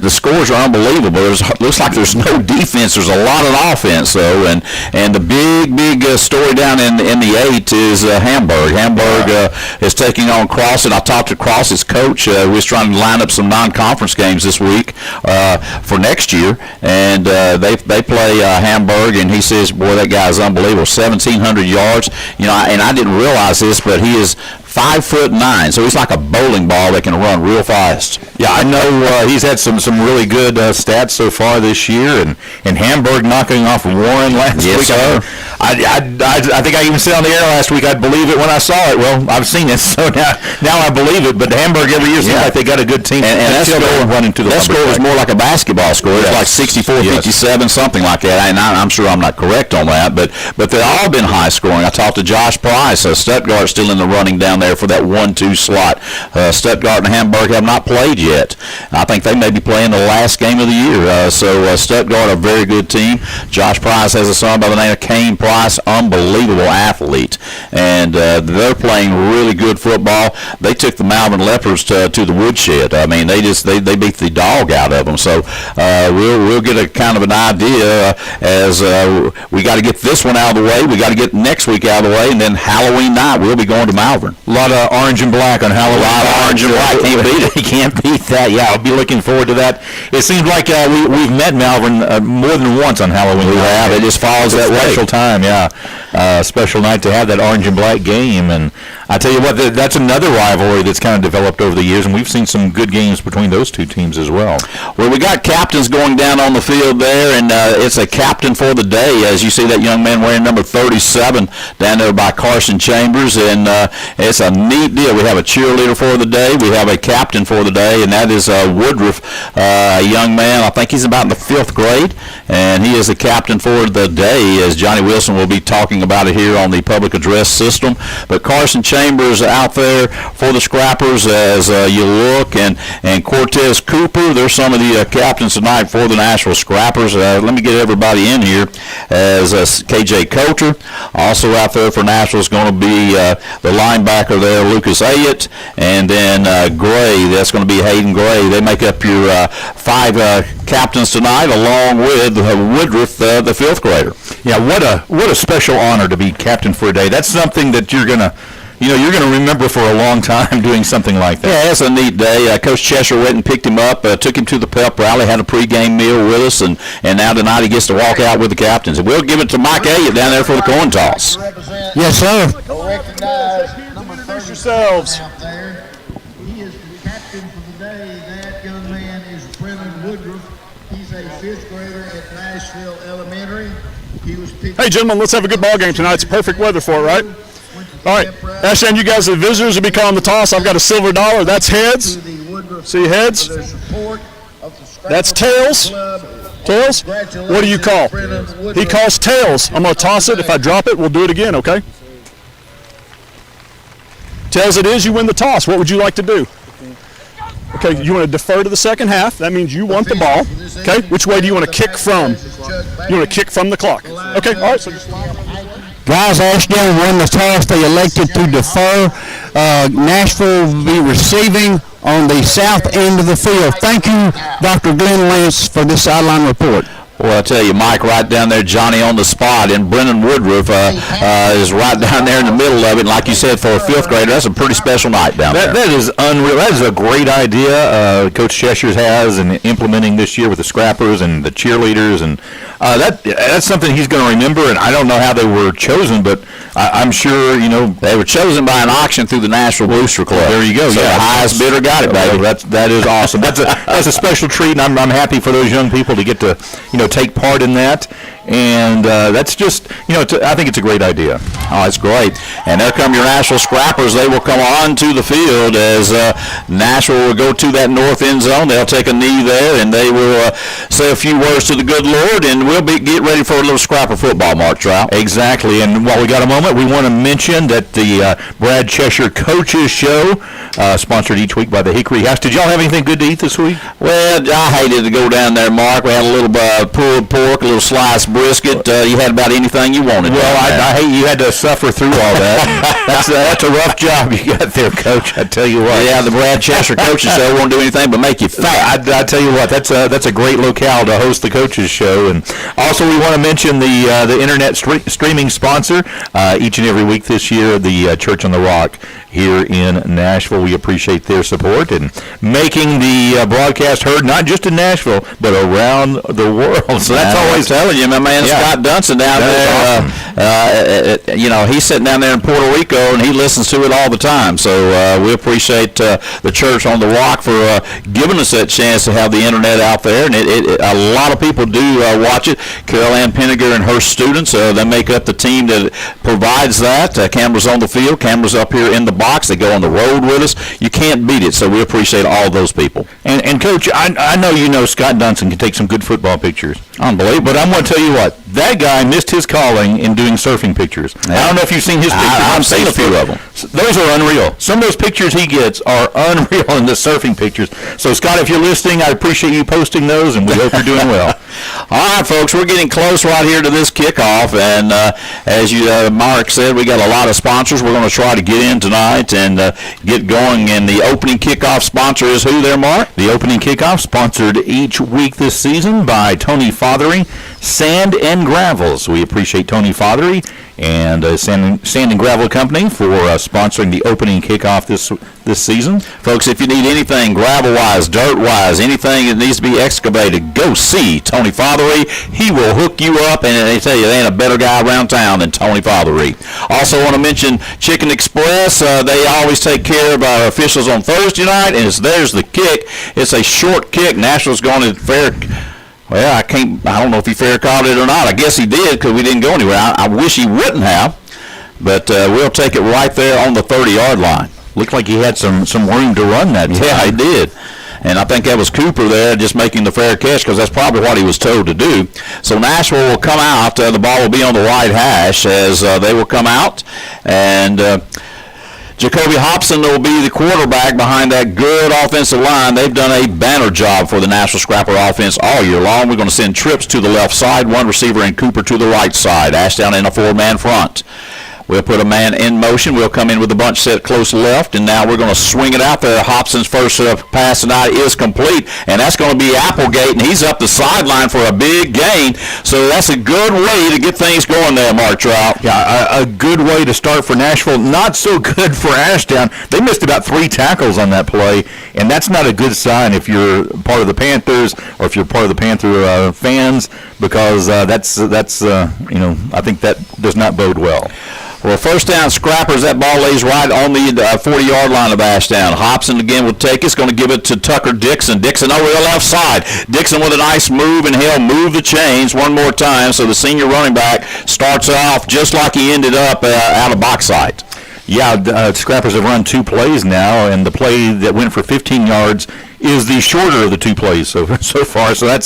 the scores are unbelievable. Looks like there's no defense. There's a lot of offense, though. And the big story down in the 8 is Hamburg. Hamburg is taking on Crossit. I talked to Crossit's coach. We was trying to line up some non-conference games this week for next year, and they play Hamburg, and he says, boy, that guy's unbelievable. 1,700 yards. And I didn't realize this, but he is 5'9", so he's like a bowling ball that can run real fast. Yeah, I know he's had some really good stats so far this year, and Hamburg knocking off Warren last week. Yes, sir. I think I even said on the air last week I'd believe it when I saw it. Well, I've seen it, so now I believe it. But Hamburg every year seems like they got a good team. And that score was more like a basketball score. It's like 64-57, something like that. And I'm sure I'm not correct on that, but they've all been high scoring. I talked to Josh Price. Stuttgart's still in the running down there for that 1-2 slot. Stuttgart and Hamburg have not played yet. I think they may be playing the last game of the year. So Stuttgart, a very good team. Josh Price has a son by the name of Kane Price, unbelievable athlete, and they're playing really good football. They took the Malvern Lepers to the woodshed. I mean, they beat the dog out of them. So we'll get a kind of an idea as we got to get this one out of the way. We got to get next week out of the way, and then Halloween night we'll be going to Malvern. A lot of orange and black on Halloween. A lot of orange and black. Can't beat it. You can't beat that. Yeah, I'll be looking forward to that. It seems like we've met Malvern more than once on Halloween. We have. It just follows that way. Special time, yeah. Special night to have that orange and black game. And I tell you what, that's another rivalry that's kind of developed over the years, and we've seen some good games between those two teams as well. Well, we got captains going down on the field there, and it's a captain for the day. As you see that young man wearing number 37 down there by Carson Chambers, and it's a neat deal. We have a cheerleader for the day. We have a captain for the day, and that is Woodruff, a young man. I think he's about in the 5th grade, and he is the captain for the day, as Johnny Wilson will be talking about it here on the public address system. But Carson Chambers out there for the Scrappers as you look, and Cortez Cooper, they're some of the captains tonight for the Nashville Scrappers. Let me get everybody in here as KJ Coulter. Also out there for Nashville is going to be the linebacker there, Lucas Ayett, and then Gray, that's going to be Hayden Gray. They make up your 5 captains tonight, along with Woodruff, the 5th grader. Yeah, what a special honor to be captain for a day. That's something that you're gonna remember for a long time doing something like that. Yeah, it's a neat day. Coach Cheshire went and picked him up, took him to the pep rally, had a pregame meal with us, and now tonight he gets to walk out with the captains. And we'll give it to Mike Elliott down there for the coin toss. Yes, sir. Introduce yourselves. He is the captain for the day. That young man is Brennan Woodruff. He's a 5th grader at Nashville Elementary. He was picked. Hey, gentlemen, let's have a good ball game tonight. It's perfect weather for it, right? All right, Ashdown, you guys are the visitors will be calling the toss. I've got a silver dollar. That's heads. See heads? That's tails. Tails? What do you call? He calls tails. I'm going to toss it. If I drop it, we'll do it again, okay? Tails it is, you win the toss. What would you like to do? Okay, you want to defer to the second half. That means you want the ball. Okay, which way do you want to kick from? You want to kick from the clock. Okay, all right. So just Guys, Ashdown won the toss. They elected to defer. Nashville will be receiving on the south end of the field. Thank you, Dr. Glenn Lance, for this sideline report. Well, I tell you, Mike, right down there, Johnny on the spot, and Brennan Woodruff is right down there in the middle of it. And like you said, for a 5th grader, that's a pretty special night down there. That is unreal. That is a great idea Coach Cheshire has in implementing this year with the Scrappers and the cheerleaders, and that's something he's going to remember. And I don't know how they were chosen, but I'm sure they were chosen by an auction through the Nashville Booster Club. There you go. So the highest bidder got it, baby. That is awesome. That's a special treat, and I'm happy for those young people to get to take part in that. And that's just, I think it's a great idea. Oh, it's great. And there come your Nashville Scrappers. They will come on to the field as Nashville will go to that north end zone. They'll take a knee there, and they will say a few words to the good Lord, and we'll get ready for a little Scrapper football, Mark Trout. Exactly. And while we got a moment moment, we want to mention that the Brad Cheshire Coaches Show, sponsored each week by the Hickory House. Did y'all have anything good to eat this week? Well, I hated to go down there, Mark. We had a little pulled pork, a little sliced brisket. You had about anything you wanted. Well, I hate you had to suffer through all that. That's a rough job you got there, Coach. I tell you what. Yeah, the Brad Cheshire Coaches Show won't do anything but make you fat. I tell you what, that's a great locale to host the Coaches Show. And also, we want to mention the internet streaming sponsor each and every week this year, the Church on the Rock here in Nashville. We appreciate their support and making the broadcast heard not just in Nashville but around the world. So that's always telling you, my man Scott Dunson down there. Awesome. He's sitting down there in Puerto Rico and he listens to it all the time. So we appreciate the Church on the Rock for giving us that chance to have the internet out there, and a lot of people do watch it. Carol Ann Penniger and her students, they make up the team that provides that. Cameras on the field, cameras up here in the box. They go on the road with us. You can't beat it, so we appreciate all those people. And Coach, I know you know Scott Dunson can take some good football pictures. Unbelievable. But I'm going to tell you what, that guy missed his calling in doing surfing pictures. Yeah. I don't know if you've seen his pictures. I've seen a few of them. Those are unreal. Some of those pictures he gets are unreal in the surfing pictures. So, Scott, if you're listening, I appreciate you posting those, and we hope you're doing well. All right, folks, we're getting close right here to this kickoff, and as Mark said, we got a lot of sponsors we're going to try to get in tonight and get going. And the opening kickoff sponsor is who there, Mark? The opening kickoff sponsored each week this season by Tony Fothery, Sand and Gravels. We appreciate Tony Fothery and Sand and Gravel Company for sponsoring the opening kickoff this season. Folks, if you need anything gravel-wise, dirt-wise, anything that needs to be excavated, go see Tony Fothery. He will hook you up, and they tell you there ain't a better guy around town than Tony Fothery. Also want to mention Chicken Express. They always take care of our officials on Thursday night, and there's the kick. It's a short kick. Nashville's going to fair. Well, I don't know if he fair called it or not. I guess he did because we didn't go anywhere. I wish he wouldn't have, but we'll take it right there on the 30-yard line. Looked like he had some room to run that time. Yeah, he did. And I think that was Cooper there just making the fair catch because that's probably what he was told to do. So Nashville will come out. The ball will be on the right hash as they will come out. And Jacoby Hobson will be the quarterback behind that good offensive line. They've done a banner job for the Nashville Scrapper offense all year long. We're going to send trips to the left side, one receiver and Cooper to the right side. Ashdown in a four-man front. We'll put a man in motion. We'll come in with a bunch set close left, and now we're going to swing it out there. Hobson's first pass tonight is complete, and that's going to be Applegate, and he's up the sideline for a big gain. So that's a good way to get things going there, Mark Trout. Yeah, a good way to start for Nashville. Not so good for Ashdown. They missed about 3 tackles on that play, and that's not a good sign if you're part of the Panthers or if you're part of the Panther fans, because that's I think that does not bode well. Well, first down, Scrappers. That ball lays right on the 40-yard line of Ashdown. Hobson again will take it. He's going to give it to Tucker Dixon. Dixon over the left side. Dixon with a nice move, and he'll move the chains one more time. So the senior running back starts off just like he ended up out of box sight. Yeah, Scrappers have run 2 plays now, and the play that went for 15 yards is the shorter of the 2 plays so far. So that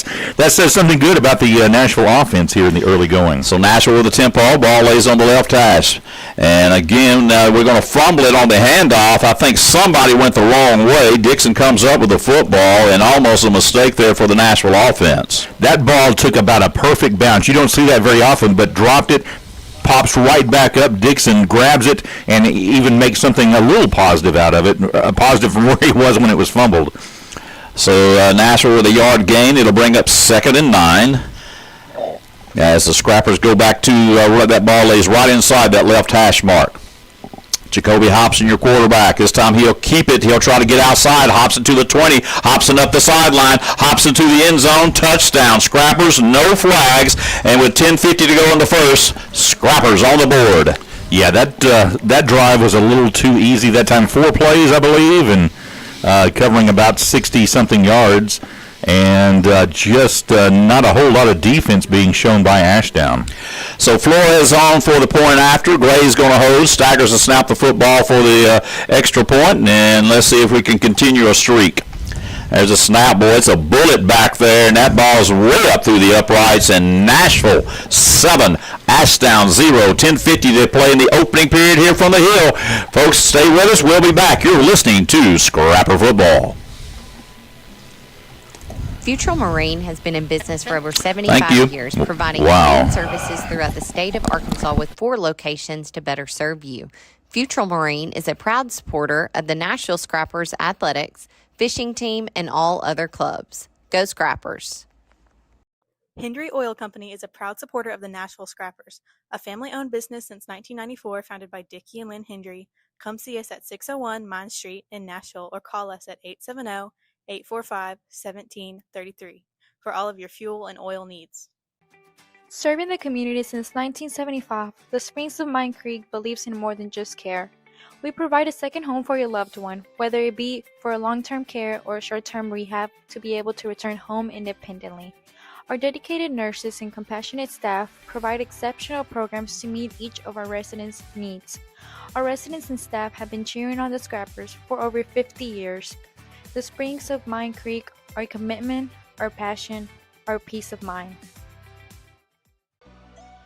says something good about the Nashville offense here in the early going. So Nashville with the tempo. Ball lays on the left hash. And again, we're going to fumble it on the handoff. I think somebody went the wrong way. Dixon comes up with the football, and almost a mistake there for the Nashville offense. That ball took about a perfect bounce. You don't see that very often, but dropped it, pops right back up. Dixon grabs it and even makes something a little positive out of it, positive from where he was when it was fumbled. So Nashville with a yard gain. It'll bring up 2nd and 9. As the Scrappers go back to that ball lays right inside that left hash mark. Jacoby Hobson, your quarterback. This time he'll keep it. He'll try to get outside. Hobson to the 20. Hobson up the sideline. Hobson to the end zone. Touchdown. Scrappers, no flags. And with 10:50 to go in the first, Scrappers on the board. Yeah, that drive was a little too easy that time. 4 plays, I believe, and covering about 60-something yards. And just not a whole lot of defense being shown by Ashdown. So Flores on for the point after. Gray's going to hold. Staggers will snap the football for the extra point, and let's see if we can continue a streak. There's a snap, boy. It's a bullet back there, and that ball's way up through the uprights. And Nashville 7, Ashdown 0. 10:50 to play in the opening period here from the Hill. Folks, stay with us. We'll be back. You're listening to Scrapper Football. Futrall Marine has been in business for over 75 years, providing marine services throughout the state of Arkansas with 4 locations to better serve you. Futrall Marine is a proud supporter of the Nashville Scrappers athletics, fishing team, and all other clubs. Go Scrappers! Hendry Oil Company is a proud supporter of the Nashville Scrappers, a family-owned business since 1994 founded by Dickie and Lynn Hendry. Come see us at 601 Mine Street in Nashville or call us at 870-845-1733 for all of your fuel and oil needs. Serving the community since 1975, the Springs of Mine Creek believes in more than just care. We provide a second home for your loved one, whether it be for a long-term care or a short-term rehab, to be able to return home independently. Our dedicated nurses and compassionate staff provide exceptional programs to meet each of our residents' needs. Our residents and staff have been cheering on the Scrappers for over 50 years. The Springs of Mine Creek, our commitment, our passion, our peace of mind.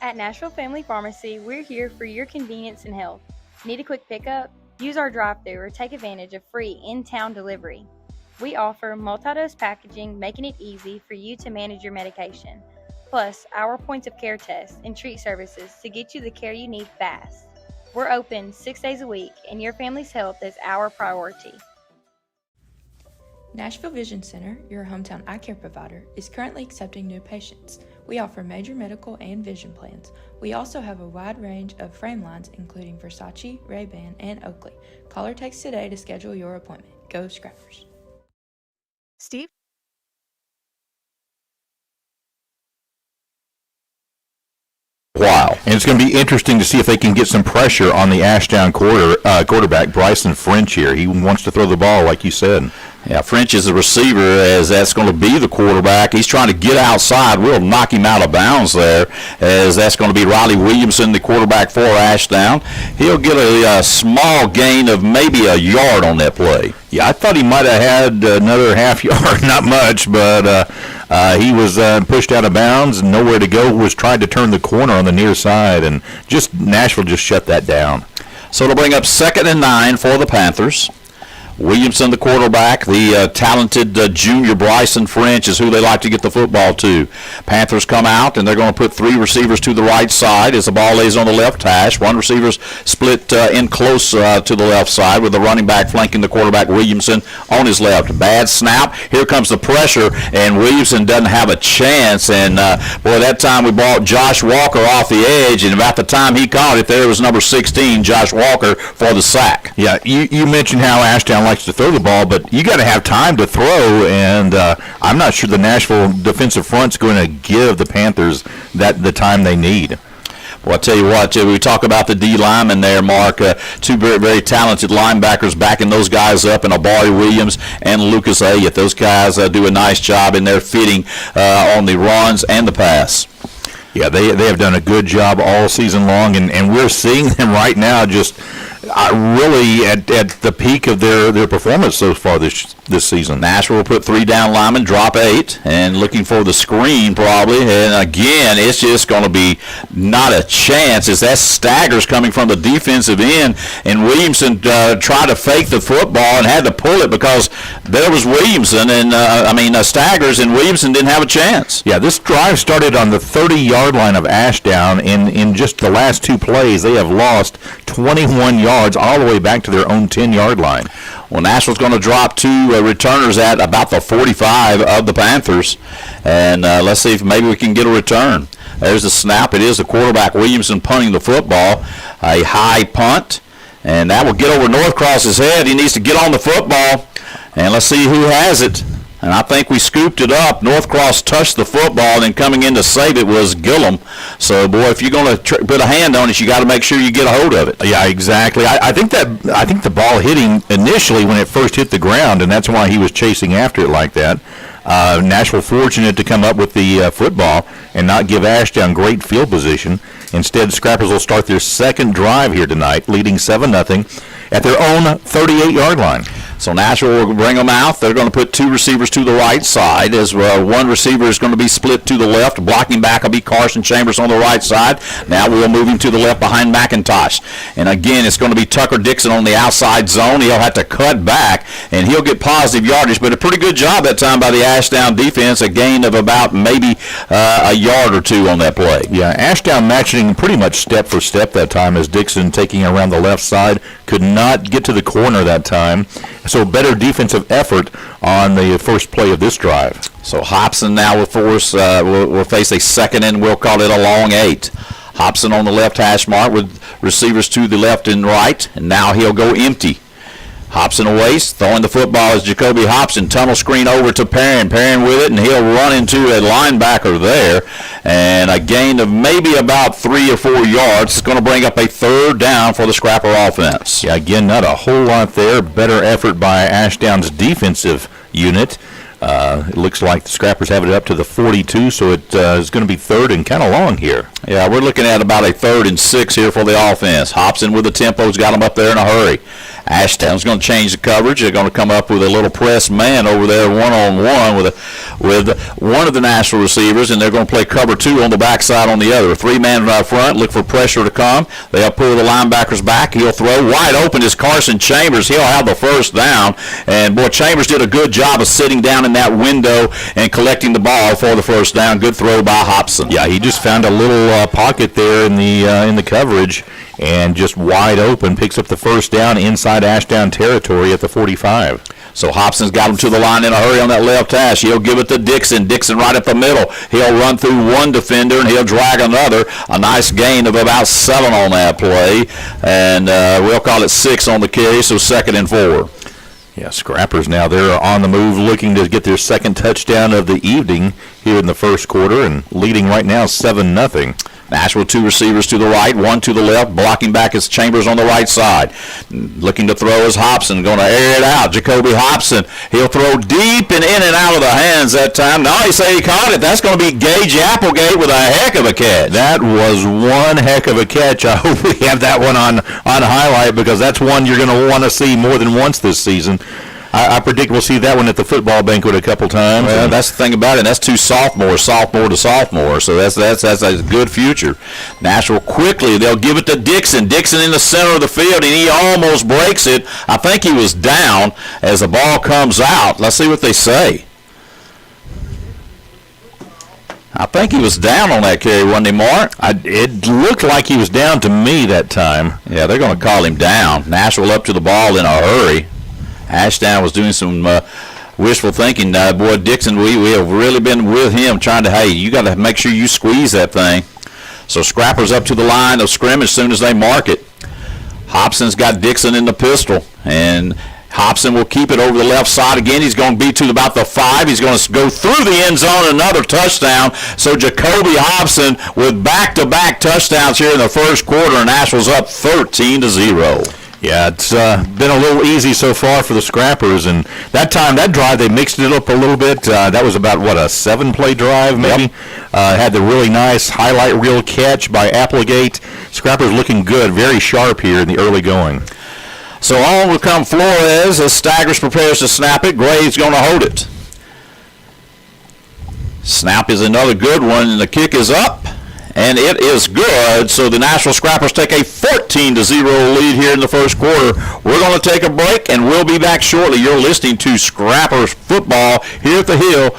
At Nashville Family Pharmacy, we're here for your convenience and health. Need a quick pickup? Use our drive-thru or take advantage of free in-town delivery. We offer multi-dose packaging, making it easy for you to manage your medication. Plus, our points of care tests and treat services to get you the care you need fast. We're open 6 days a week, and your family's health is our priority. Nashville Vision Center, your hometown eye care provider, is currently accepting new patients. We offer major medical and vision plans. We also have a wide range of frame lines, including Versace, Ray-Ban, and Oakley. Call or text today to schedule your appointment. Go Scrappers! Steve? Wow. And it's going to be interesting to see if they can get some pressure on the Ashdown quarterback, Bryson French here. He wants to throw the ball, like you said. Yeah, French is the receiver, as that's going to be the quarterback. He's trying to get outside. We'll knock him out of bounds there, as that's going to be Riley Williamson, the quarterback for Ashdown. He'll get a small gain of maybe a yard on that play. Yeah, I thought he might have had another half yard, not much, but he was pushed out of bounds and nowhere to go. Was tried to turn the corner on the near side, and just Nashville just shut that down. So it'll bring up 2nd and 9 for the Panthers. Williamson, the quarterback, the talented junior Bryson French is who they like to get the football to. Panthers come out, and they're going to put 3 receivers to the right side as the ball lays on the left hash. 1 receiver's split in close to the left side with the running back flanking the quarterback Williamson on his left. Bad snap. Here comes the pressure, and Williamson doesn't have a chance. And, boy, that time we brought Josh Walker off the edge, and about the time he caught it, there was number 16, Josh Walker, for the sack. Yeah, you mentioned how Ashdown likes to throw the ball, but you got to have time to throw, and I'm not sure the Nashville defensive front's going to give the Panthers the time they need. Well, I tell you what, we talk about the D linemen there, Mark. 2 very, very talented linebackers backing those guys up, and Abari Williams and Lucas Ayat. Those guys do a nice job in their fitting on the runs and the pass. Yeah, they have done a good job all season long, and we're seeing them right now just really at the peak of their performance so far this season. Nashville will put 3 down linemen, drop 8, and looking for the screen probably. And again, it's just going to be not a chance as that staggers coming from the defensive end. And Williamson tried to fake the football and had to pull it because there was Williamson and staggers, and Williamson didn't have a chance. Yeah, this drive started on the 30-yard line of Ashdown. In just the last 2 plays, they have lost 21 yards all the way back to their own 10-yard line. Well, Nashville's going to drop 2 returners at about the 45 of the Panthers, and let's see if maybe we can get a return. There's the snap. It is the quarterback Williamson punting the football. A high punt, and that will get over Northcross's head. He needs to get on the football, and let's see who has it. And I think we scooped it up. Northcross touched the football, and then coming in to save it was Gillum. So, boy, if you're going to put a hand on it, you got to make sure you get a hold of it. Yeah, exactly. I think the ball hit him initially when it first hit the ground, and that's why he was chasing after it like that. Nashville fortunate to come up with the football and not give Ashdown great field position. Instead, Scrappers will start their second drive here tonight, leading 7-0 at their own 38-yard line. So Nashville will bring them out. They're going to put 2 receivers to the right side, as one receiver is going to be split to the left. Blocking back will be Carson Chambers on the right side. Now we'll move him to the left behind McIntosh. And again, it's going to be Tucker Dixon on the outside zone. He'll have to cut back, and he'll get positive yardage, but a pretty good job that time by the Ashdown defense, a gain of about maybe a yard or 2 on that play. Yeah, Ashdown matching pretty much step for step that time as Dixon taking around the left side. Could not get to the corner that time. So better defensive effort on the first play of this drive. So Hobson now will face a second and we'll call it a long 8. Hobson on the left hash mark with receivers to the left and right, and now he'll go empty. Hobson away, throwing the football is Jacoby Hobson. Tunnel screen over to Perrin. Perrin with it, and he'll run into a linebacker there. And a gain of maybe about 3 or 4 yards. It's going to bring up a 3rd down for the Scrapper offense. Yeah, again, not a whole lot there. Better effort by Ashdown's defensive unit. It looks like the Scrappers have it up to the 42, so it is going to be 3rd and kind of long here. Yeah, we're looking at about a 3rd and 6 here for the offense. Hobson with the tempo's got them up there in a hurry. Ashdown's going to change the coverage. They're going to come up with a little press man over there one-on-one with one of the Nashville receivers, and they're going to play cover 2 on the backside on the other. 3-man right front, look for pressure to come. They'll pull the linebackers back. He'll throw. Wide open is Carson Chambers. He'll have the 1st down. And, boy, Chambers did a good job of sitting down in that window and collecting the ball for the 1st down. Good throw by Hobson. Yeah, he just found a little pocket there in the coverage, and just wide open, picks up the 1st down inside Ashdown territory at the 45. So Hobson's got him to the line in a hurry on that left hash. He'll give it to Dixon. Dixon right up the middle. He'll run through one defender, and he'll drag another. A nice gain of about 7 on that play. And we'll call it 6 on the carry, so 2nd and 4. Yeah, Scrappers now, they're on the move looking to get their 2nd touchdown of the evening here in the 1st quarter, and leading right now 7-0. Nashville 2 receivers to the right, 1 to the left. Blocking back is Chambers on the right side. Looking to throw is Hobson. Going to air it out. Jacoby Hobson. He'll throw deep and in and out of the hands that time. Now he say he caught it. That's going to be Gage Applegate with a heck of a catch. That was one heck of a catch. I hope we have that one on highlight, because that's one you're going to want to see more than once this season. I predict we'll see that one at the football banquet a couple times. Well, that's the thing about it. That's 2 sophomore to sophomore. So that's a good future. Nashville quickly, they'll give it to Dixon. Dixon in the center of the field, and he almost breaks it. I think he was down as the ball comes out. Let's see what they say. I think he was down on that carry, wasn't he, Mark? It looked like he was down to me that time. Yeah, they're going to call him down. Nashville up to the ball in a hurry. Ashdown was doing some wishful thinking. Boy, Dixon, we have really been with him trying to, hey, you got to make sure you squeeze that thing. So Scrappers up to the line of scrimmage as soon as they mark it. Hobson's got Dixon in the pistol, and Hobson will keep it over the left side again. He's going to be to about the 5. He's going to go through the end zone, another touchdown. So Jacoby Hobson with back-to-back touchdowns here in the 1st quarter, and Nashville's up 13-0. Yeah, it's been a little easy so far for the Scrappers, and that drive, they mixed it up a little bit. That was about, a 7-play drive, maybe? Yep. Had the really nice highlight reel catch by Applegate. Scrappers looking good, very sharp here in the early going. So on will come Flores as Staggers prepares to snap it. Graves going to hold it. Snap is another good one, and the kick is up. And it is good, so the Nashville Scrappers take a 14-0 lead here in the 1st quarter. We're going to take a break, and we'll be back shortly. You're listening to Scrappers Football here at the Hill.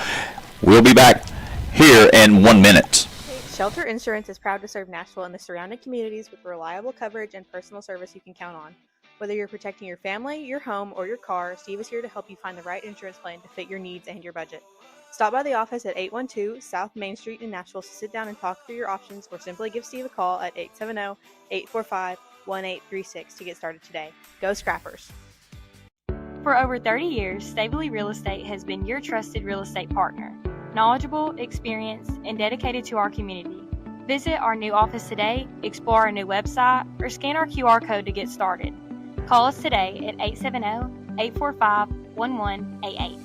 We'll be back here in 1 minute. Shelter Insurance is proud to serve Nashville and the surrounding communities with reliable coverage and personal service you can count on. Whether you're protecting your family, your home, or your car, Steve is here to help you find the right insurance plan to fit your needs and your budget. Stop by the office at 812 South Main Street in Nashville to sit down and talk through your options, or simply give Steve a call at 870-845-1836 to get started today. Go Scrappers! For over 30 years, Stabley Real Estate has been your trusted real estate partner. Knowledgeable, experienced, and dedicated to our community. Visit our new office today, explore our new website, or scan our QR code to get started. Call us today at 870-845-1188.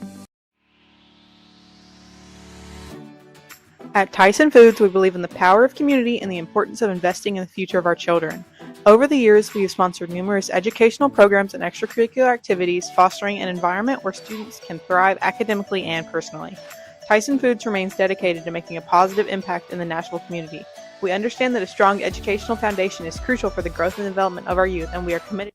At Tyson Foods, we believe in the power of community and the importance of investing in the future of our children. Over the years, we have sponsored numerous educational programs and extracurricular activities, fostering an environment where students can thrive academically and personally. Tyson Foods remains dedicated to making a positive impact in the Nashville community. We understand that a strong educational foundation is crucial for the growth and development of our youth, and we are committed.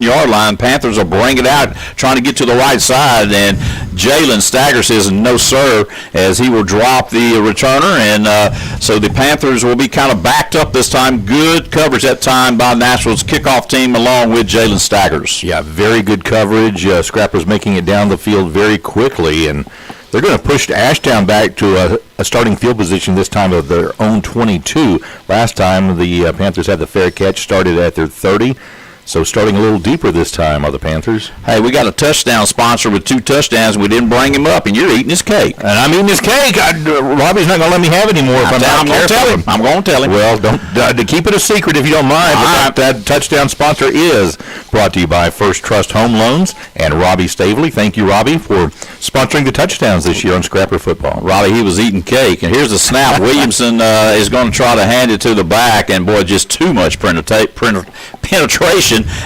Yard line. Panthers will bring it out, trying to get to the right side, and Jalen Stagger says no sir, as he will drop the returner, and so the Panthers will be kind of backed up this time. Good coverage that time by Nashville's kickoff team along with Jalen Staggers. Yeah, very good coverage. Scrappers making it down the field very quickly, and they're going to push Ashdown back to a starting field position this time of their own 22. Last time the Panthers had the fair catch, started at their 30. So starting a little deeper this time are the Panthers. Hey, we got a touchdown sponsor with 2 touchdowns, and we didn't bring him up, and you're eating his cake. And I'm eating his cake. Robbie's not going to let me have any more if I'm not going to tell him. I'm going to tell him. Well, don't keep it a secret if you don't mind. But that touchdown sponsor is brought to you by First Trust Home Loans and Robbie Stavely. Thank you, Robbie, for sponsoring the touchdowns this year on Scrapper Football. Robbie, he was eating cake. And here's the snap. Williamson is going to try to hand it to the back, and, boy, just too much penetration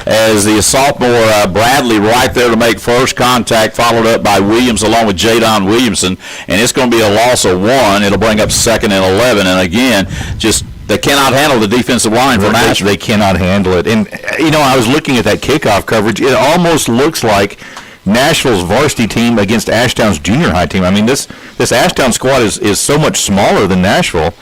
as the sophomore Bradley right there to make first contact, followed up by Williams along with Jadon Williamson, and it's going to be a loss of 1. It'll bring up 2nd and 11, and again, just they cannot handle the defensive line for Nashville. They cannot handle it. And, I was looking at that kickoff coverage. It almost looks like Nashville's varsity team against Ashdown's junior high team. I mean, this Ashdown squad is so much smaller than Nashville.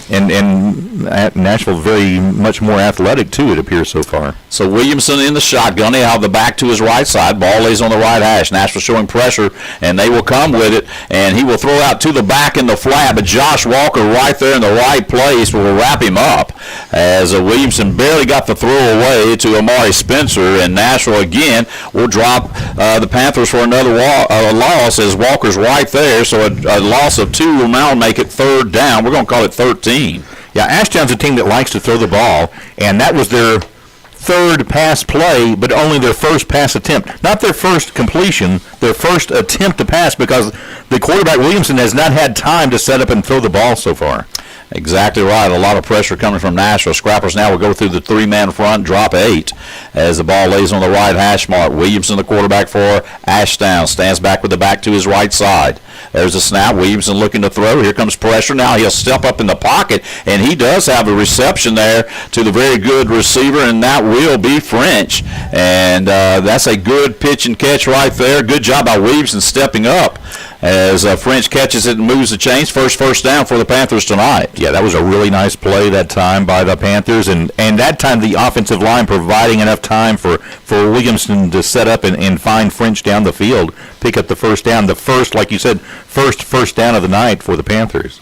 And Nashville very much more athletic, too, it appears so far. So Williamson in the shotgun. He'll have the back to his right side. Ball lays on the right hash. Nashville showing pressure, and they will come with it. And he will throw out to the back in the flat. But Josh Walker right there in the right place will wrap him up as Williamson barely got the throw away to Amari Spencer. And Nashville, again, will drop the Panthers for another loss as Walker's right there. So a loss of 2 will now make it 3rd down. We're going to call it 13. Yeah, Ashdown's a team that likes to throw the ball, and that was their 3rd pass play, but only their first pass attempt. Not their first completion, their first attempt to pass, because the quarterback Williamson has not had time to set up and throw the ball so far. Exactly right. A lot of pressure coming from Nashville. Scrappers now will go through the 3-man front, drop 8 as the ball lays on the right hash mark. Williamson, the quarterback for Ashdown, stands back with the back to his right side. There's a snap. Williamson looking to throw. Here comes pressure. Now he'll step up in the pocket, and he does have a reception there to the very good receiver, and that will be French. And that's a good pitch and catch right there. Good job by Williamson stepping up as French catches it and moves the chains. First down for the Panthers tonight. Yeah, that was a really nice play that time by the Panthers, and that time the offensive line providing enough time for Williamson to set up and find French down the field, pick up the first down. The first, like you said, first down of the night for the Panthers.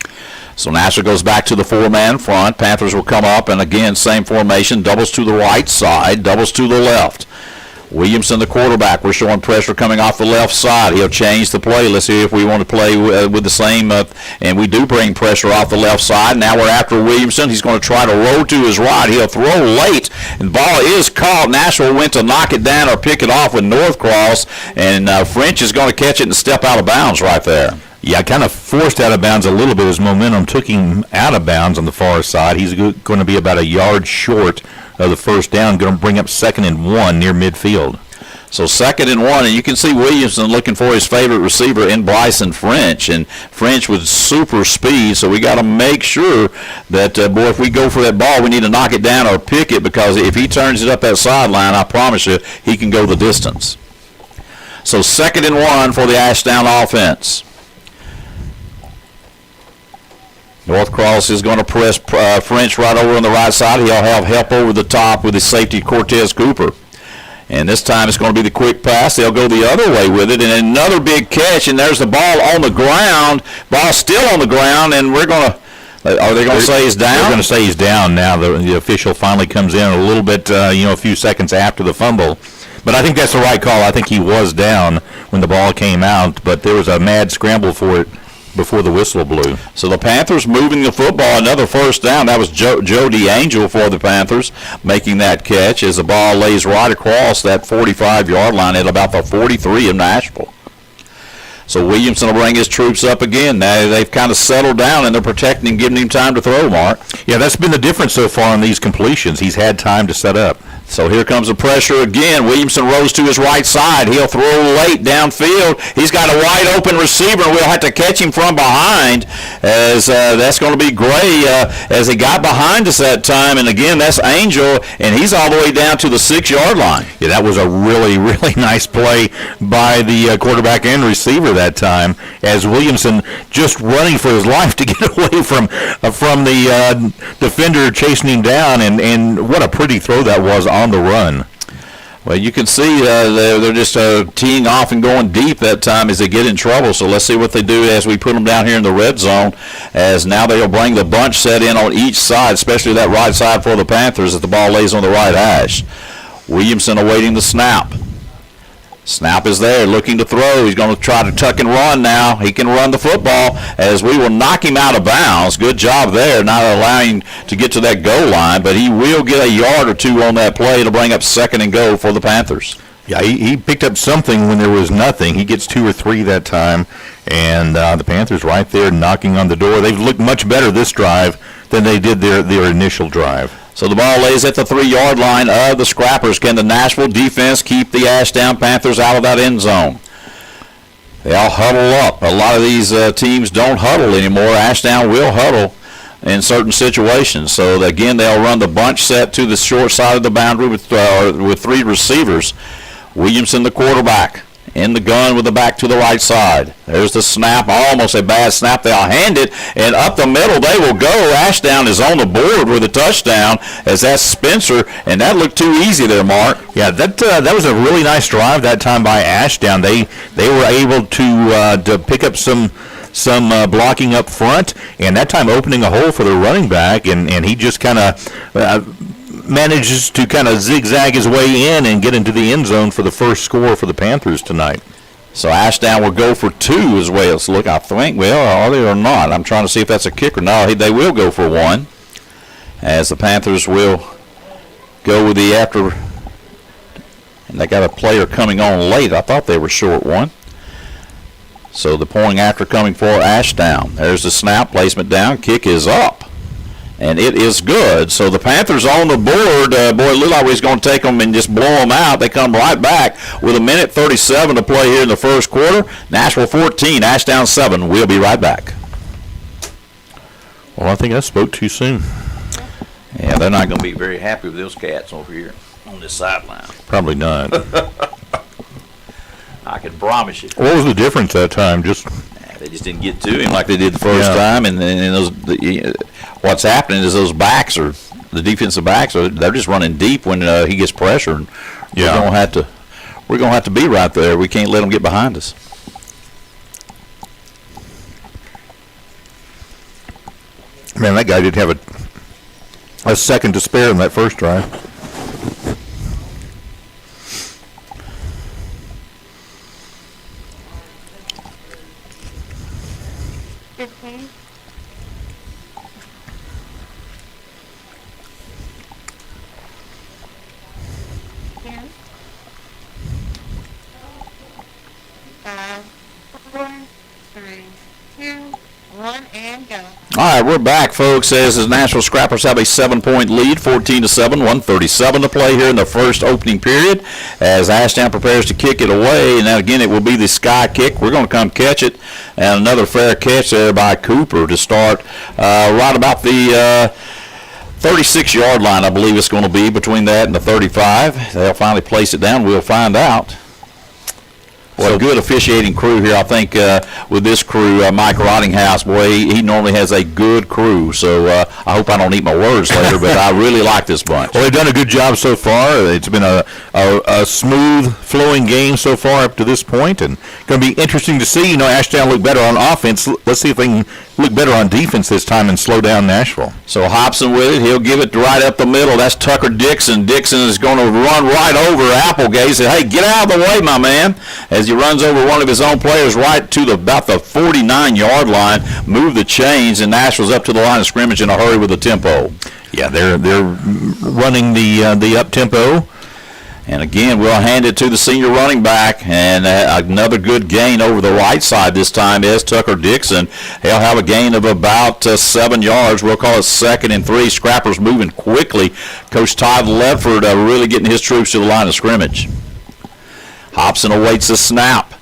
So Nashville goes back to the 4-man front. Panthers will come up, and again, same formation, doubles to the right side, doubles to the left. Williamson, the quarterback. We're showing pressure coming off the left side. He'll change the play. Let's see if we want to play with the same. And we do bring pressure off the left side. Now we're after Williamson. He's going to try to roll to his right. He'll throw late. And the ball is caught. Nashville went to knock it down or pick it off with Northcross. And French is going to catch it and step out of bounds right there. Yeah, kind of forced out of bounds a little bit. His momentum took him out of bounds on the far side. He's going to be about a yard short of the first down, going to bring up 2nd and 1 near midfield. So 2nd and 1, and you can see Williamson looking for his favorite receiver in Bryson French, and French with super speed, so we got to make sure that, boy, if we go for that ball, we need to knock it down or pick it, because if he turns it up that sideline, I promise you, he can go the distance. So 2nd and 1 for the Ashdown offense. Northcross is going to press French right over on the right side. He'll have help over the top with his safety, Cortez Cooper. And this time it's going to be the quick pass. They'll go the other way with it. And another big catch, and there's the ball on the ground. Ball still on the ground, and we're going to – are they going to say he's down? They're going to say he's down now. The official finally comes in a little bit, a few seconds after the fumble. But I think that's the right call. I think he was down when the ball came out, but there was a mad scramble for it before the whistle blew. So the Panthers moving the football, another first down. That was Joe DeAngel for the Panthers making that catch as the ball lays right across that 45-yard line at about the 43 of Nashville. So Williamson will bring his troops up again. Now they've kind of settled down and they're protecting him, giving him time to throw, Mark. Yeah, that's been the difference so far on these completions. He's had time to set up. So here comes the pressure again. Williamson rolls to his right side. He'll throw late downfield. He's got a wide open receiver, and we'll have to catch him from behind, as that's going to be Gray as he got behind us that time. And again, that's Angel, and he's all the way down to the 6-yard line. Yeah, that was a really, really nice play by the quarterback and receiver that time, as Williamson just running for his life to get away from the defender chasing him down, and what a pretty throw that was on the run. Well, you can see they're just teeing off and going deep that time as they get in trouble. So let's see what they do as we put them down here in the red zone, as now they'll bring the bunch set in on each side, especially that right side for the Panthers as the ball lays on the right hash. Williamson awaiting the snap. Snap is there, looking to throw. He's going to try to tuck and run now. He can run the football, as we will knock him out of bounds. Good job there, not allowing him to get to that goal line, but he will get a yard or two on that play to bring up 2nd and goal for the Panthers. Yeah, he picked up something when there was nothing. He gets 2 or 3 that time, and the Panthers right there knocking on the door. They've looked much better this drive than they did their initial drive. So the ball lays at the 3-yard line of the Scrappers. Can the Nashville defense keep the Ashdown Panthers out of that end zone? They all huddle up. A lot of these teams don't huddle anymore. Ashdown will huddle in certain situations. So again, they'll run the bunch set to the short side of the boundary with 3 receivers. Williamson, the quarterback, in the gun with the back to the right side. There's the snap, almost a bad snap. They'll hand it, and up the middle they will go. Ashdown is on the board with a touchdown, as that's Spencer, and that looked too easy there, Mark. Yeah, that was a really nice drive that time by Ashdown. They were able to pick up some blocking up front, and that time opening a hole for the running back, and he just kind of manages to kind of zigzag his way in and get into the end zone for the first score for the Panthers tonight. So Ashdown will go for 2 as well. So look, I think, well, are they or not? I'm trying to see if that's a kicker. No, they will go for 1, as the Panthers will go with the after. And they got a player coming on late. I thought they were short 1. So the point after coming for Ashdown. There's the snap, placement down, kick is up. And it is good. So the Panthers on the board. Boy, it looked like we was going to take them and just blow them out. They come right back with 1:37 to play here in the first quarter. Nashville 14, Ashdown 7. We'll be right back. Well, I think I spoke too soon. Yeah, they're not going to be very happy with those cats over here on this sideline. Probably not. I can promise you. What was the difference that time? They just didn't get to him like they did the first time, and what's happening is those backs are the defensive backs they're just running deep when he gets pressure. We're gonna have to be right there. We can't let them get behind us. Man, that guy did have a second to spare in that first drive. All right, we're back, folks, as the Nashville Scrappers have a 7-point lead, 14-7, 1:37 to play here in the first opening period, as Ashdown prepares to kick it away. And now again, it will be the sky kick. We're going to come catch it, and another fair catch there by Cooper to start right about the 36-yard line, I believe it's going to be, between that and the 35. They'll finally place it down. We'll find out. Well, a good officiating crew here, I think, with this crew. Mike Rottinghouse, boy, he normally has a good crew. So I hope I don't eat my words later, but I really like this bunch. Well, they've done a good job so far. It's been a smooth, flowing game so far up to this point, and going to be interesting to see. Ashdown look better on offense. Let's see if they can look better on defense this time and slow down Nashville. So Hobson with it. He'll give it right up the middle. That's Tucker Dixon. Dixon is going to run right over Applegate. He said, hey, get out of the way, my man, as he runs over one of his own players right to about the 49-yard line. Move the chains, and Nashville's up to the line of scrimmage in a hurry with the tempo. Yeah, they're running the up tempo. And again, we'll hand it to the senior running back, and another good gain over the right side this time is Tucker Dixon. He'll have a gain of about 7 yards. We'll call it 2nd and 3. Scrappers moving quickly. Coach Todd Ledford really getting his troops to the line of scrimmage. Hobson awaits the snap.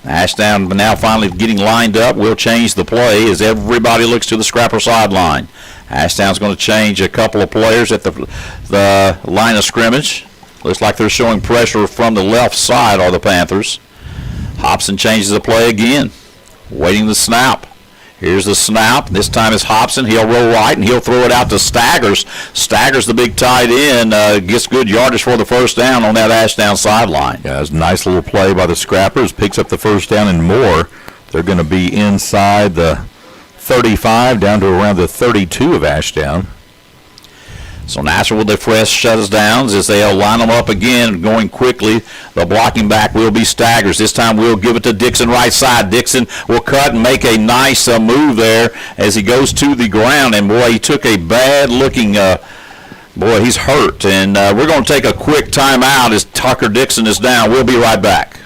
Ashdown now finally getting lined up. We'll change the play as everybody looks to the Scrapper sideline. Ashdown's going to change a couple of players at the line of scrimmage. Looks like they're showing pressure from the left side are the Panthers. Hobson changes the play again. Waiting the snap. Here's the snap. This time it's Hobson. He'll roll right, and he'll throw it out to Staggers. Staggers, the big tight end, gets good yardage for the first down on that Ashdown sideline. Yeah, it's a nice little play by the Scrappers. Picks up the first down and more. They're going to be inside the 35 down to around the 32 of Ashdown. So Nashville with the fresh shuts downs as they'll line them up again, going quickly. The blocking back will be Staggers. This time we'll give it to Dixon right side. Dixon will cut and make a nice move there as he goes to the ground. And, boy, he took a bad-looking boy, he's hurt. And we're going to take a quick timeout as Tucker Dixon is down. We'll be right back.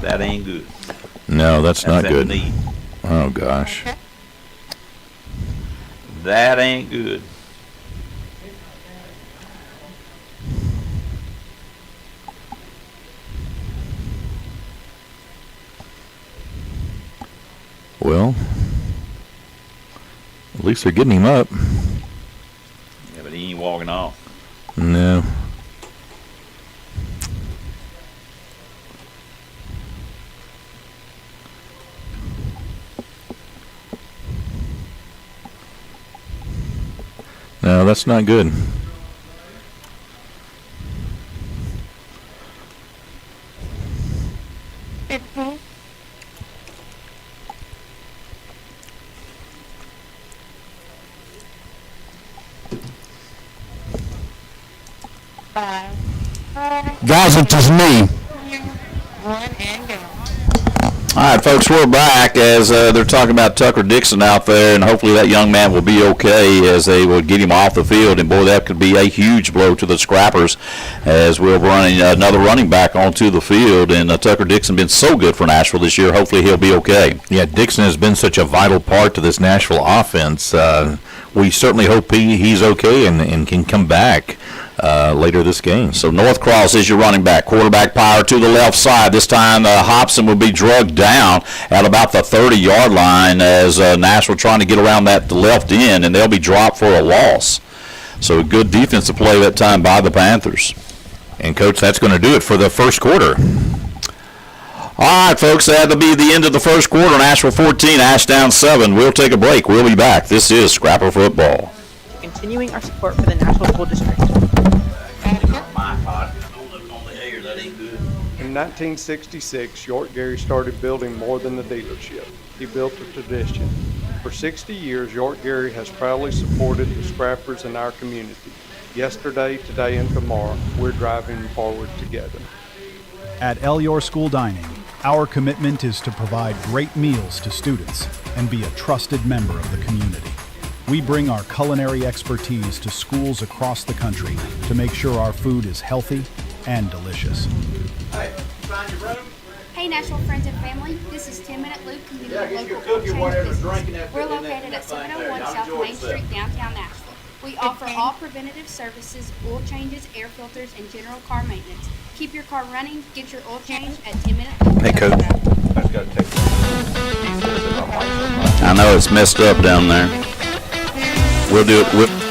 That ain't good. No, that's not good. Knee. Oh, gosh. That ain't good. Well, at least they're getting him up. Yeah, but he ain't walking off. No. No, that's not good. Guys, it's just me. All right, folks, we're back as they're talking about Tucker Dixon out there, and hopefully that young man will be okay as they will get him off the field. And, boy, that could be a huge blow to the Scrappers as we're running another running back onto the field. And Tucker Dixon been so good for Nashville this year. Hopefully he'll be okay. Yeah, Dixon has been such a vital part to this Nashville offense. We certainly hope he's okay and can come back later this game. So Northcross is your running back. Quarterback power to the left side. This time Hobson will be drugged down at about the 30-yard line as Nashville trying to get around that left end, and they'll be dropped for a loss. So a good defensive play that time by the Panthers. And, Coach, that's going to do it for the first quarter. All right, folks, that'll be the end of the first quarter. Nashville 14, Ashdown 7. We'll take a break. We'll be back. This is Scrapper Football. Continuing our support for the Nashville School District. In 1966, York Gary started building more than a dealership. He built a tradition. For 60 years, York Gary has proudly supported the Scrappers in our community. Yesterday, today, and tomorrow, we're driving forward together. At Your School Dining, our commitment is to provide great meals to students and be a trusted member of the community. We bring our culinary expertise to schools across the country to make sure our food is healthy and delicious. Hey Nashville friends and family, this is 10 Minute Loop Community Local Oil Change Business. We're located at 701 South Main Street, downtown Nashville. We offer all preventative services, oil changes, air filters, and general car maintenance. Keep your car running, get your oil change at 10 Minute Loop. Hey, Coach. I know it's messed up down there. We'll do it.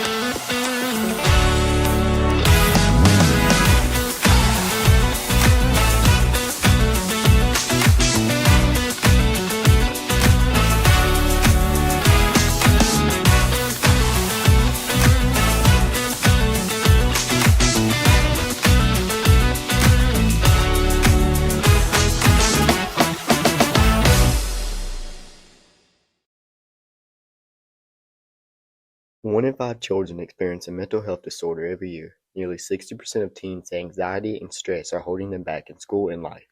One in 5 children experience a mental health disorder every year. Nearly 60% of teens say anxiety and stress are holding them back in school and life,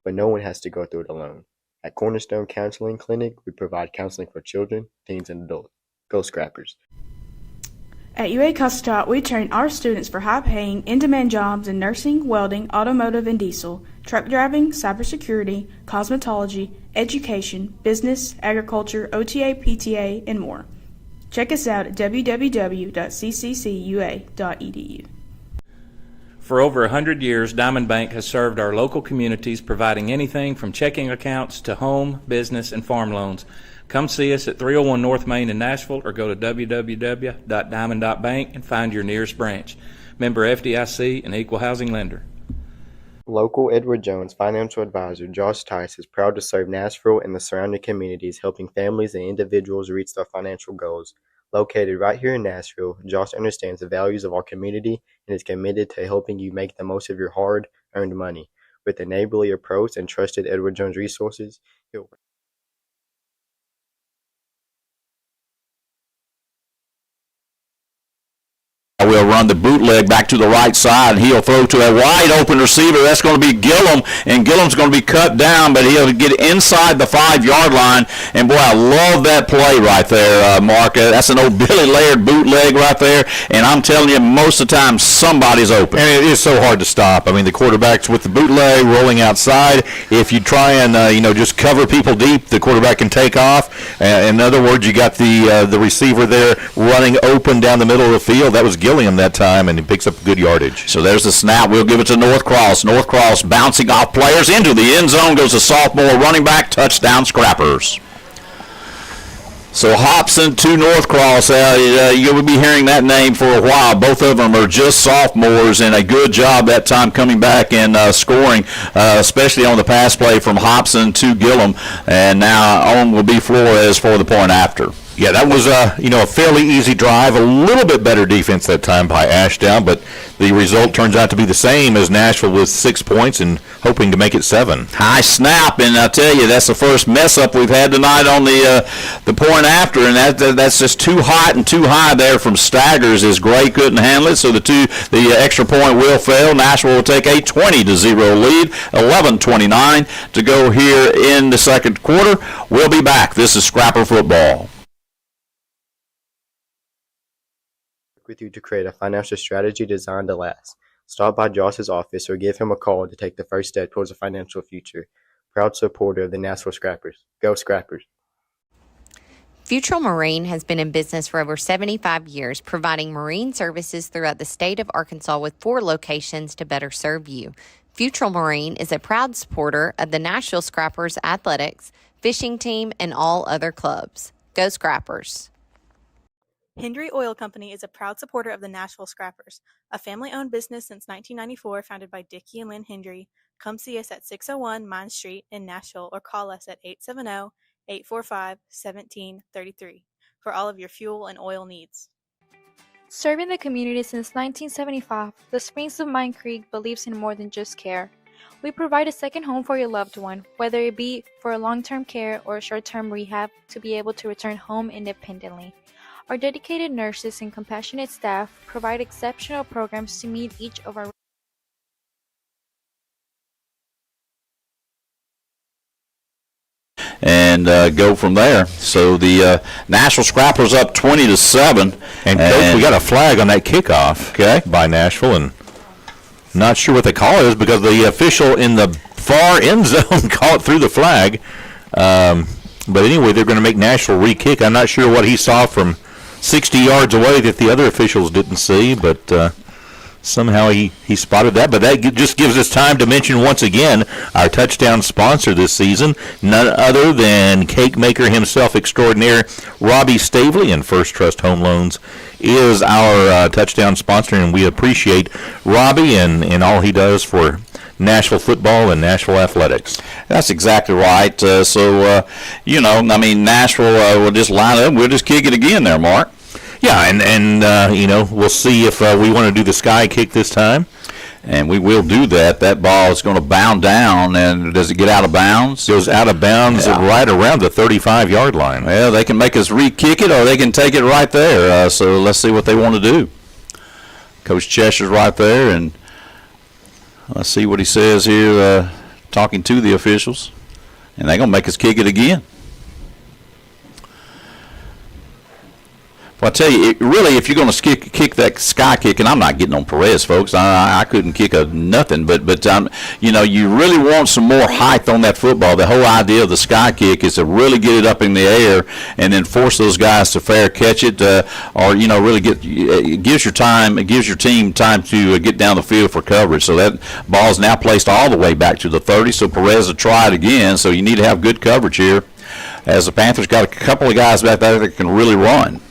but no one has to go through it alone. At Cornerstone Counseling Clinic, we provide counseling for children, teens, and adults. Go Scrappers! At UA Custot, we train our students for high-paying, in-demand jobs in nursing, welding, automotive and diesel, truck driving, cybersecurity, cosmetology, education, business, agriculture, OTA, PTA, and more. Check us out at www.cccua.edu. For over 100 years, Diamond Bank has served our local communities, providing anything from checking accounts to home, business, and farm loans. Come see us at 301 North Main in Nashville or go to www.diamond.bank and find your nearest branch. Member FDIC and equal housing lender. Local Edward Jones financial advisor Josh Tice is proud to serve Nashville and the surrounding communities, helping families and individuals reach their financial goals. Located right here in Nashville, Josh understands the values of our community and is committed to helping you make the most of your hard-earned money. With a neighborly approach and trusted Edward Jones resources, he'll will run the bootleg back to the right side, and he'll throw to a wide open receiver. That's going to be Gillum, and Gillum's going to be cut down, but he'll get inside the 5-yard line. And boy, I love that play right there, Mark. That's an old Billy Laird bootleg right there, and I'm telling you, most of the time somebody's open. And it is so hard to stop. I mean, the quarterback's with the bootleg rolling outside. If you try and just cover people deep, the quarterback can take off. In other words, you got the receiver there running open down the middle of the field. That was Gilliam that time, and he picks up good yardage. So there's the snap. We'll give it to Northcross. Northcross bouncing off players into the end zone goes the sophomore running back. Touchdown, Scrappers. So Hobson to Northcross. You'll be hearing that name for a while. Both of them are just sophomores, and a good job that time coming back and scoring, especially on the pass play from Hobson to Gillum. And now on will be Flores for the point after. Yeah, that was a fairly easy drive. A little bit better defense that time by Ashdown, but the result turns out to be the same as Nashville with 6 points and hoping to make it 7. High snap, and I tell you, that's the first mess up we've had tonight on the point after, and that's just too hot and too high there from Staggers. As Gray couldn't handle it, so the extra point will fail. Nashville will take a 20-0 lead. 11:29 to go here in the second quarter. We'll be back. This is Scrapper Football. With you to create a financial strategy designed to last. Stop by Josh's office or give him a call to take the first step towards a financial future. Proud supporter of the Nashville Scrappers. Go Scrappers. Futrall Marine has been in business for over 75 years, providing marine services throughout the state of Arkansas with 4 locations to better serve you. Futrall Marine is a proud supporter of the Nashville Scrappers athletics, fishing team, and all other clubs. Go Scrappers. Hendry Oil Company is a proud supporter of the Nashville Scrappers, a family-owned business since 1994 founded by Dickie and Lynn Hendry. Come see us at 601 Mine Street in Nashville or call us at 870-845-1733 for all of your fuel and oil needs. Serving the community since 1975, the Springs of Mine Creek believes in more than just care. We provide a second home for your loved one, whether it be for long-term care or short-term rehab, to be able to return home independently. Our dedicated nurses and compassionate staff provide exceptional programs to meet each of our and go from there. So the Nashville Scrappers up 20-7. And Coach, we got a flag on that kickoff, okay, by Nashville, and not sure what the call is because the official in the far end zone called through the flag. But anyway, they're going to make Nashville re-kick. I'm not sure what he saw from 60 yards away that the other officials didn't see, but somehow he spotted that. But that just gives us time to mention once again our touchdown sponsor this season, none other than cake maker himself extraordinaire, Robbie Stavely, and First Trust Home Loans is our touchdown sponsor, and we appreciate Robbie and all he does for Nashville football and Nashville athletics. That's exactly right. Nashville will just line up. We'll just kick it again there, Mark. Yeah, and we'll see if we want to do the sky kick this time. And we will do that. That ball is going to bound down, and does it get out of bounds? Goes out of bounds right around the 35-yard line. Well, they can make us re-kick it, or they can take it right there. So let's see what they want to do. Coach Cheshire's right there, and let's see what he says here, talking to the officials. And they're going to make us kick it again. Well, I tell you, really, if you're going to kick that sky kick, and I'm not getting on Perez, folks. I couldn't kick nothing, but you really want some more height on that football. The whole idea of the sky kick is to really get it up in the air and then force those guys to fair catch it, or really it gives your team time to get down the field for coverage. So that ball is now placed all the way back to the 30. So Perez will try it again. So you need to have good coverage here, as the Panthers got a couple of guys back there that can really run.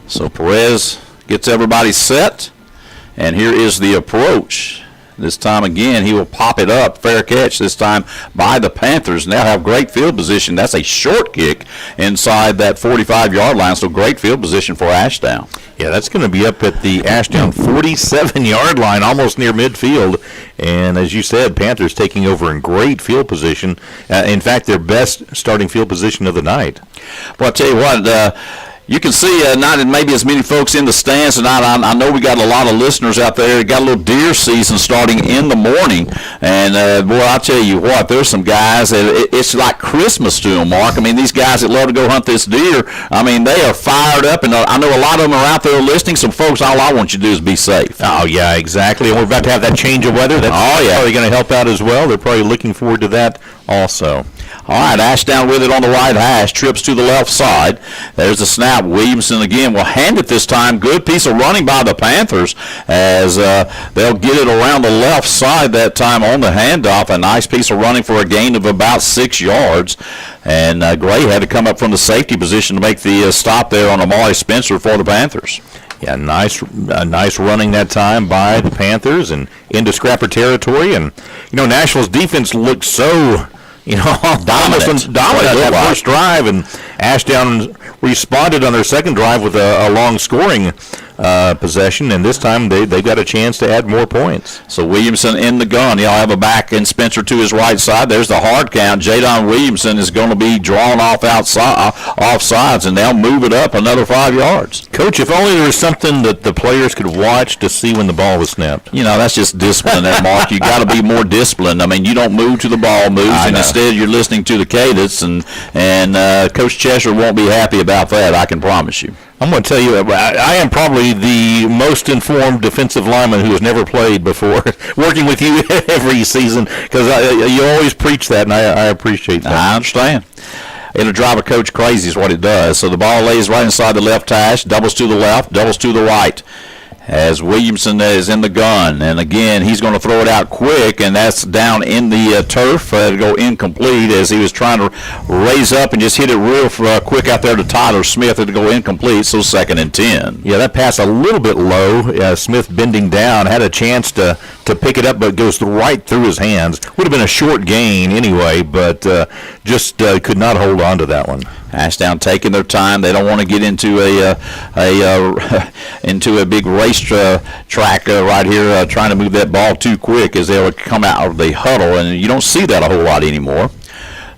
So Perez gets everybody set, and here is the approach. This time again, he will pop it up. Fair catch this time by the Panthers. Now have great field position. That's a short kick inside that 45-yard line, so great field position for Ashdown. Yeah, that's going to be up at the Ashdown 47-yard line, almost near midfield. And as you said, Panthers taking over in great field position. In fact, their best starting field position of the night. Well, I'll tell you what, you can see not maybe as many folks in the stands tonight. I know we got a lot of listeners out there. Got a little deer season starting in the morning, and boy, I'll tell you what, there's some guys that it's like Christmas to them, Mark. I mean, these guys that love to go hunt this deer, I mean, they are fired up, and I know a lot of them are out there listening. So, folks, all I want you to do is be safe. Oh yeah, exactly. And we're about to have that change of weather. That's probably going to help out as well. They're probably looking forward to that also. All right, Ashdown with it on the right hash, trips to the left side. There's the snap. Williamson again will hand it this time. Good piece of running by the Panthers as they'll get it around the left side that time on the handoff. A nice piece of running for a gain of about 6 yards. And Gray had to come up from the safety position to make the stop there on Amari Spencer for the Panthers. Yeah, nice running that time by the Panthers and into Scrapper territory. And, Nashville's defense looked so... dominant that first drive, and Ashdown responded on their second drive with a long scoring possession, and this time they got a chance to add more points. So Williamson in the gun. He'll have a back and Spencer to his right side. There's the hard count. Jadon Williamson is going to be drawn off sides, and they'll move it up another 5 yards. Coach, if only there was something that the players could watch to see when the ball was snapped. That's just discipline there, Mark. You got to be more disciplined. I mean, you don't move to the ball moves, and instead you're listening to the cadence, and Coach Cheshire won't be happy about that, I can promise you. I'm going to tell you, I am probably the most informed defensive lineman who has never played before, working with you every season, because you always preach that, and I appreciate that. I understand. It'll drive a coach crazy is what it does. So the ball lays right inside the left hash, doubles to the left, doubles to the right, as Williamson is in the gun. And again, he's going to throw it out quick, and that's down in the turf to go incomplete as he was trying to raise up and just hit it real quick out there to Tyler Smith to go incomplete, so 2nd and 10. Yeah, that pass a little bit low. Smith bending down, had a chance to pick it up, but it goes right through his hands. Would have been a short gain anyway, but just could not hold on to that one. Ashdown taking their time. They don't want to get into a big race track right here, trying to move that ball too quick as they would come out of the huddle, and you don't see that a whole lot anymore.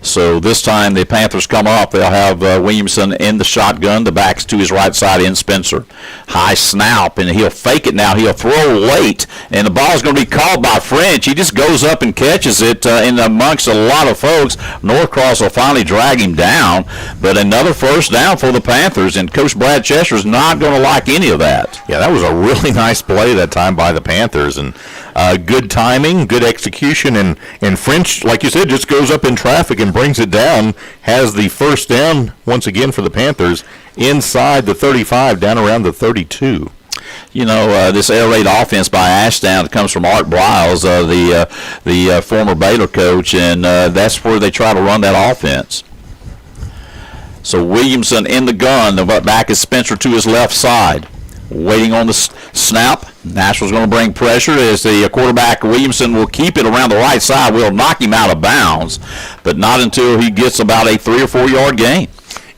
So this time the Panthers come up. They'll have Williamson in the shotgun. The back's to his right side in Spencer. High snap, and he'll fake it now. He'll throw late, and the ball's going to be called by French. He just goes up and catches it in amongst a lot of folks. Norcross will finally drag him down, but another first down for the Panthers, and Coach Brad Cheshire's not going to like any of that. Yeah, that was a really nice play that time by the Panthers, and good timing, good execution, and French, like you said, just goes up in traffic and brings it down, has the first down once again for the Panthers inside the 35, down around the 32. This air raid offense by Ashdown comes from Art Briles, the former Baylor coach, and that's where they try to run that offense. So Williamson in the gun. The back is Spencer to his left side. Waiting on the snap. Nashville's going to bring pressure as the quarterback, Williamson, will keep it around the right side. Will knock him out of bounds, but not until he gets about a 3 or 4 yard gain.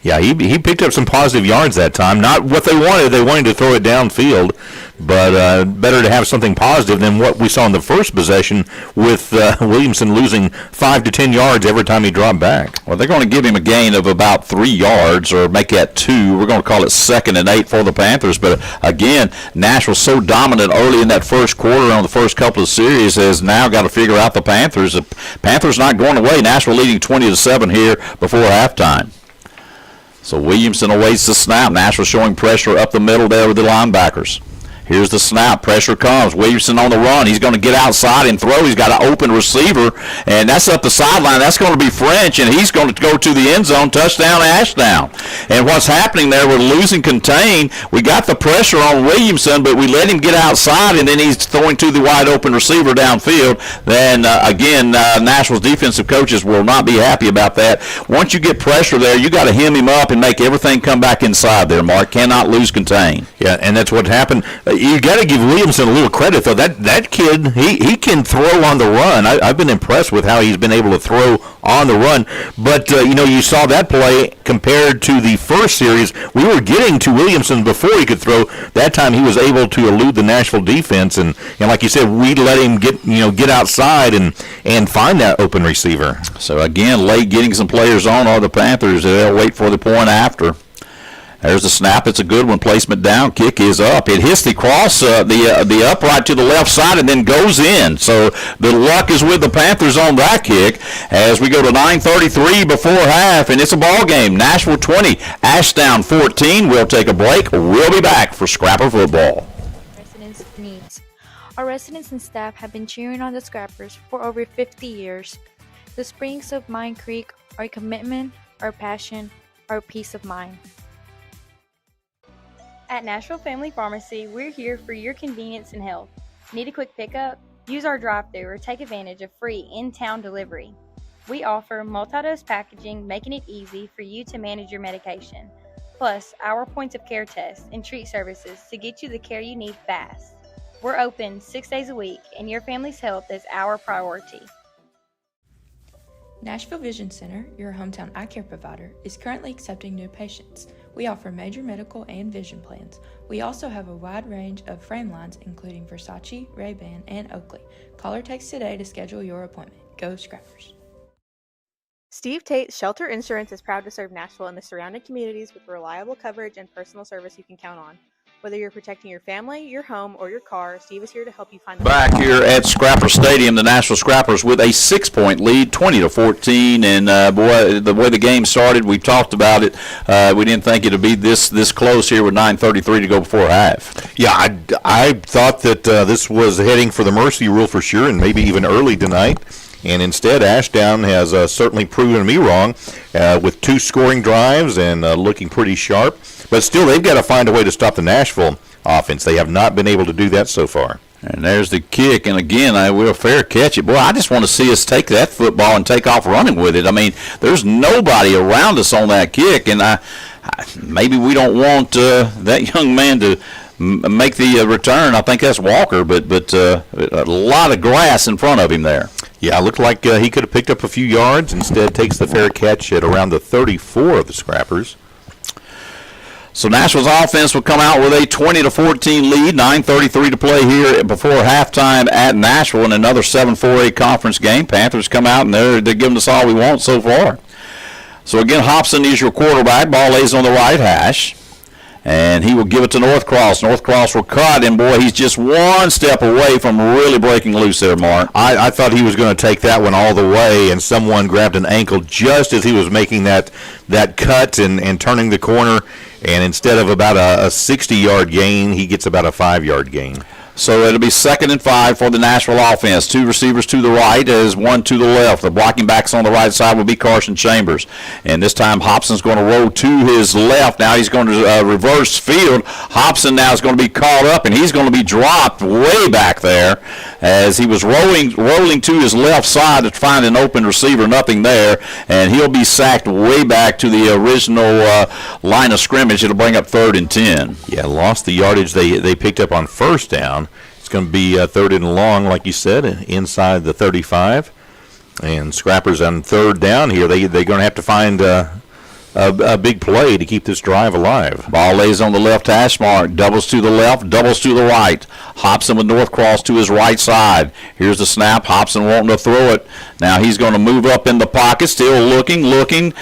Yeah, he picked up some positive yards that time. Not what they wanted. They wanted to throw it downfield, but better to have something positive than what we saw in the first possession with Williamson losing 5 to 10 yards every time he dropped back. Well, they're going to give him a gain of about 3 yards, or make that 2. We're going to call it 2nd and 8 for the Panthers. But again, Nashville's so dominant early in that first quarter on the first couple of series has now got to figure out the Panthers. The Panthers not going away. Nashville leading 20-7 here before halftime. So Williamson awaits the snap. Nashville showing pressure up the middle there with the linebackers. Here's the snap. Pressure comes. Williamson on the run. He's going to get outside and throw. He's got an open receiver, and that's up the sideline. That's going to be French, and he's going to go to the end zone. Touchdown, Ashdown. And what's happening there, we're losing contain. We got the pressure on Williamson, but we let him get outside, and then he's throwing to the wide open receiver downfield. Then, again, Nashville's defensive coaches will not be happy about that. Once you get pressure there, you got to hem him up and make everything come back inside there, Mark. Cannot lose contain. Yeah, and that's what happened. You got to give Williamson a little credit, though. That kid, he can throw on the run. I've been impressed with how he's been able to throw on the run. But, you saw that play compared to the first series. We were getting to Williamson before he could throw. That time he was able to elude the Nashville defense. And like you said, we let him get outside and find that open receiver. So, again, late getting some players on are the Panthers. They'll wait for the point after. There's the snap. It's a good one. Placement down. Kick is up. It hits the cross, the upright to the left side, and then goes in. So the luck is with the Panthers on that kick as we go to 9:33 before half, and it's a ball game. Nashville 20, Ashdown 14. We'll take a break. We'll be back for Scrapper football. Residents' needs. Our residents and staff have been cheering on the Scrappers for over 50 years. The springs of Mine Creek, our commitment, our passion, our peace of mind. At Nashville Family Pharmacy, we're here for your convenience and health. Need a quick pickup? Use our drive-thru or take advantage of free in-town delivery. We offer multi-dose packaging, making it easy for you to manage your medication. Plus, our points of care tests and treat services to get you the care you need fast. We're open 6 days a week, and your family's health is our priority. Nashville Vision Center, your hometown eye care provider, is currently accepting new patients. We offer major medical and vision plans. We also have a wide range of frame lines, including Versace, Ray-Ban, and Oakley. Call or text today to schedule your appointment. Go Scrappers! Steve Tate Shelter Insurance is proud to serve Nashville and the surrounding communities with reliable coverage and personal service you can count on. Whether you're protecting your family, your home, or your car, Steve is here to help you find the Back here at Scrapper Stadium, the Nashville Scrappers with a 6-point lead, 20-14, and boy, the way the game started, we talked about it. We didn't think it would be this close here with 9:33 to go before half. Yeah, I thought that this was heading for the mercy rule for sure, and maybe even early tonight. And instead, Ashdown has certainly proven me wrong with 2 scoring drives and looking pretty sharp. But still, they've got to find a way to stop the Nashville offense. They have not been able to do that so far. And there's the kick, and again, I will fair catch it. Boy, I just want to see us take that football and take off running with it. I mean, there's nobody around us on that kick, and maybe we don't want that young man to make the return. I think that's Walker, but a lot of grass in front of him there. Yeah, it looked like he could have picked up a few yards. Instead, takes the fair catch at around the 34 of the Scrappers. So Nashville's offense will come out with a 20-14 lead, 9:33 to play here before halftime at Nashville in another 7-4A conference game. Panthers come out, and they're giving us all we want so far. So again, Hobson is your quarterback. Ball lays on the right hash. And he will give it to Northcross. Northcross will cut, and boy, he's just one step away from really breaking loose there, Mark. I thought he was going to take that one all the way, and someone grabbed an ankle just as he was making that cut and turning the corner. And instead of about a 60-yard gain, he gets about a 5-yard gain. So it'll be 2nd and 5 for the Nashville offense. 2 receivers to the right as 1 to the left. The blocking backs on the right side will be Carson Chambers. And this time Hobson's going to roll to his left. Now he's going to reverse field. Hobson now is going to be caught up, and he's going to be dropped way back there as he was rolling to his left side to find an open receiver. Nothing there. And he'll be sacked way back to the original line of scrimmage. It'll bring up 3rd and 10. Yeah, lost the yardage they picked up on first down. It's going to be 3rd and long, like you said, inside the 35. And Scrappers on 3rd down here. They're going to have to find a big play to keep this drive alive. Ball lays on the left hash mark. Doubles to the left, doubles to the right. Hobson with Northcross to his right side. Here's the snap. Hobson wanting to throw it. Now he's going to move up in the pocket, still looking,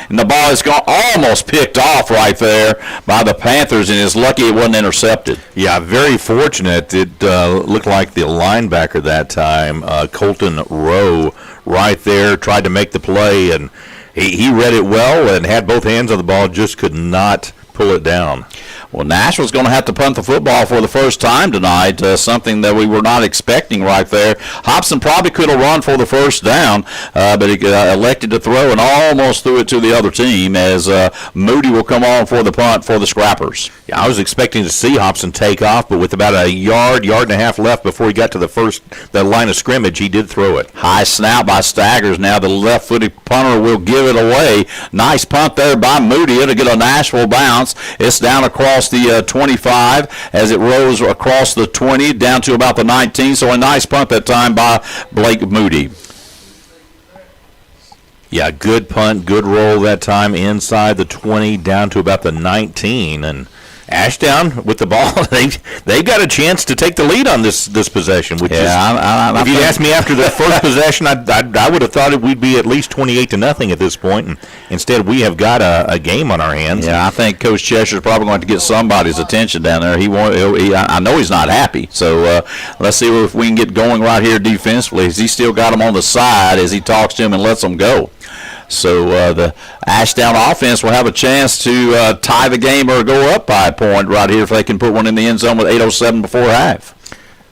and the ball is almost picked off right there by the Panthers, and it's lucky it wasn't intercepted. Yeah, very fortunate. It looked like the linebacker that time, Colton Rowe, right there, tried to make the play, and he read it well and had both hands on the ball, just could not pull it down. Well, Nashville's going to have to punt the football for the first time tonight, something that we were not expecting right there. Hobson probably could have run for the first down, but he elected to throw and almost threw it to the other team as Moody will come on for the punt for the Scrappers. Yeah, I was expecting to see Hobson take off, but with about a yard and a half left before he got to the line of scrimmage, he did throw it. High snap by Staggers. Now the left-footed punter will give it away. Nice punt there by Moody. It'll get a Nashville bounce. It's down across the 25 as it rolls across the 20 down to about the 19. So a nice punt that time by Blake Moody. Yeah, good punt, good roll that time inside the 20 down to about the 19. And Ashdown with the ball, they've got a chance to take the lead on this possession. Which if you'd asked me after the first possession, I would have thought we'd be at least 28-0 at this point. And instead, we have got a game on our hands. Yeah, I think Coach Cheshire's probably going to get somebody's attention down there. I know he's not happy. So let's see if we can get going right here defensively. He still got him on the side as he talks to him and lets him go. So the Ashdown offense will have a chance to tie the game or go up by a point right here if they can put one in the end zone with 8:07 before half.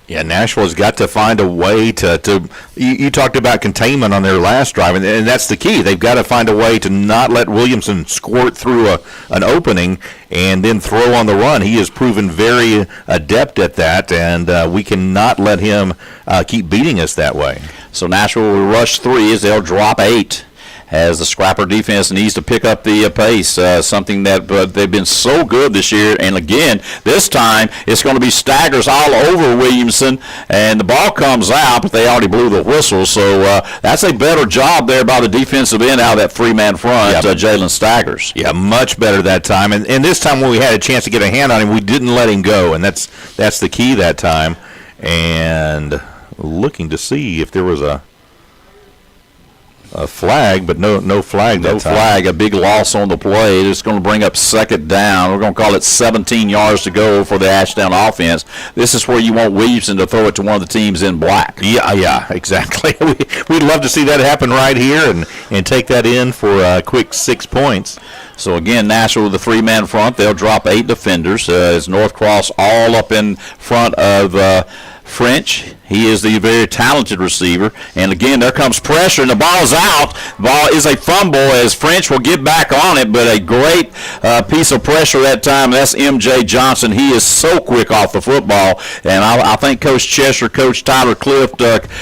Yeah, Nashville's got to find a way to you talked about containment on their last drive, and that's the key. They've got to find a way to not let Williamson squirt through an opening and then throw on the run. He has proven very adept at that, and we cannot let him keep beating us that way. So Nashville will rush 3 as they'll drop 8. As the Scrapper defense needs to pick up the pace, something that they've been so good this year. And again, this time it's going to be Staggers all over Williamson, and the ball comes out, but they already blew the whistle. So that's a better job there by the defensive end out of that 3-man front, Jalen Staggers. Yeah, much better that time. And this time when we had a chance to get a hand on him, we didn't let him go, and that's the key that time. And looking to see if there was a flag, but no flag that time. No flag, a big loss on the play. It's going to bring up second down. We're going to call it 17 yards to go for the Ashdown offense. This is where you want Williamson to throw it to one of the teams in black. Yeah, exactly. We'd love to see that happen right here and take that in for a quick 6 points. So again, Nashville with a 3-man front. They'll drop 8 defenders. It's North Cross all up in front of French. He is the very talented receiver. And again, there comes pressure, and the ball's out. The ball is a fumble as French will get back on it, but a great piece of pressure that time. That's M.J. Johnson. He is so quick off the football. And I think Coach Cheshire, Coach Tyler Clift,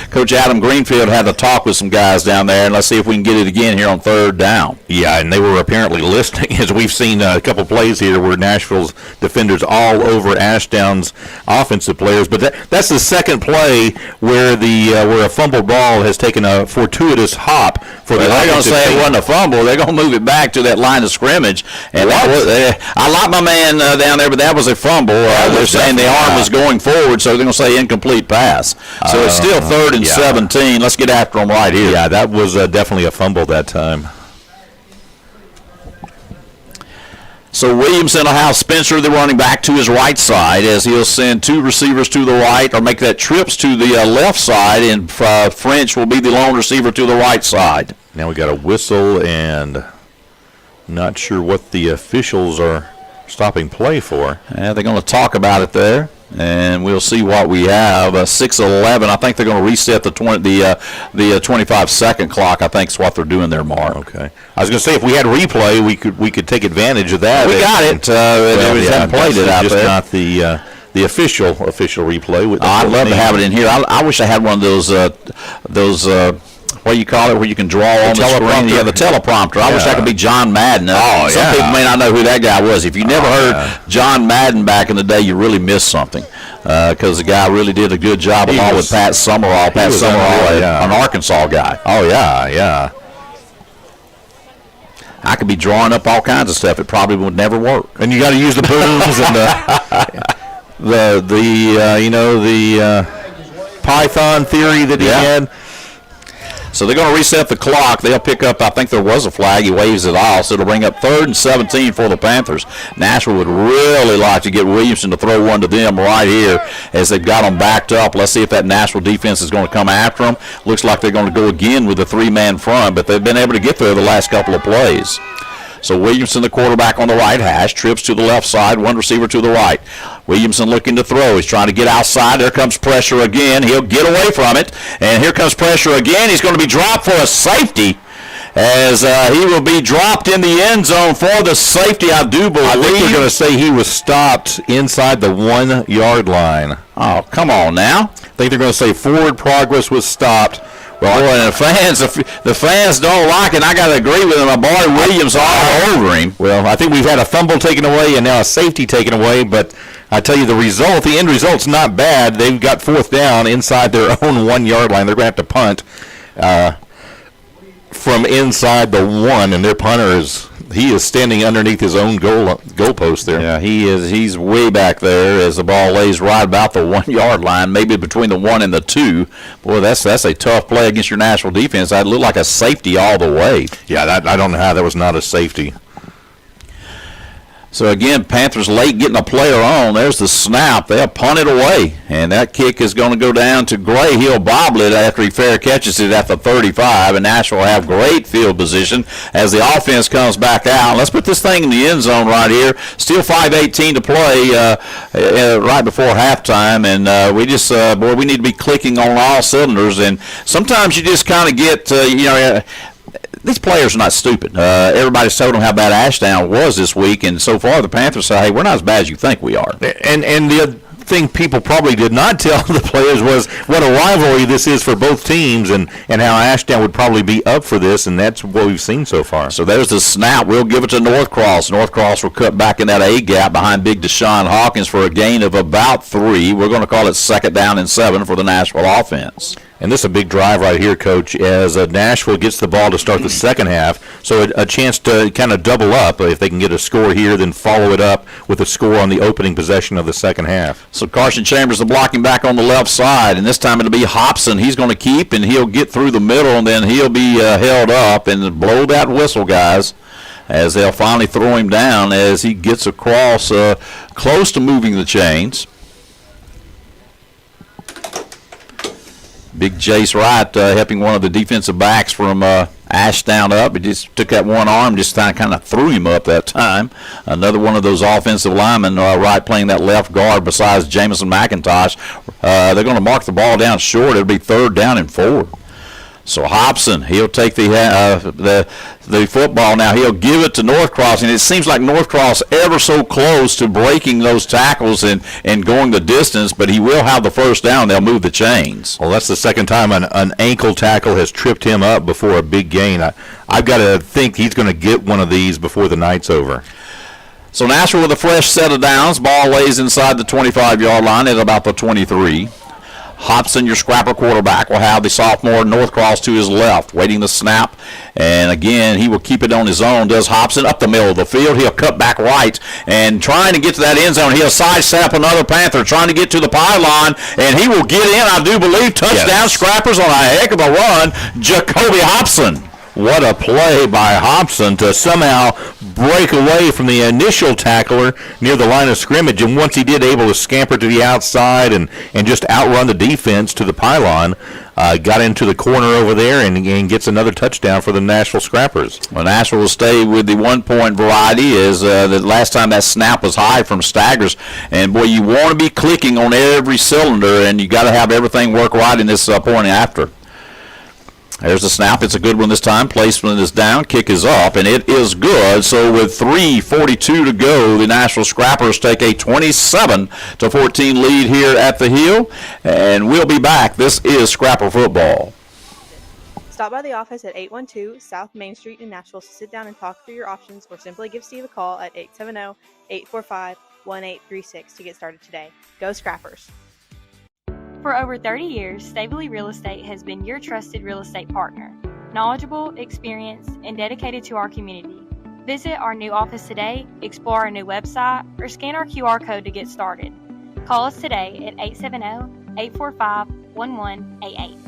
Coach Adam Greenfield had to talk with some guys down there, and let's see if we can get it again here on third down. Yeah, and they were apparently listening, as we've seen a couple plays here where Nashville's defenders all over Ashdown's offensive players. But that's the second play where a fumbled ball has taken a fortuitous hop for the. They're going to say it wasn't a fumble. They're going to move it back to that line of scrimmage. And I like my man down there, but that was a fumble. They're saying the arm was going forward, so they're going to say incomplete pass. So it's still 3rd and 17. Let's get after them right here. Yeah, that was definitely a fumble that time. So Williamson will have Spencer, the running back, to his right side as he'll send 2 receivers to the right or make that trips to the left side, and French will be the lone receiver to the right side. Now we got a whistle, and not sure what the officials are stopping play for. Yeah, they're going to talk about it there, and we'll see what we have. 6:11. I think they're going to reset the 25-second clock. I think is what they're doing there, Mark. Okay. I was going to say if we had replay, we could take advantage of that. We got it. We haven't played it out there. Not the official replay. I'd love to have it in here. I wish I had one of those. What do you call it, where you can draw on the screen? Yeah, the teleprompter. I wish I could be John Madden. Some people may not know who that guy was. If you never heard John Madden back in the day, you really missed something, because the guy really did a good job along with Pat Summerall. Pat Summerall, an Arkansas guy. Oh, yeah. I could be drawing up all kinds of stuff. It probably would never work. And you got to use the booms and the Python theory that he had. So they're going to reset the clock. They'll pick up, I think there was a flag. He waves it off. So it'll bring up 3rd and 17 for the Panthers. Nashville would really like to get Williamson to throw one to them right here as they've got them backed up. Let's see if that Nashville defense is going to come after them. Looks like they're going to go again with a 3-man front, but they've been able to get there the last couple of plays. So Williamson, the quarterback on the right hash, trips to the left side, one receiver to the right. Williamson looking to throw. He's trying to get outside. There comes pressure again. He'll get away from it. And here comes pressure again. He's going to be dropped for a safety as he will be dropped in the end zone for the safety, I do believe. I think they're going to say he was stopped inside the 1 yard line. Oh, come on now. I think they're going to say forward progress was stopped. Well, boy, the fans don't like it. I got to agree with them. My boy Williams all over him. Well, I think we've had a fumble taken away and now a safety taken away, but I tell you the end result's not bad. They've got 4th down inside their own 1 yard line. They're going to have to punt from inside the 1, and their punter he is standing underneath his own goalpost there. Yeah, he is. He's way back there as the ball lays right about the 1 yard line, maybe between the 1 and the 2. Boy, that's a tough play against your Nashville defense. That looked like a safety all the way. Yeah, I don't know how that was not a safety. So again, Panthers late getting a player on. There's the snap. They'll punt it away. And that kick is going to go down to Gray. He'll bobble it after he fair catches it at the 35. And Nashville will have great field position as the offense comes back out. Let's put this thing in the end zone right here. Still 5:18 to play right before halftime. And we just, we need to be clicking on all cylinders. And sometimes you just kind of get, these players are not stupid. Everybody's told them how bad Ashdown was this week, and so far the Panthers say, hey, we're not as bad as you think we are. And the thing people probably did not tell the players was what a rivalry this is for both teams and how Ashdown would probably be up for this, and that's what we've seen so far. So there's the snap. We'll give it to Northcross. Northcross will cut back in that A-gap behind big Deshaun Hawkins for a gain of about 3. We're going to call it 2nd down and 7 for the Nashville offense. And this is a big drive right here, Coach, as Nashville gets the ball to start the second half. So a chance to kind of double up. If they can get a score here, then follow it up with a score on the opening possession of the second half. So Carson Chambers, the blocking back on the left side, and this time it'll be Hobson. He's going to keep, and he'll get through the middle, and then he'll be held up. And blow that whistle, guys, as they'll finally throw him down as he gets across close to moving the chains. Big Jace Wright helping one of the defensive backs from Ashdown up. He just took that one arm, just kind of threw him up that time. Another one of those offensive linemen, Wright playing that left guard besides Jamison McIntosh. They're going to mark the ball down short. It'll be 3rd down and 4. So Hobson, he'll take the football now. He'll give it to Northcross, and it seems like Northcross ever so close to breaking those tackles and going the distance, but he will have the 1st down. They'll move the chains. Well, that's the second time an ankle tackle has tripped him up before a big gain. I've got to think he's going to get one of these before the night's over. So Nashville with a fresh set of downs. Ball lays inside the 25-yard line at about the 23. Hobson, your scrapper quarterback, will have the sophomore Northcross to his left, waiting the snap. And again, he will keep it on his own. Does Hobson up the middle of the field. He'll cut back right and trying to get to that end zone. He'll sidestep another Panther, trying to get to the pylon, and he will get in, I do believe. Touchdown, yes. Scrappers on a heck of a run. Jacoby Hobson. What a play by Hobson to somehow break away from the initial tackler near the line of scrimmage. And once he did, able to scamper to the outside and just outrun the defense to the pylon, got into the corner over there and gets another touchdown for the Nashville Scrappers. Well, Nashville will stay with the 1-point variety as the last time that snap was high from Staggers. And, boy, you want to be clicking on every cylinder, and you got to have everything work right in this point after. There's the snap. It's a good one this time. Placement is down. Kick is up, and it is good. So with 3:42 to go, the Nashville Scrappers take a 27-14 lead here at the Hill, and we'll be back. This is Scrapper Football. Stop by the office at 812 South Main Street in Nashville to sit down and talk through your options, or simply give Steve a call at 870-845-1836 to get started today. Go Scrappers! For over 30 years, Staveley Real Estate has been your trusted real estate partner, knowledgeable, experienced, and dedicated to our community. Visit our new office today, explore our new website, or scan our QR code to get started. Call us today at 870-845-1188.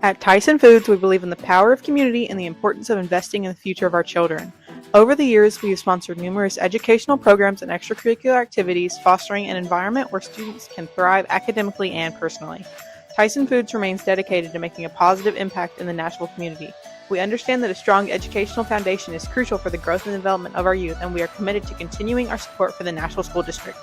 At Tyson Foods, we believe in the power of community and the importance of investing in the future of our children. Over the years, we have sponsored numerous educational programs and extracurricular activities, fostering an environment where students can thrive academically and personally. Tyson Foods remains dedicated to making a positive impact in the Nashville community. We understand that a strong educational foundation is crucial for the growth and development of our youth, and we are committed to continuing our support for the Nashville School District.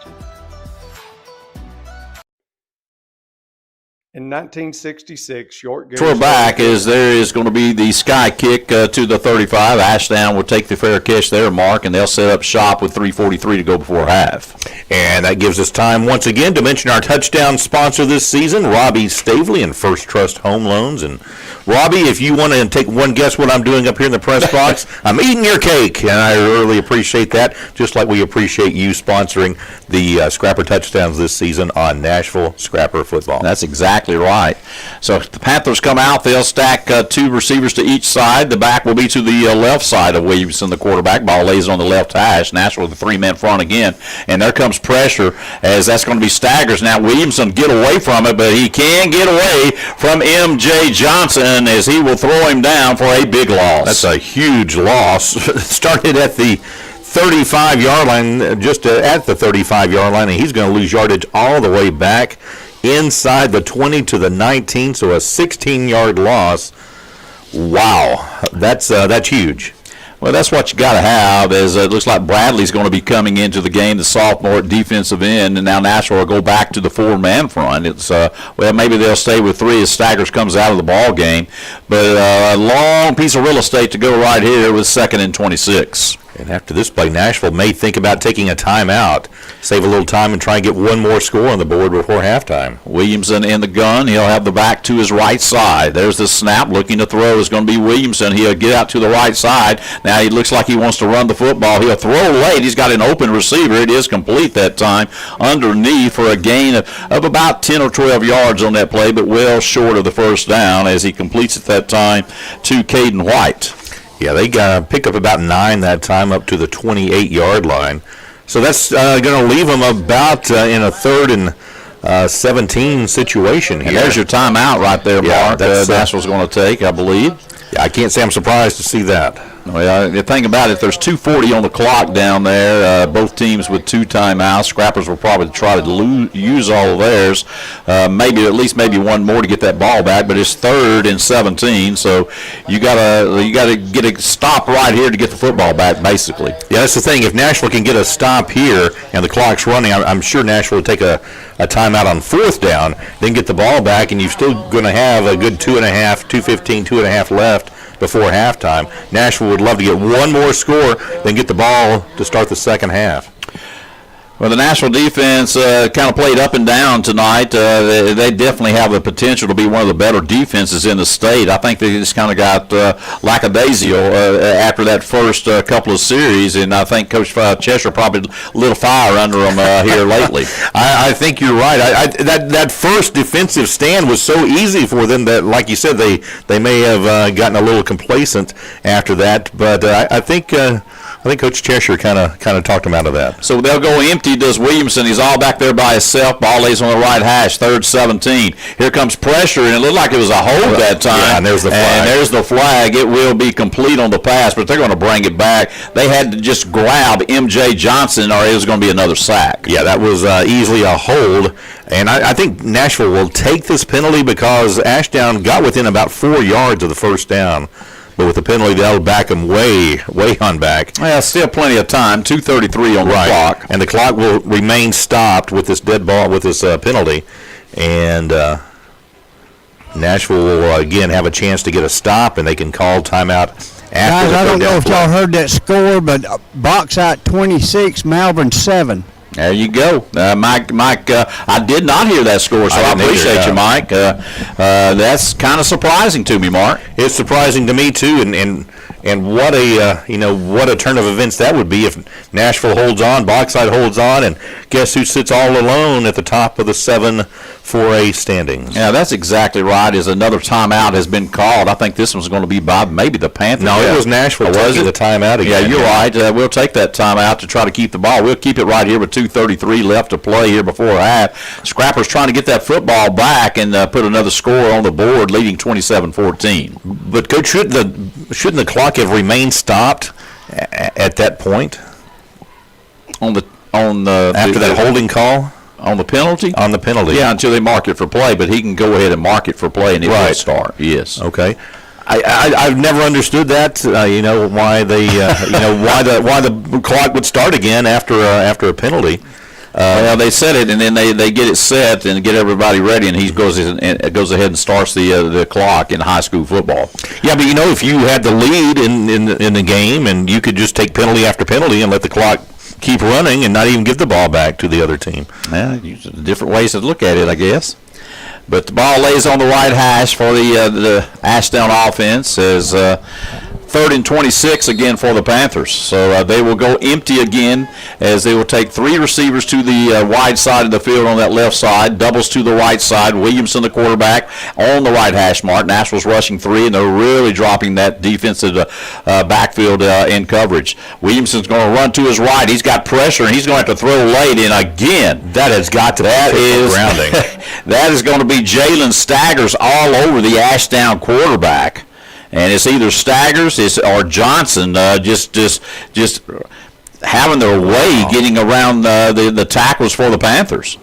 In 1966, York Gary... We're back as there is going to be the sky kick to the 35. Ashdown will take the fair catch there, Mark, and they'll set up shop with 3:43 to go before half. And that gives us time once again to mention our touchdown sponsor this season, Robbie Stavely and First Trust Home Loans. And Robbie, if you want to take one guess what I'm doing up here in the press box, I'm eating your cake, and I really appreciate that, just like we appreciate you sponsoring the Scrapper touchdowns this season on Nashville Scrapper Football. That's exactly right. So if the Panthers come out, they'll stack two receivers to each side. The back will be to the left side of Williamson, the quarterback. Ball lays on the left hash. Nashville with the three-man front again. And there comes pressure as that's going to be staggers. Now Williamson get away from it, but he can get away from M.J. Johnson as he will throw him down for a big loss. That's a huge loss. Started at the 35-yard line, just at the 35-yard line, and he's going to lose yardage all the way back inside the 20 to the 19, so a 16-yard loss. Wow, that's huge. Well, that's what you got to have, as it looks like Bradley's going to be coming into the game, the sophomore at defensive end, and now Nashville will go back to the four-man front. It's well, maybe they'll stay with three as Staggers comes out of the ball game, but a long piece of real estate to go right here with 2nd and 26. And after this play, Nashville may think about taking a timeout, save a little time, and try and get one more score on the board before halftime. Williamson in the gun. He'll have the back to his right side. There's the snap. Looking to throw is going to be Williamson. He'll get out to the right side. Now he looks like he wants to run the football. He'll throw late. He's got an open receiver. It is complete that time underneath for a gain of about 10 or 12 yards on that play, but well short of the first down as he completes it that time to Caden White. Yeah, they pick up about 9 that time up to the 28-yard line. So that's going to leave them about in a 3rd and 17 situation here. And there's your timeout right there, Mark. That's Nashville's going to take, I believe. Yeah, I can't say I'm surprised to see that. Well, the thing about it, there's 2:40 on the clock down there. Both teams with 2 timeouts. Scrappers will probably try to use all of theirs. Maybe one more to get that ball back. But it's 3rd and 17, so you gotta get a stop right here to get the football back, basically. Yeah, that's the thing. If Nashville can get a stop here and the clock's running, I'm sure Nashville will take a timeout on 4th down, then get the ball back, and you're still going to have a good 2.5, 2:15, 2.5 left before halftime. Nashville would love to get one more score, then get the ball to start the second half. Well, the Nashville defense kind of played up and down tonight. They definitely have the potential to be one of the better defenses in the state. I think they just kind of got lackadaisical after that first couple of series, and I think Coach Cheshire probably lit a fire under them here lately. I think you're right. That first defensive stand was so easy for them that, like you said, they may have gotten a little complacent after that. But I think Coach Cheshire kind of talked them out of that. So they'll go empty. Does Williamson. He's all back there by himself. Ball lays on the right hash. 3rd 17. Here comes pressure, and it looked like it was a hold that time. Yeah, and there's the flag. And there's the flag. It will be complete on the pass, but they're going to bring it back. They had to just grab M.J. Johnson, or it was going to be another sack. Yeah, that was easily a hold. And I think Nashville will take this penalty because Ashdown got within about 4 yards of the first down. But with the penalty, that'll back them way on back. Well, still plenty of time. 2:33 on the clock. And the clock will remain stopped with this dead ball, with this penalty. And Nashville will, again, have a chance to get a stop, and they can call timeout after Guys, the I don't know if play. y'all heard that score, but box out 26, Malvern 7. There you go. Mike, I did not hear that score, so I appreciate you, Mike. That's kind of surprising to me, Mark. It's surprising to me, too, and what a turn of events that would be if Nashville holds on, Boxside holds on, and guess who sits all alone at the top of the 7-4A standings? Yeah, that's exactly right. As another timeout has been called, I think this one's going to be by maybe the Panthers. No, it was Nashville taking the timeout again. Yeah, you're right. We'll take that timeout to try to keep the ball. We'll keep it right here with 2:33 left to play here before half. Scrappers trying to get that football back and put another score on the board, leading 27-14. But Coach, shouldn't the clock have remained stopped at that point? After that holding call? On the penalty? On the penalty. Yeah, until they mark it for play, but he can go ahead and mark it for play and it will start. Yes. Okay. I've never understood that. Why they, why the clock would start again after a penalty. Well, they set it, and then they get it set and get everybody ready, and he goes ahead and starts the clock in high school football. Yeah, but if you had the lead in the game, and you could just take penalty after penalty and let the clock keep running and not even give the ball back to the other team. Yeah, different ways to look at it, I guess. But the ball lays on the right hash for the Ashdown offense as 3rd and 26 again for the Panthers. So they will go empty again as they will take 3 receivers to the wide side of the field on that left side, doubles to the right side. Williamson, the quarterback, on the right hash mark. Nashville's rushing 3, and they're really dropping that defensive backfield in coverage. Williamson's going to run to his right. He's got pressure, and he's going to have to throw late. And again, that has got to be grounding. That is going to be Jalen Staggers all over the Ashdown quarterback. And it's either Staggers or Johnson just having their way getting around the tackles for the Panthers.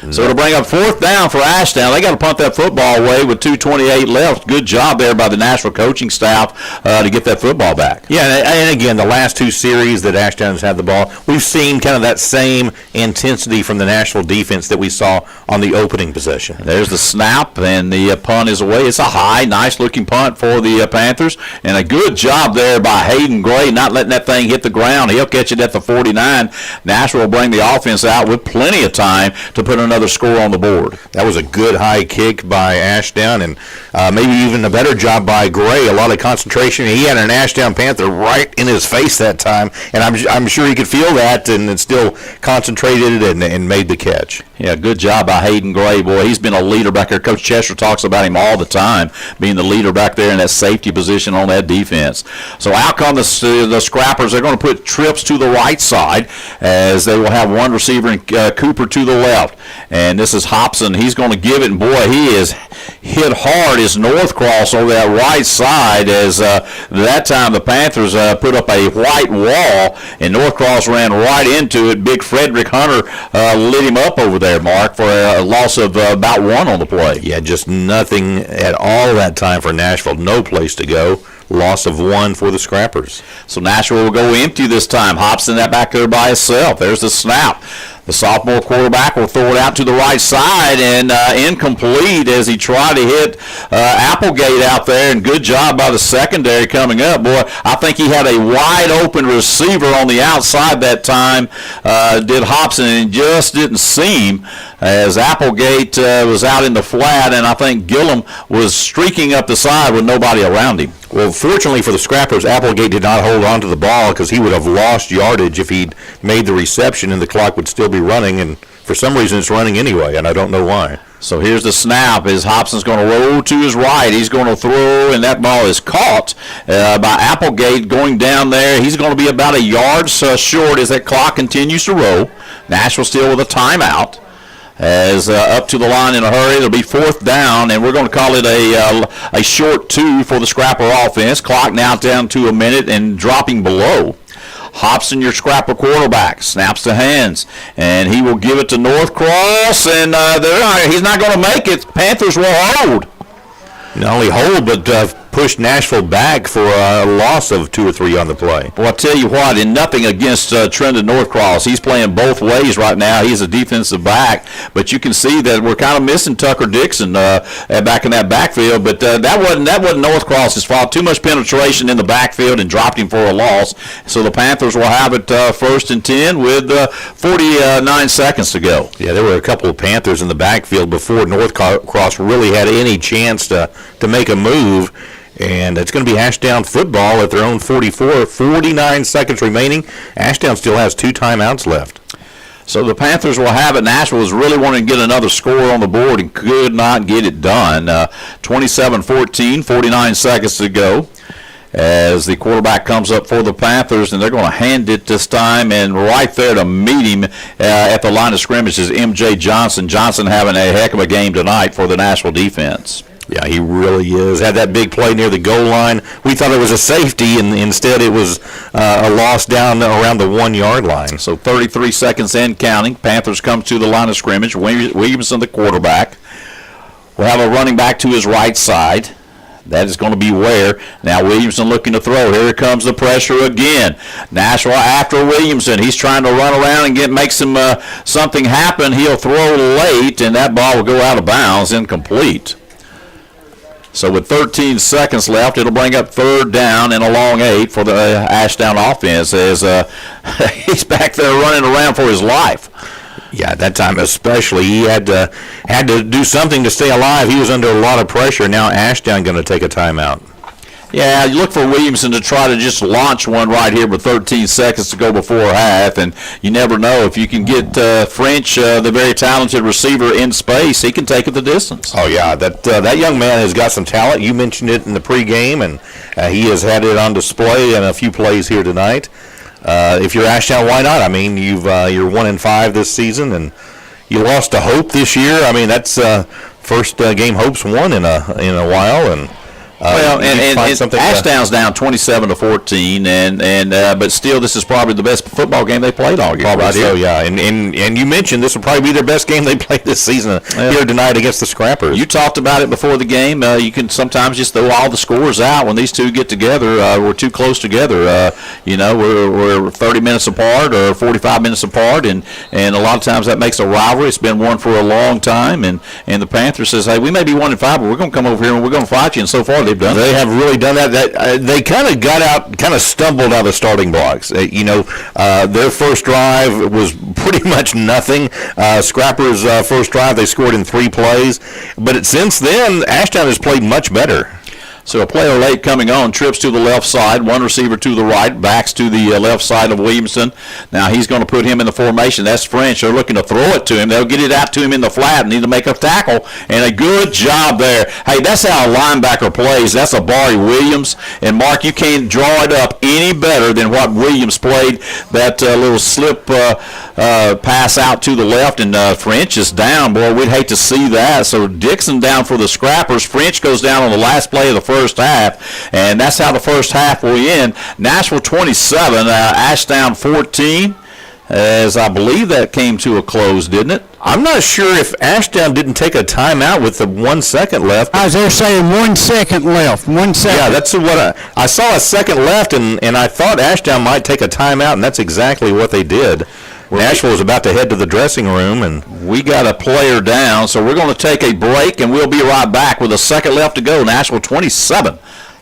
So it'll bring up 4th down for Ashdown. They got to punt that football away with 2:28 left. Good job there by the Nashville coaching staff to get that football back. Yeah, and again, the last 2 series that Ashdown's had the ball, we've seen kind of that same intensity from the Nashville defense that we saw on the opening possession. There's the snap, and the punt is away. It's a high, nice-looking punt for the Panthers, and a good job there by Hayden Gray not letting that thing hit the ground. He'll catch it at the 49. Nashville will bring the offense out with plenty of time to put another score on the board. That was a good high kick by Ashdown, and maybe even a better job by Gray. A lot of concentration. He had an Ashdown Panther right in his face that time, and I'm sure he could feel that and still concentrated and made the catch. Yeah, good job by Hayden Gray. Boy, he's been a leader back there. Coach Chester talks about him all the time, being the leader back there in that safety position on that defense. So out come the Scrappers. They're going to put trips to the right side as they will have one receiver and Cooper to the left. And this is Hobson. He's going to give it, and boy, he is hit hard as Northcross over that right side as that time the Panthers put up a white wall, and Northcross ran right into it. Big Frederick Hunter lit him up over there, Mark, for a loss of about 1 on the play. Yeah, just nothing at all that time for Nashville. No place to go. Loss of 1 for the Scrappers. So Nashville will go empty this time. Hobson that back there by himself. There's the snap. The sophomore quarterback will throw it out to the right side and incomplete as he tried to hit Applegate out there, and good job by the secondary coming up. Boy, I think he had a wide open receiver on the outside that time, did Hobson, and just didn't see him as Applegate was out in the flat, and I think Gillum was streaking up the side with nobody around him. Well, fortunately for the Scrappers, Applegate did not hold on to the ball because he would have lost yardage if he'd made the reception, and the clock would still be running, and for some reason it's running anyway, and I don't know why. So here's the snap as Hobson's going to roll to his right. He's going to throw, and that ball is caught by Applegate going down there. He's going to be about a yard short as that clock continues to roll. Nashville still with a timeout. As up to the line in a hurry. It'll be 4th down, and we're going to call it a short 2 for the Scrapper offense. Clock now down to a minute and dropping below. Hobson, your Scrapper quarterback, snaps to hands, and he will give it to Northcross, and he's not going to make it. Panthers will hold. Not only hold, but pushed Nashville back for a loss of 2 or 3 on the play. Well, I'll tell you what, and nothing against Trendon Northcross. He's playing both ways right now. He's a defensive back, but you can see that we're kind of missing Tucker Dixon back in that backfield, but that wasn't Northcross's fault. Too much penetration in the backfield and dropped him for a loss. So the Panthers will have it 1st and 10 with 49 seconds to go. Yeah, there were a couple of Panthers in the backfield before Northcross really had any chance to make a move. And it's going to be Ashdown football at their own 44. 49 seconds remaining. Ashdown still has 2 timeouts left. So the Panthers will have it. Nashville was really wanting to get another score on the board and could not get it done. 27-14, 49 seconds to go. as the quarterback comes up for the Panthers, and they're going to hand it this time, and right there to meet him at the line of scrimmage is M.J. Johnson. Johnson having a heck of a game tonight for the Nashville defense. Yeah, he really is. Had that big play near the goal line. We thought it was a safety, and instead it was a loss down around the 1 yard line. So 33 seconds in counting. Panthers come to the line of scrimmage. Williamson, the quarterback, will have a running back to his right side. That is going to be Ware. Now Williamson looking to throw. Here comes the pressure again. Nashville after Williamson. He's trying to run around and make something happen. He'll throw late, and that ball will go out of bounds, incomplete. So with 13 seconds left, it'll bring up third down and a long 8 for the Ashdown offense as he's back there running around for his life. Yeah, that time especially, he had to do something to stay alive. He was under a lot of pressure. Now Ashdown going to take a timeout. Yeah, you look for Williamson to try to just launch one right here with 13 seconds to go before half, and you never know if you can get French, the very talented receiver, in space. He can take it the distance. Oh yeah, that young man has got some talent. You mentioned it in the pregame, and he has had it on display in a few plays here tonight. If you're Ashdown, why not? I mean, you're 1-5 this season, and you lost to Hope this year. I mean, that's first game Hope's won in a while, and. And Ashdown's down 27-14, but still, this is probably the best football game they played all year. Probably so, yeah. And you mentioned this will probably be their best game they played this season here tonight against the Scrappers. You talked about it before the game. You can sometimes just throw all the scores out when these two get together. We're too close together. We're 30 minutes apart or 45 minutes apart, and a lot of times that makes a rivalry. It's been one for a long time, and the Panthers says, hey, we may be 1-5, but we're going to come over here and we're going to fight you. And so far, they have really done that. They kind of stumbled out of the starting blocks. Their first drive was pretty much nothing. Scrappers' first drive, they scored in 3 plays. But since then, Ashdown has played much better. So a player late coming on, trips to the left side, one receiver to the right, backs to the left side of Williamson. Now he's going to put him in the formation. That's French. They're looking to throw it to him. They'll get it out to him in the flat and need to make a tackle. And a good job there. Hey, that's how a linebacker plays. That's a Barry Williams. And, Mark, you can't draw it up any better than what Williams played. That little slip pass out to the left, and French is down. Boy, we'd hate to see that. So Dixon down for the Scrappers. French goes down on the last play of the first half, and that's how the first half will end. Nashville 27, Ashdown 14, as I believe that came to a close, didn't it? I'm not sure if Ashdown didn't take a timeout with the 1 second left. I was there saying 1 second left. 1 second. Yeah, that's what I saw, a second left, and I thought Ashdown might take a timeout, and that's exactly what they did. Nashville was about to head to the dressing room, and we got a player down, so we're going to take a break, and we'll be right back with a second left to go. Nashville 27,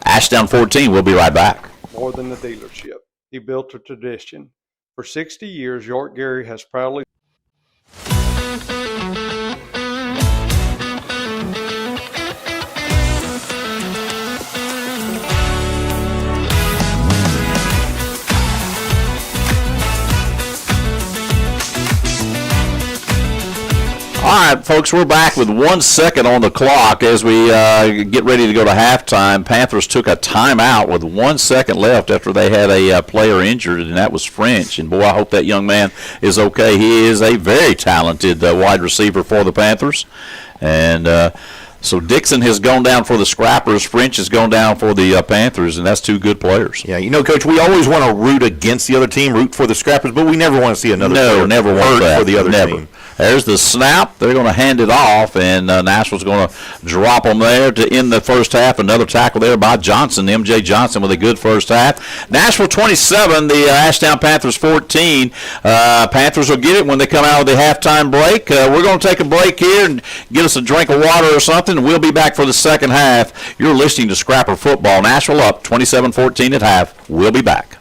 Ashdown 14. We'll be right back. More than a dealership, he built a tradition. For 60 years, York Gary has proudly All right, folks, we're back with 1 second on the clock as we get ready to go to halftime. Panthers took a timeout with 1 second left after they had a player injured, and that was French. And, boy, I hope that young man is okay. He is a very talented wide receiver for the Panthers. And so Dixon has gone down for the Scrappers. French has gone down for the Panthers, and that's 2 good players. Yeah, Coach, we always want to root against the other team, root for the Scrappers, but we never want to see another player never want that for the other never. team. There's the snap. They're going to hand it off, and Nashville's going to drop them there to end the first half. Another tackle there by Johnson, M.J. Johnson, with a good first half. Nashville 27, the Ashdown Panthers 14. Panthers will get it when they come out of the halftime break. We're going to take a break here and get us a drink of water or something, and we'll be back for the second half. You're listening to Scrapper Football. Nashville up 27-14 at half. We'll be back.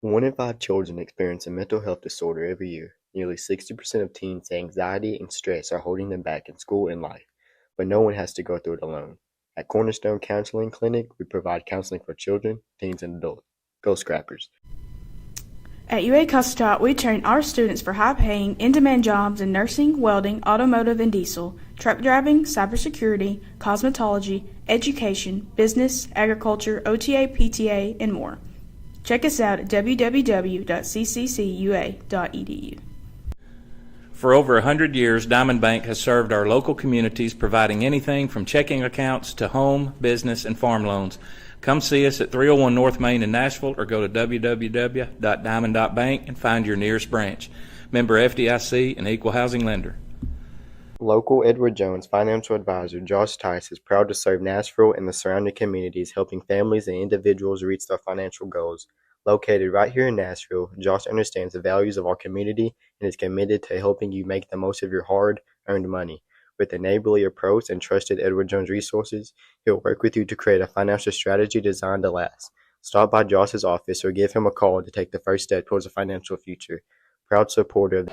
One in 5 children experience a mental health disorder every year. Nearly 60% of teens say anxiety and stress are holding them back in school and life. but no one has to go through it alone. At Cornerstone Counseling Clinic, we provide counseling for children, teens, and adults. Go Scrappers! At UA Custodot, we train our students for high-paying, in-demand jobs in nursing, welding, automotive and diesel, truck driving, cybersecurity, cosmetology, education, business, agriculture, OTA, PTA, and more. Check us out at www.cccua.edu. For over 100 years, Diamond Bank has served our local communities, providing anything from checking accounts to home, business, and farm loans. Come see us at 301 North Main in Nashville or go to www.diamond.bank and find your nearest branch. Member FDIC and equal housing lender. Local Edward Jones financial advisor Josh Tice is proud to serve Nashville and the surrounding communities, helping families and individuals reach their financial goals. Located right here in Nashville, Josh understands the values of our community and is committed to helping you make the most of your hard-earned money. With a neighborly approach and trusted Edward Jones resources, he'll work with you to create a financial strategy designed to last. Stop by Josh's office or give him a call to take the first step towards a financial future. Proud supporter of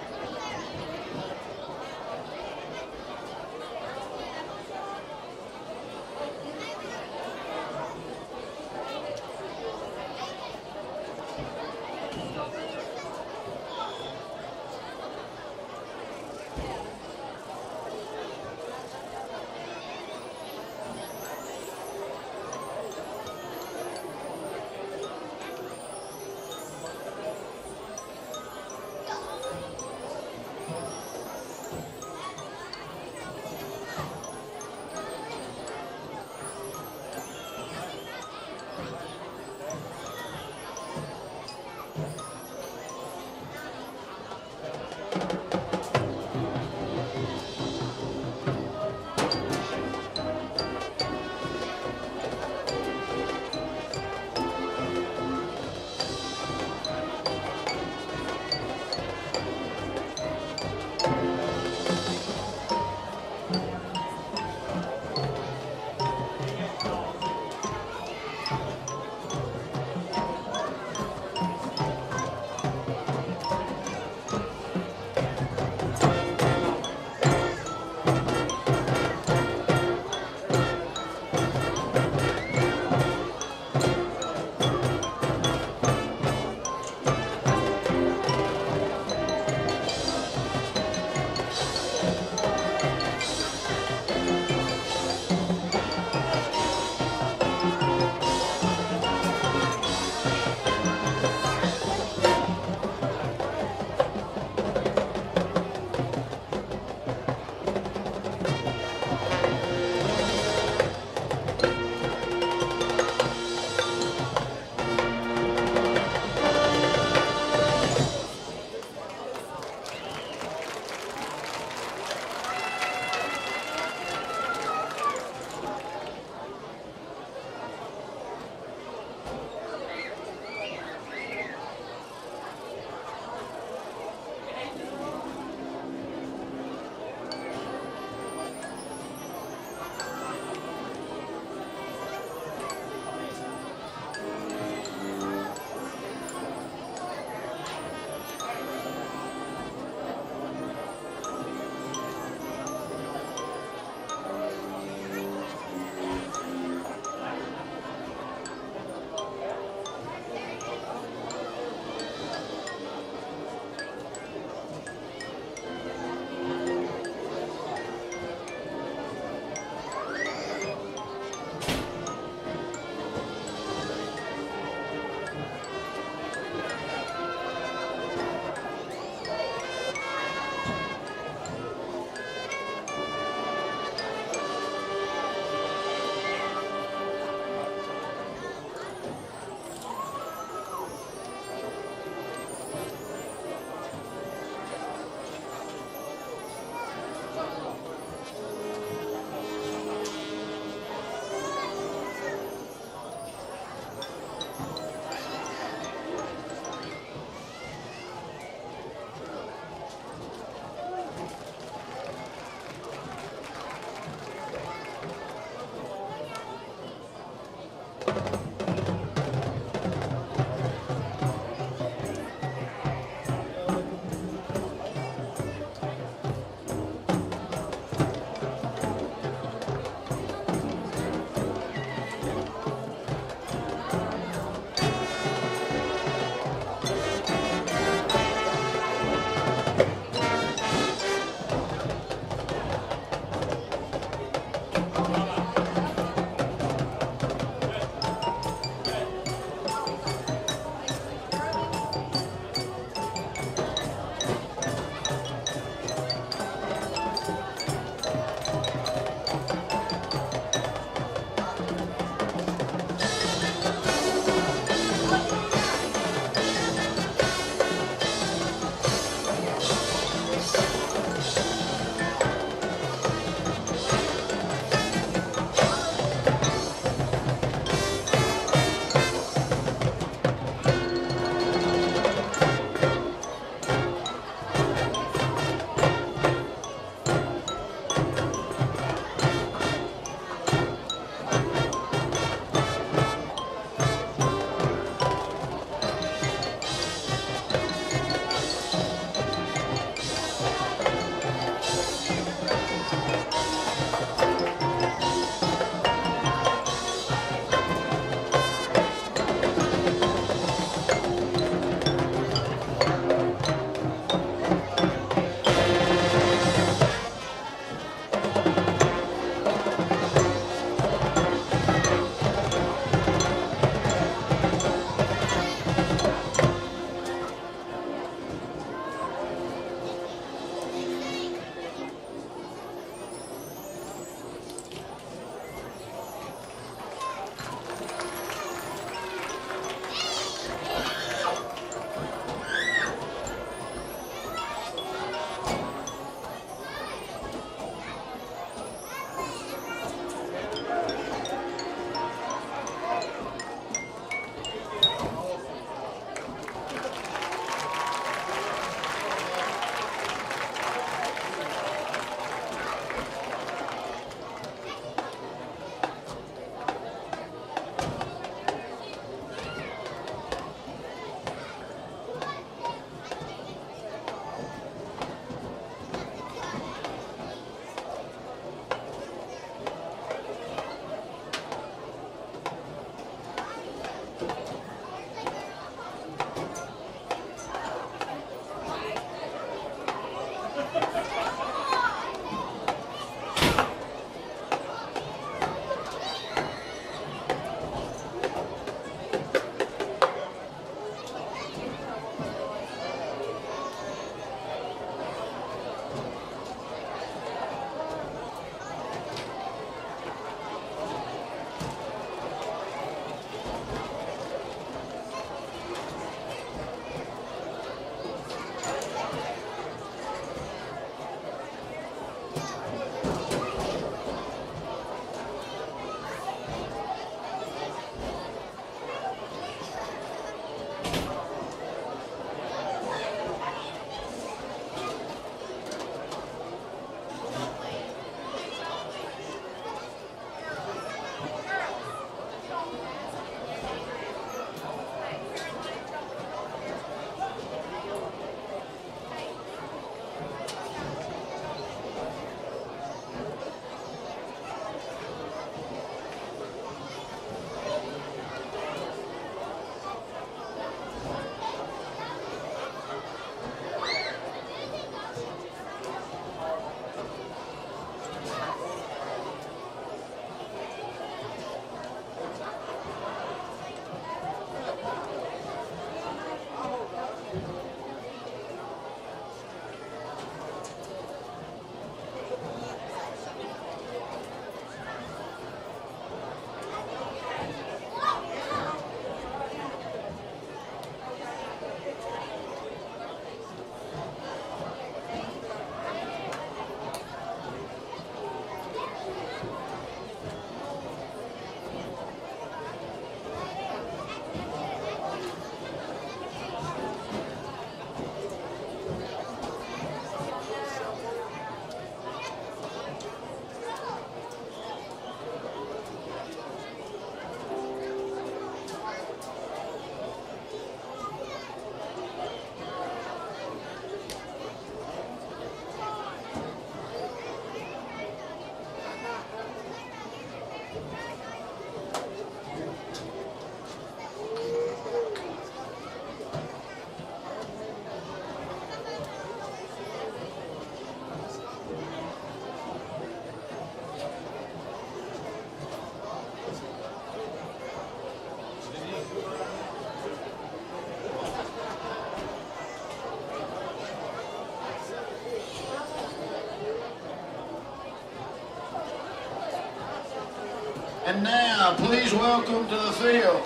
And now, please welcome to the field,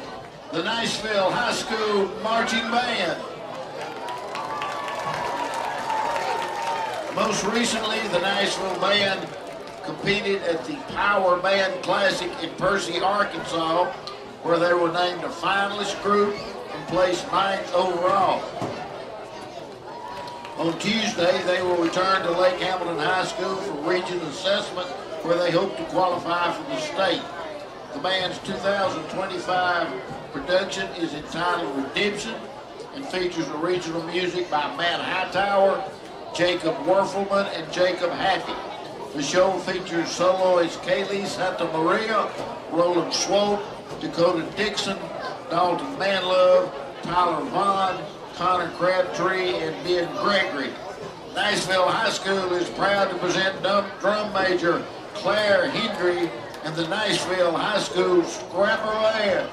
the Nashville High School Marching Band. Most recently, the Nashville Band competed at the Power Band Classic in Percy, Arkansas, where they were named a finalist group and placed 9th overall. On Tuesday, they will return to Lake Hamilton High School for region assessment, where they hope to qualify for the state. The band's 2025 production is entitled Redemption and features original music by Matt Hightower, Jacob Werfelman, and Jacob Happy. The show features soloists Kaylee Santa Maria, Roland Swope, Dakota Dixon, Dalton Manlove, Tyler Vaughn, Connor Crabtree, and Ben Gregory. Nashville High School is proud to present drum major Claire Hendry and the Nashville High School Scrapper Band.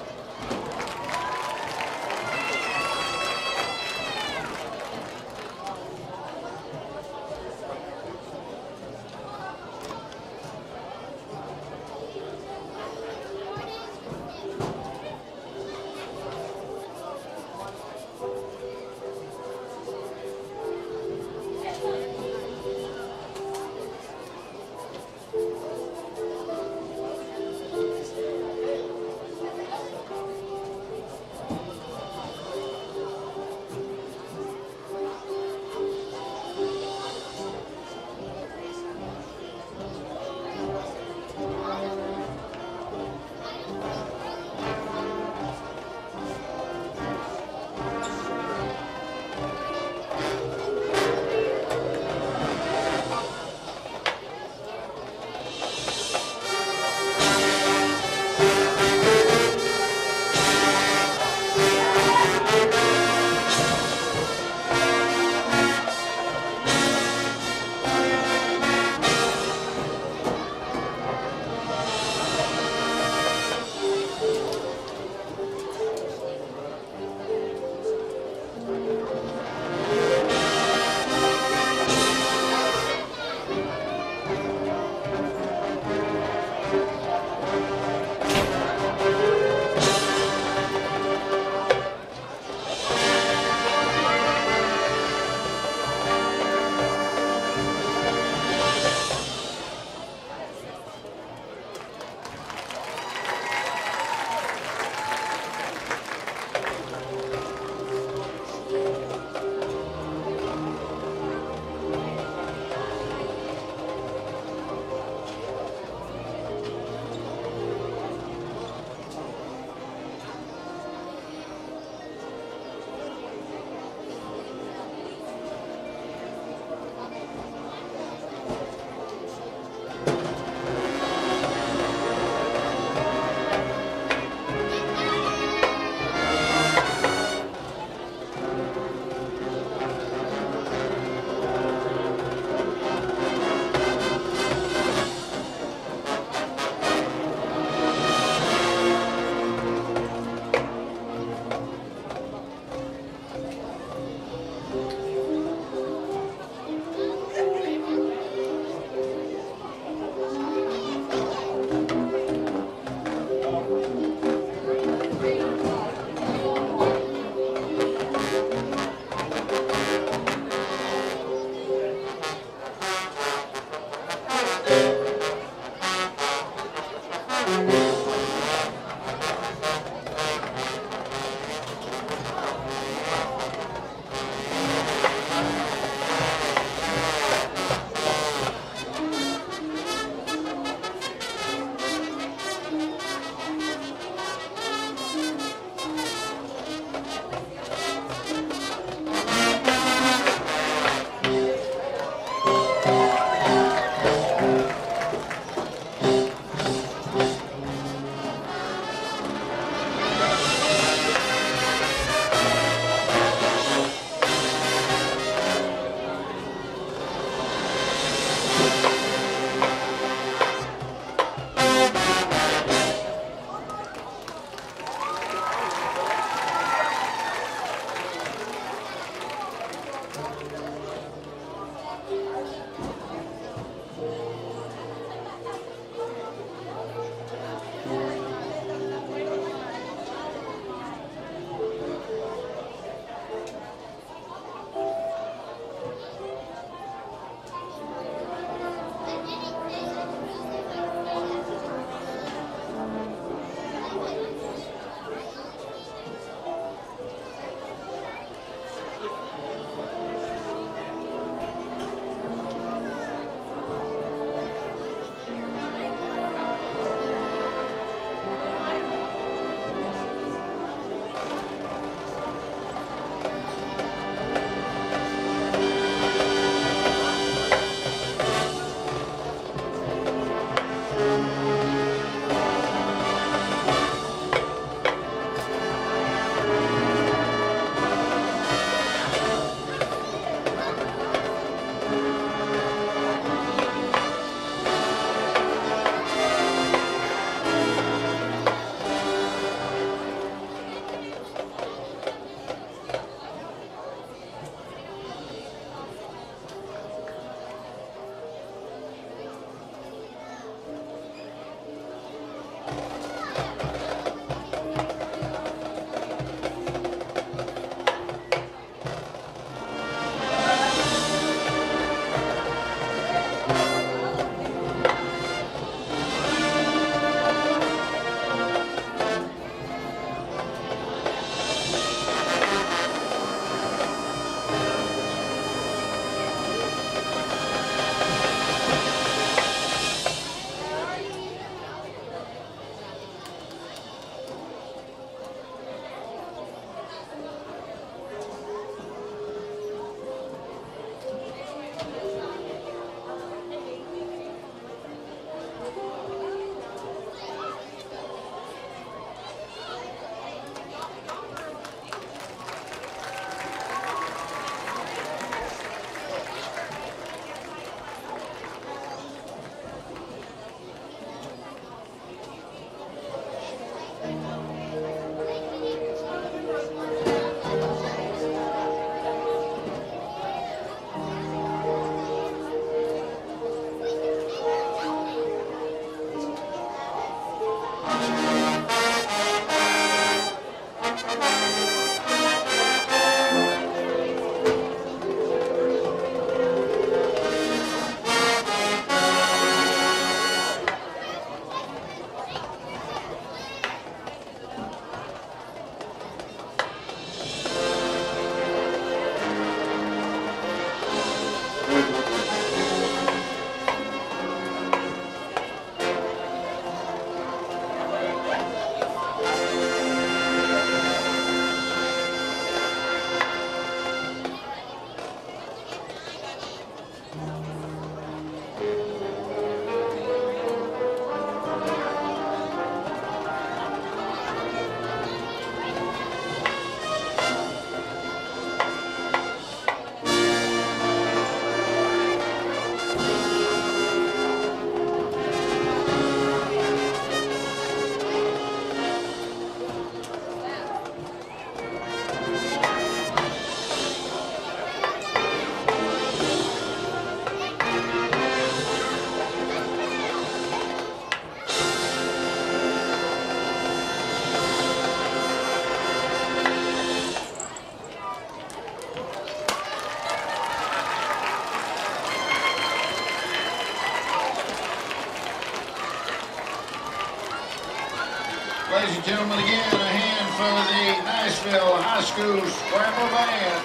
Ladies and gentlemen, again, a hand for the Nashville High School Scrapper Band.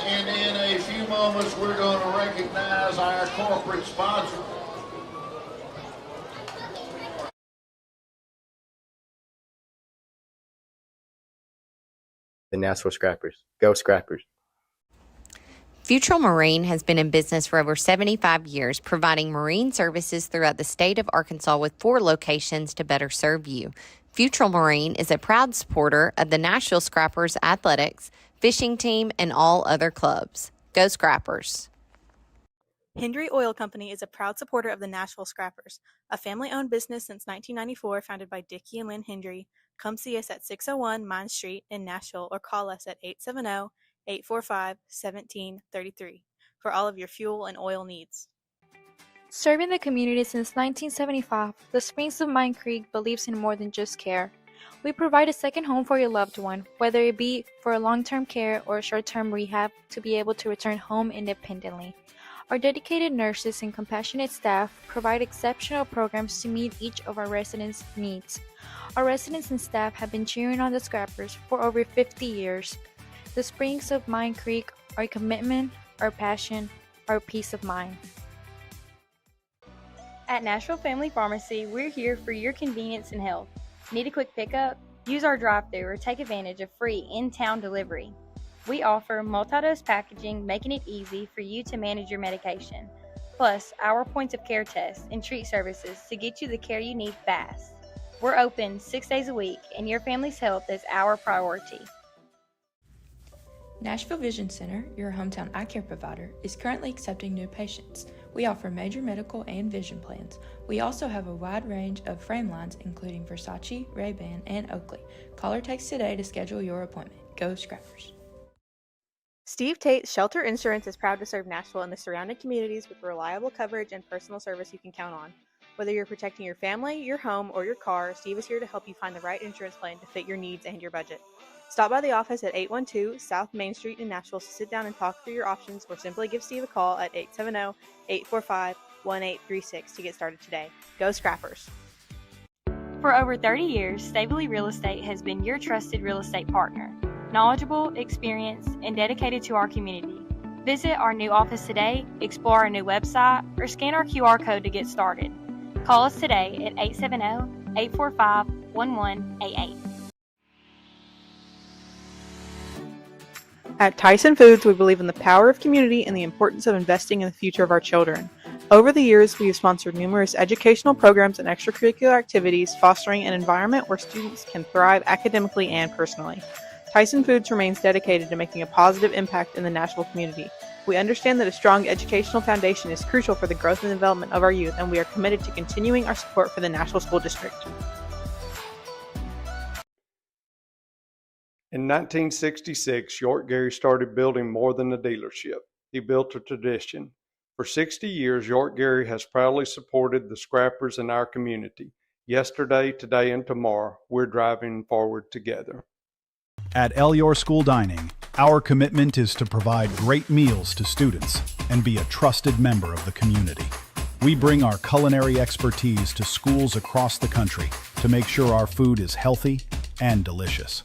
And in a few moments, we're going to recognize our corporate sponsor. The Nashville Scrappers. Go Scrappers. Futrall Marine has been in business for over 75 years, providing marine services throughout the state of Arkansas with 4 locations to better serve you. Futrall Marine is a proud supporter of the Nashville Scrappers athletics, fishing team, and all other clubs. Go Scrappers. Hendry Oil Company is a proud supporter of the Nashville Scrappers, a family-owned business since 1994 founded by Dickie and Lynn Hendry. Come see us at 601 Mine Street in Nashville or call us at 870-845-1733 for all of your fuel and oil needs. Serving the community since 1975, the Springs of Mine Creek believes in more than just care. We provide a second home for your loved one, whether it be for long-term care or short-term rehab, to be able to return home independently. Our dedicated nurses and compassionate staff provide exceptional programs to meet each of our residents' needs. Our residents and staff have been cheering on the Scrappers for over 50 years. The Springs of Mine Creek, our commitment, our passion, our peace of mind. At Nashville Family Pharmacy, we're here for your convenience and health. Need a quick pickup? Use our drive-thru or take advantage of free in-town delivery. We offer multi-dose packaging, making it easy for you to manage your medication. Plus, our points of care tests and treat services to get you the care you need fast. We're open 6 days a week, and your family's health is our priority. Nashville Vision Center, your hometown eye care provider, is currently accepting new patients. We offer major medical and vision plans. We also have a wide range of frame lines, including Versace, Ray-Ban, and Oakley. Call or text today to schedule your appointment. Go Scrappers. Steve Tate's Shelter Insurance is proud to serve Nashville and the surrounding communities with reliable coverage and personal service you can count on. Whether you're protecting your family, your home, or your car, Steve is here to help you find the right insurance plan to fit your needs and your budget. Stop by the office at 812 South Main Street in Nashville to sit down and talk through your options, or simply give Steve a call at 870-845-1836 to get started today. Go Scrappers! For over 30 years, Stabley Real Estate has been your trusted real estate partner. Knowledgeable, experienced, and dedicated to our community. Visit our new office today, explore our new website, or scan our QR code to get started. Call us today at 870-845-1188. At Tyson Foods, we believe in the power of community and the importance of investing in the future of our children. Over the years, we have sponsored numerous educational programs and extracurricular activities, fostering an environment where students can thrive academically and personally. Tyson Foods remains dedicated to making a positive impact in the Nashville community. We understand that a strong educational foundation is crucial for the growth and development of our youth, and we are committed to continuing our support for the Nashville School District. In 1966, York Gary started building more than a dealership. He built a tradition. For 60 years, York Gary has proudly supported the scrappers in our community. Yesterday, today, and tomorrow, we're driving forward together. At Your School Dining, our commitment is to provide great meals to students and be a trusted member of the community. We bring our culinary expertise to schools across the country to make sure our food is healthy and delicious.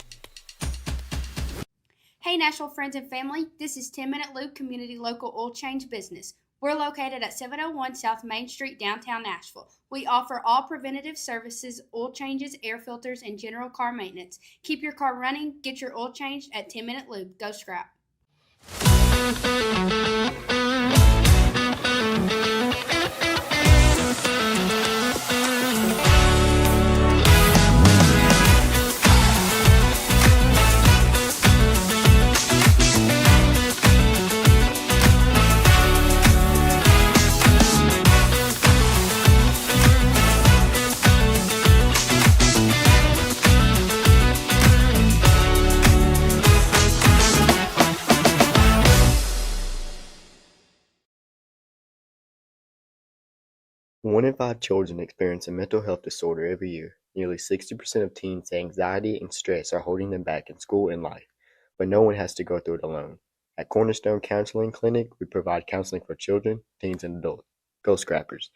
Hey Nashville friends and family, this is 10 Minute Lube Community Local Oil Change Business. We're located at 701 South Main Street, downtown Nashville. We offer all preventative services, oil changes, air filters, and general car maintenance. Keep your car running, get your oil changed at 10 Minute Lube. Go Scrap. One in 5 children experience a mental health disorder every year. Nearly 60% of teens say anxiety and stress are holding them back in school and life, but no one has to go through it alone. At Cornerstone Counseling Clinic, we provide counseling for children, teens, and adults. Go Scrappers!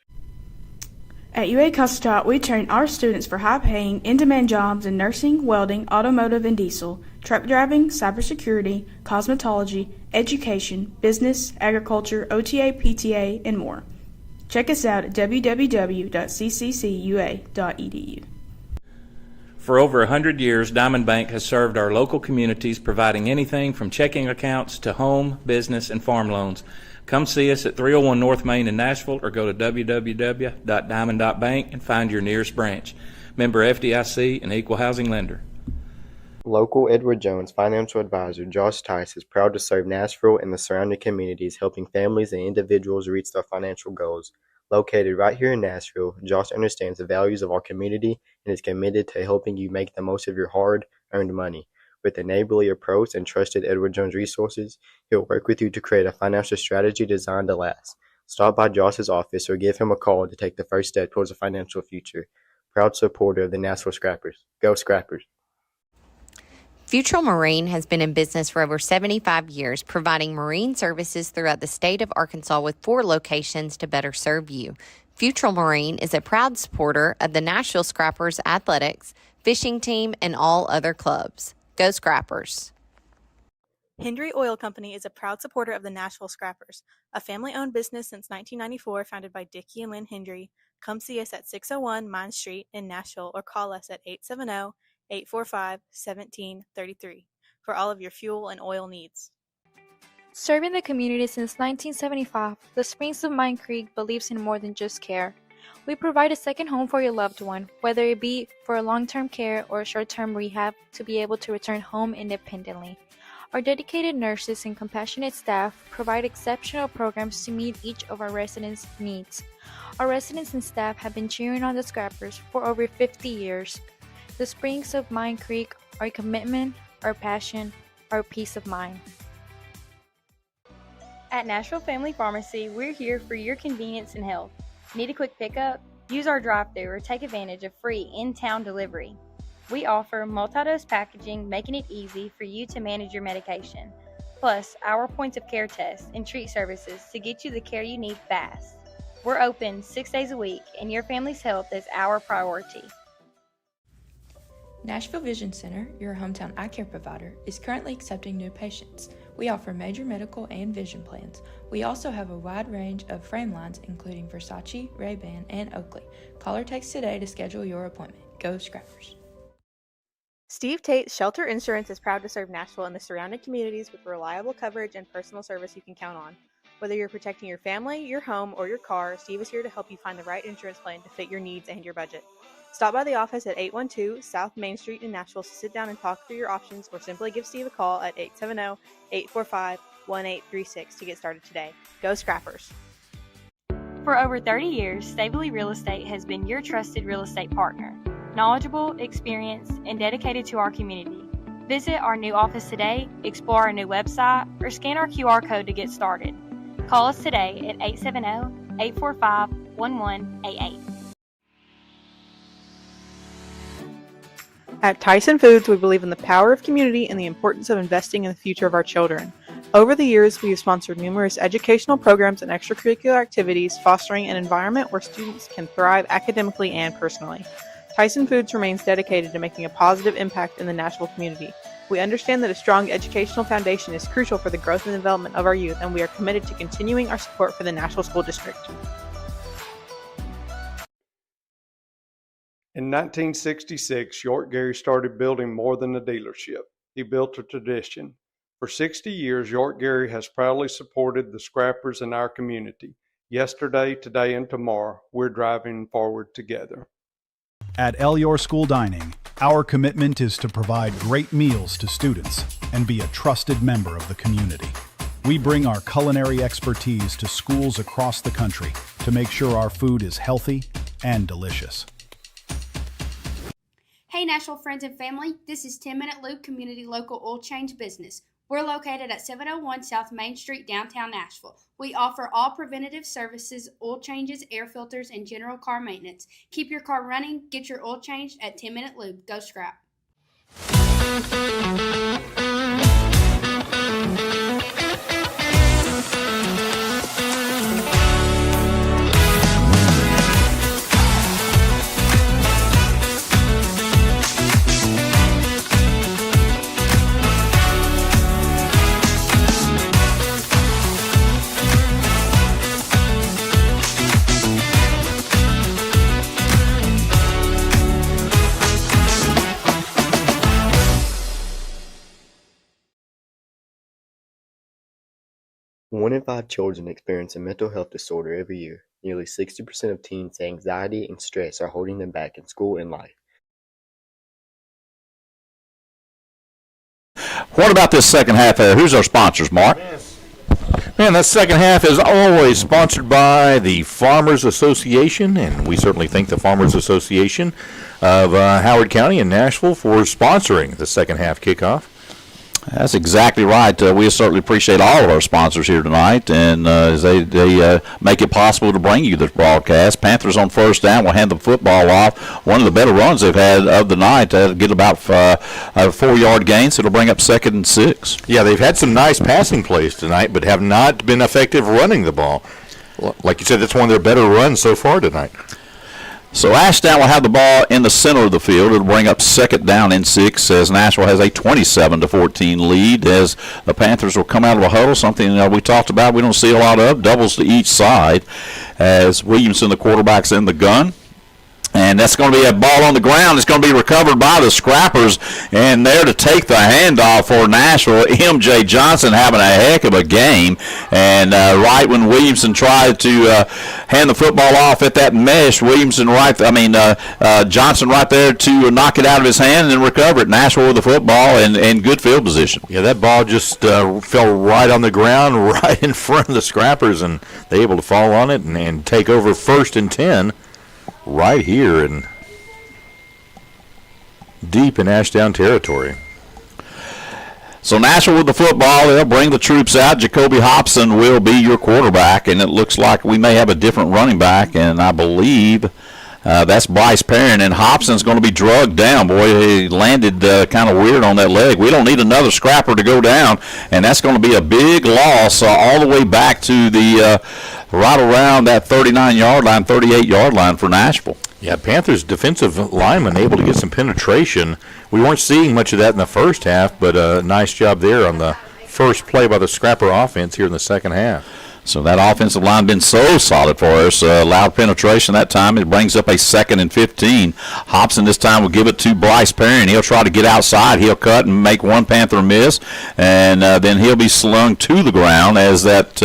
At UA Custot, we train our students for high-paying, in-demand jobs in nursing, welding, automotive and diesel, truck driving, cybersecurity, cosmetology, education, business, agriculture, OTA, PTA, and more. Check us out at www.cccua.edu. For over 100 years, Diamond Bank has served our local communities, providing anything from checking accounts to home, business, and farm loans. Come see us at 301 North Main in Nashville or go to www.diamond.bank and find your nearest branch. Member FDIC and equal housing lender. Local Edward Jones financial advisor Josh Tice is proud to serve Nashville and the surrounding communities, helping families and individuals reach their financial goals. Located right here in Nashville, Josh understands the values of our community and is committed to helping you make the most of your hard-earned money. With a neighborly approach and trusted Edward Jones resources, he'll work with you to create a financial strategy designed to last. Stop by Josh's office or give him a call to take the first step towards a financial future. Proud supporter of the Nashville Scrappers. Go Scrappers! Futrell Marine has been in business for over 75 years, providing marine services throughout the state of Arkansas with 4 locations to better serve you. Futrell Marine is a proud supporter of the Nashville Scrappers athletics, fishing team, and all other clubs. Go Scrappers! Hendry Oil Company is a proud supporter of the Nashville Scrappers, a family-owned business since 1994 founded by Dickie and Lynn Hendry. Come see us at 601 Mine Street in Nashville or call us at 870-845-1733 for all of your fuel and oil needs. Serving the community since 1975, the Springs of Mine Creek believes in more than just care. We provide a second home for your loved one, whether it be for long-term care or short-term rehab, to be able to return home independently. Our dedicated nurses and compassionate staff provide exceptional programs to meet each of our residents' needs. Our residents and staff have been cheering on the Scrappers for over 50 years. The Springs of Mine Creek, our commitment, our passion, our peace of mind. At Nashville Family Pharmacy, we're here for your convenience and health. Need a quick pickup? Use our drive-thru or take advantage of free in-town delivery. We offer multi-dose packaging, making it easy for you to manage your medication. Plus, our points of care tests and treat services to get you the care you need fast. We're open 6 days a week, and your family's health is our priority. Nashville Vision Center, your hometown eye care provider, is currently accepting new patients. We offer major medical and vision plans. We also have a wide range of frame lines, including Versace, Ray-Ban, and Oakley. Call or text today to schedule your appointment. Go Scrappers! Steve Tate's Shelter Insurance is proud to serve Nashville and the surrounding communities with reliable coverage and personal service you can count on. Whether you're protecting your family, your home, or your car, Steve is here to help you find the right insurance plan to fit your needs and your budget. Stop by the office at 812 South Main Street in Nashville to sit down and talk through your options, or simply give Steve a call at 870-845-1836 to get started today. Go Scrappers! For over 30 years, Stabley Real Estate has been your trusted real estate partner. Knowledgeable, experienced, and dedicated to our community. Visit our new office today, explore our new website, or scan our QR code to get started. Call us today at 870-845-1188. At Tyson Foods, we believe in the power of community and the importance of investing in the future of our children. Over the years, we have sponsored numerous educational programs and extracurricular activities, fostering an environment where students can thrive academically and personally. Tyson Foods remains dedicated to making a positive impact in the Nashville community. We understand that a strong educational foundation is crucial for the growth and development of our youth, and we are committed to continuing our support for the Nashville School District. In 1966, York Gary started building more than a dealership. He built a tradition. For 60 years, York Gary has proudly supported the scrappers in our community. Yesterday, today, and tomorrow, we're driving forward together. At Your School Dining, our commitment is to provide great meals to students and be a trusted member of the community. We bring our culinary expertise to schools across the country to make sure our food is healthy and delicious. Hey Nashville friends and family, this is 10 Minute Lube Community Local Oil Change Business. We're located at 701 South Main Street, downtown Nashville. We offer all preventative services, oil changes, air filters, and general car maintenance. Keep your car running, get your oil changed at 10 Minute Lube. Go Scrap. One in 5 children experience a mental health disorder every year. Nearly 60% of teens say anxiety and stress are holding them back in school and life. What about this second half? Who's our sponsors, Mark? Man, that second half is always sponsored by the Farmers Association, and we certainly thank the Farmers Association of Howard County and Nashville for sponsoring the second half kickoff. That's exactly right. We certainly appreciate all of our sponsors here tonight, and as they make it possible to bring you this broadcast. Panthers on first down will hand the football off. One of the better runs they've had of the night. Get about 4-yard gains. It'll bring up 2nd and 6. Yeah, they've had some nice passing plays tonight, but have not been effective running the ball. Like you said, that's one of their better runs so far tonight. So Ashdown will have the ball in the center of the field. It'll bring up 2nd down and 6 as Nashville has a 27-14 lead as the Panthers will come out of a huddle, something we talked about we don't see a lot of, doubles to each side as Williamson, the quarterback's in the gun. And that's going to be a ball on the ground. It's going to be recovered by the Scrappers. And there to take the handoff for Nashville, M.J. Johnson having a heck of a game. And right when Williamson tried to hand the football off at that mesh, Johnson right there to knock it out of his hand and recover it. Nashville with the football and good field position. Yeah, that ball just fell right on the ground, right in front of the Scrappers, and they able to fall on it and take over 1st and 10. Right here and deep in Ashdown territory. So Nashville with the football, they'll bring the troops out. Jacoby Hobson will be your quarterback, and it looks like we may have a different running back, and I believe that's Bryce Perrin, and Hobson's going to be drugged down. Boy, he landed kind of weird on that leg. We don't need another scrapper to go down, and that's going to be a big loss all the way back to the right around that 39-yard line, 38-yard line for Nashville. Yeah, Panthers defensive lineman able to get some penetration. We weren't seeing much of that in the first half, but a nice job there on the first play by the Scrapper offense here in the second half. So that offensive line been so solid for us. Loud penetration that time. It brings up a 2nd and 15. Hobson this time will give it to Bryce Perrin. He'll try to get outside. He'll cut and make one Panther miss, and then he'll be slung to the ground as that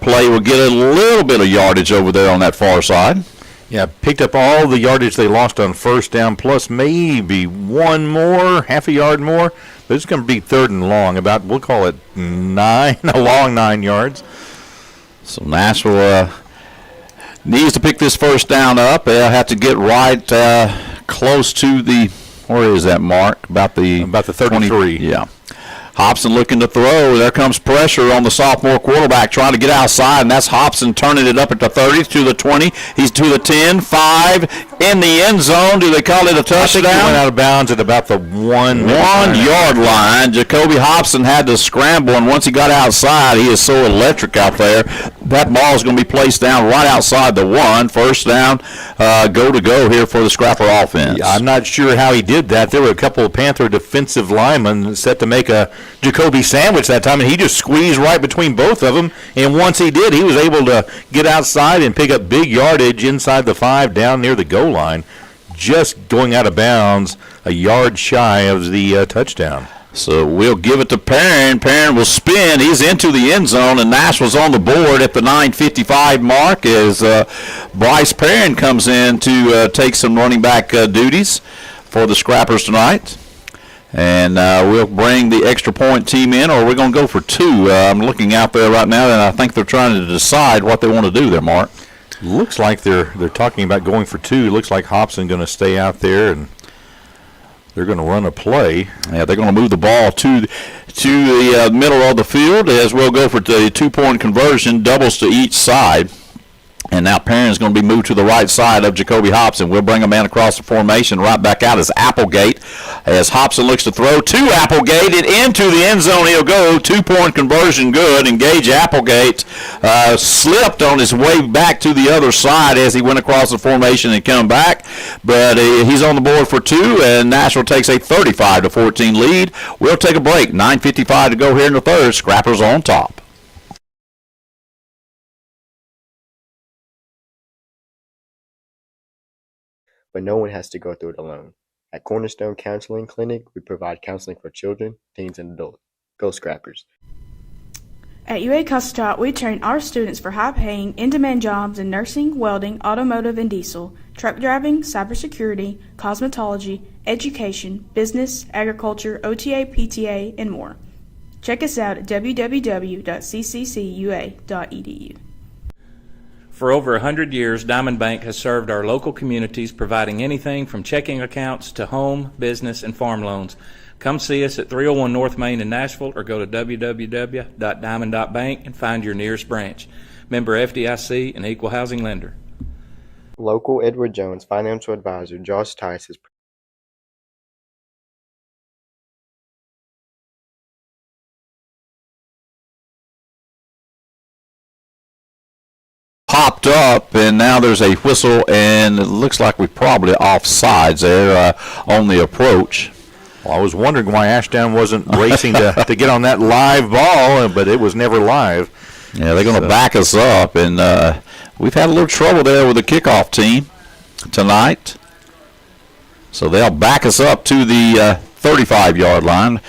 play will get a little bit of yardage over there on that far side. Yeah, picked up all the yardage they lost on first down, plus maybe one more, half a yard more. But it's going to be 3rd and long, about, we'll call it 9, a long 9 yards. So Nashville needs to pick this first down up. They'll have to get right close to the Where is that, Mark? About the 33. 20, yeah. Hobson looking to throw. There comes pressure on the sophomore quarterback trying to get outside, and that's Hobson turning it up at the 30 to the 20. He's to the 10, 5 in the end zone. Do they call it a touchdown? I think he went out of bounds at about the 1 yard line. Jacoby Hobson had to scramble, and once he got outside, he is so electric out there. That ball is going to be placed down right outside the 1. First down, go to go here for the Scrapper offense. Yeah, I'm not sure how he did that. There were a couple of Panther defensive linemen set to make a Jacoby sandwich that time, and he just squeezed right between both of them. And once he did, he was able to get outside and pick up big yardage inside the 5 down near the goal line, just going out of bounds a yard shy of the touchdown. So we'll give it to Perrin. Perrin will spin. He's into the end zone, and Nashville's on the board at the 9:55 mark as Bryce Perrin comes in to take some running back duties for the Scrappers tonight. And we'll bring the extra point team in, or we're going to go for 2. I'm looking out there right now, and I think they're trying to decide what they want to do there, Mark. Looks like they're talking about going for 2. Looks like Hobson going to stay out there, and they're going to run a play. Yeah, they're going to move the ball to the middle of the field as we'll go for the 2-point conversion, doubles to each side. And now Perrin's going to be moved to the right side of Jacoby Hobson. We'll bring a man across the formation. Right back out is Applegate as Hobson looks to throw to Applegate. It into the end zone. He'll go. 2-point conversion good. And Gage Applegate slipped on his way back to the other side as he went across the formation and come back. But he's on the board for 2, and Nashville takes a 35-14 lead. We'll take a break. 9:55 to go here in the third. Scrappers on top. But no one has to go through it alone. At Cornerstone Counseling Clinic, we provide counseling for children, teens, and adults. Go Scrappers. At UA Custot, we train our students for high-paying, in-demand jobs in nursing, welding, automotive and diesel, truck driving, cybersecurity, cosmetology, education, business, agriculture, OTA, PTA, and more. Check us out at www.cccua.edu. For over 100 years, Diamond Bank has served our local communities, providing anything from checking accounts to home, business, and farm loans. Come see us at 301 North Main in Nashville or go to www.diamond.bank and find your nearest branch. Member FDIC and equal housing lender. Local Edward Jones financial advisor Josh Tice is popped up, and now there's a whistle, and it looks like we're probably offsides there on the approach. Well, I was wondering why Ashdown wasn't racing to get on that live ball, but it was never live. Yeah, they're going to back us up, and we've had a little trouble there with the kickoff team tonight. So they'll back us up to the 35-yard line.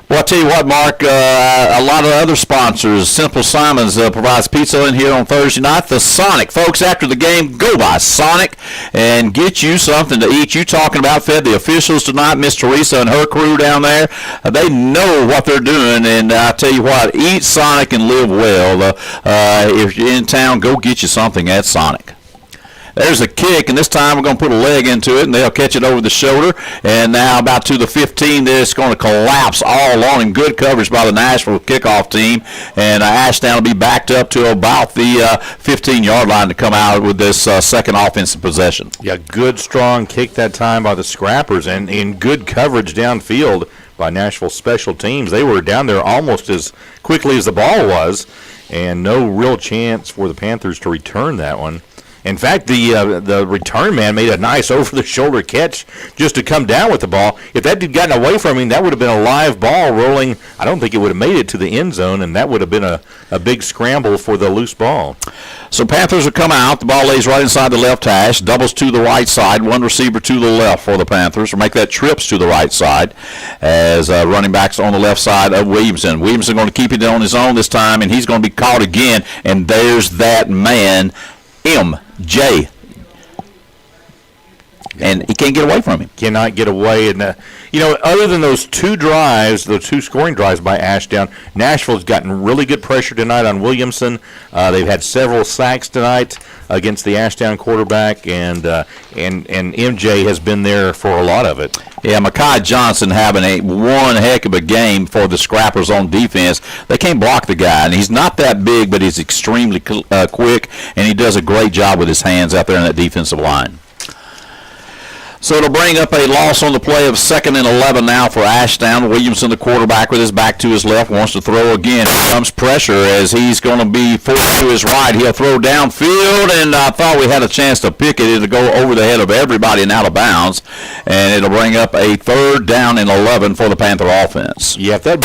Well, I'll tell you what, Mark, a lot of other sponsors. Simple Simons provides pizza in here on Thursday night. The Sonic. Folks, after the game, go by Sonic and get you something to eat. You talking about fed the officials tonight, Miss Teresa and her crew down there. They know what they're doing, and I tell you what, eat Sonic and live well. If you're in town, go get you something at Sonic. There's a kick, and this time we're going to put a leg into it, and they'll catch it over the shoulder. And now about to the 15, it's going to collapse all along, and good coverage by the Nashville kickoff team. And Ashdown will be backed up to about the 15-yard line to come out with this second offensive possession. Yeah, good, strong kick that time by the Scrappers, and in good coverage downfield by Nashville special teams. They were down there almost as quickly as the ball was, and no real chance for the Panthers to return that one. In fact, the return man made a nice over-the-shoulder catch just to come down with the ball. If that had gotten away from him, that would have been a live ball rolling. I don't think it would have made it to the end zone, and that would have been a big scramble for the loose ball. So Panthers will come out. The ball lays right inside the left hash, doubles to the right side, one receiver to the left for the Panthers. Will make that trips to the right side as running backs on the left side of Williamson. Williamson going to keep it on his own this time, and he's going to be caught again, and there's that man, MJ. And he can't get away from him. Cannot get away. And, other than those two drives, the two scoring drives by Ashdown, Nashville's gotten really good pressure tonight on Williamson. They've had several sacks tonight against the Ashdown quarterback, and MJ has been there for a lot of it. Yeah, Mekhi Johnson having one heck of a game for the Scrappers on defense. They can't block the guy, and he's not that big, but he's extremely quick, and he does a great job with his hands out there in that defensive line. So it'll bring up a loss on the play of 2nd and 11 now for Ashdown. Williamson, the quarterback, with his back to his left, wants to throw again. Here comes pressure as he's going to be forced to his right. He'll throw downfield, and I thought we had a chance to pick it. It'll go over the head of everybody and out of bounds, and it'll bring up a 3rd down and 11 for the Panther offense. Yeah, if that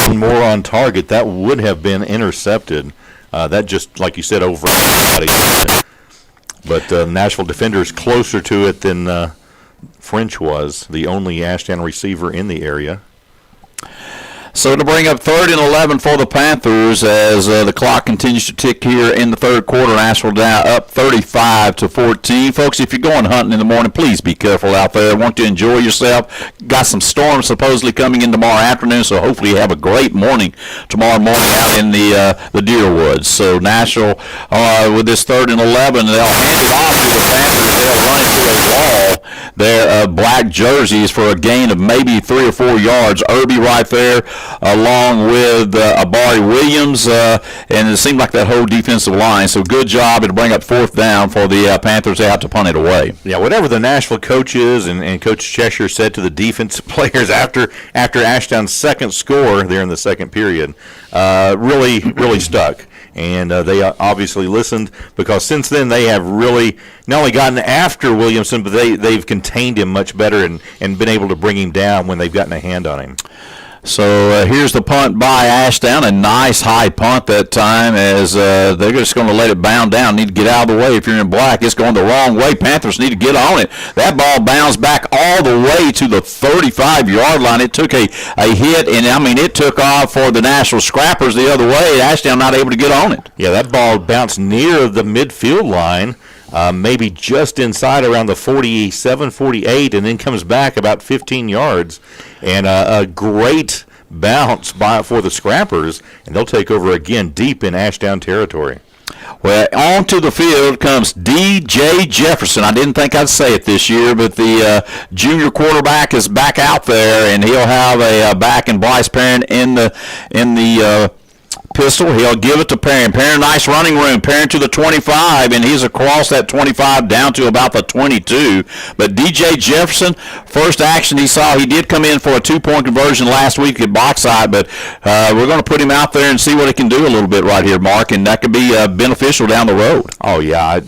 been more on target, that would have been intercepted. That just, like you said, over everybody. But Nashville defenders closer to it than French was, the only Ashdown receiver in the area. So to bring up 3rd and 11 for the Panthers as the clock continues to tick here in the 3rd quarter. Nashville down up 35-14. Folks, if you're going hunting in the morning, please be careful out there. Want you to enjoy yourself. Got some storms supposedly coming in tomorrow afternoon, so hopefully you have a great morning tomorrow morning out in the deer woods. So Nashville with this 3rd and 11, they'll hand it off to the Panthers. They'll run it to a wall. Their black jerseys for a gain of maybe 3 or 4 yards. Irby right there, along with Abari Williams, and it seemed like that whole defensive line. So good job. It'll bring up 4th down for the Panthers. They have to punt it away. Yeah, whatever the Nashville coaches and Coach Cheshire said to the defensive players after Ashdown's second score there in the second period, really stuck. And they obviously listened, because since then they have really not only gotten after Williamson, but they've contained him much better and been able to bring him down when they've gotten a hand on him. So here's the punt by Ashdown. A nice high punt that time as they're just going to let it bound down. Need to get out of the way if you're in black. It's going the wrong way. Panthers need to get on it. That ball bounced back all the way to the 35-yard line. It took a hit, and I mean it took off for the Nashville Scrappers the other way. Ashdown not able to get on it. Yeah, that ball bounced near the midfield line. Maybe just inside around the 47, 48, and then comes back about 15 yards. And a great bounce for the Scrappers, and they'll take over again deep in Ashdown territory. Well, onto the field comes D.J. Jefferson. I didn't think I'd say it this year, but the junior quarterback is back out there, and he'll have a back and Bryce Perrin in the pistol. He'll give it to Perrin. Perrin, nice running room. Perrin to the 25, and he's across that 25 down to about the 22. But D.J. Jefferson, first action he saw, he did come in for a 2-point conversion last week at Boxside, but we're going to put him out there and see what he can do a little bit right here, Mark, and that could be beneficial down the road. Oh, yeah.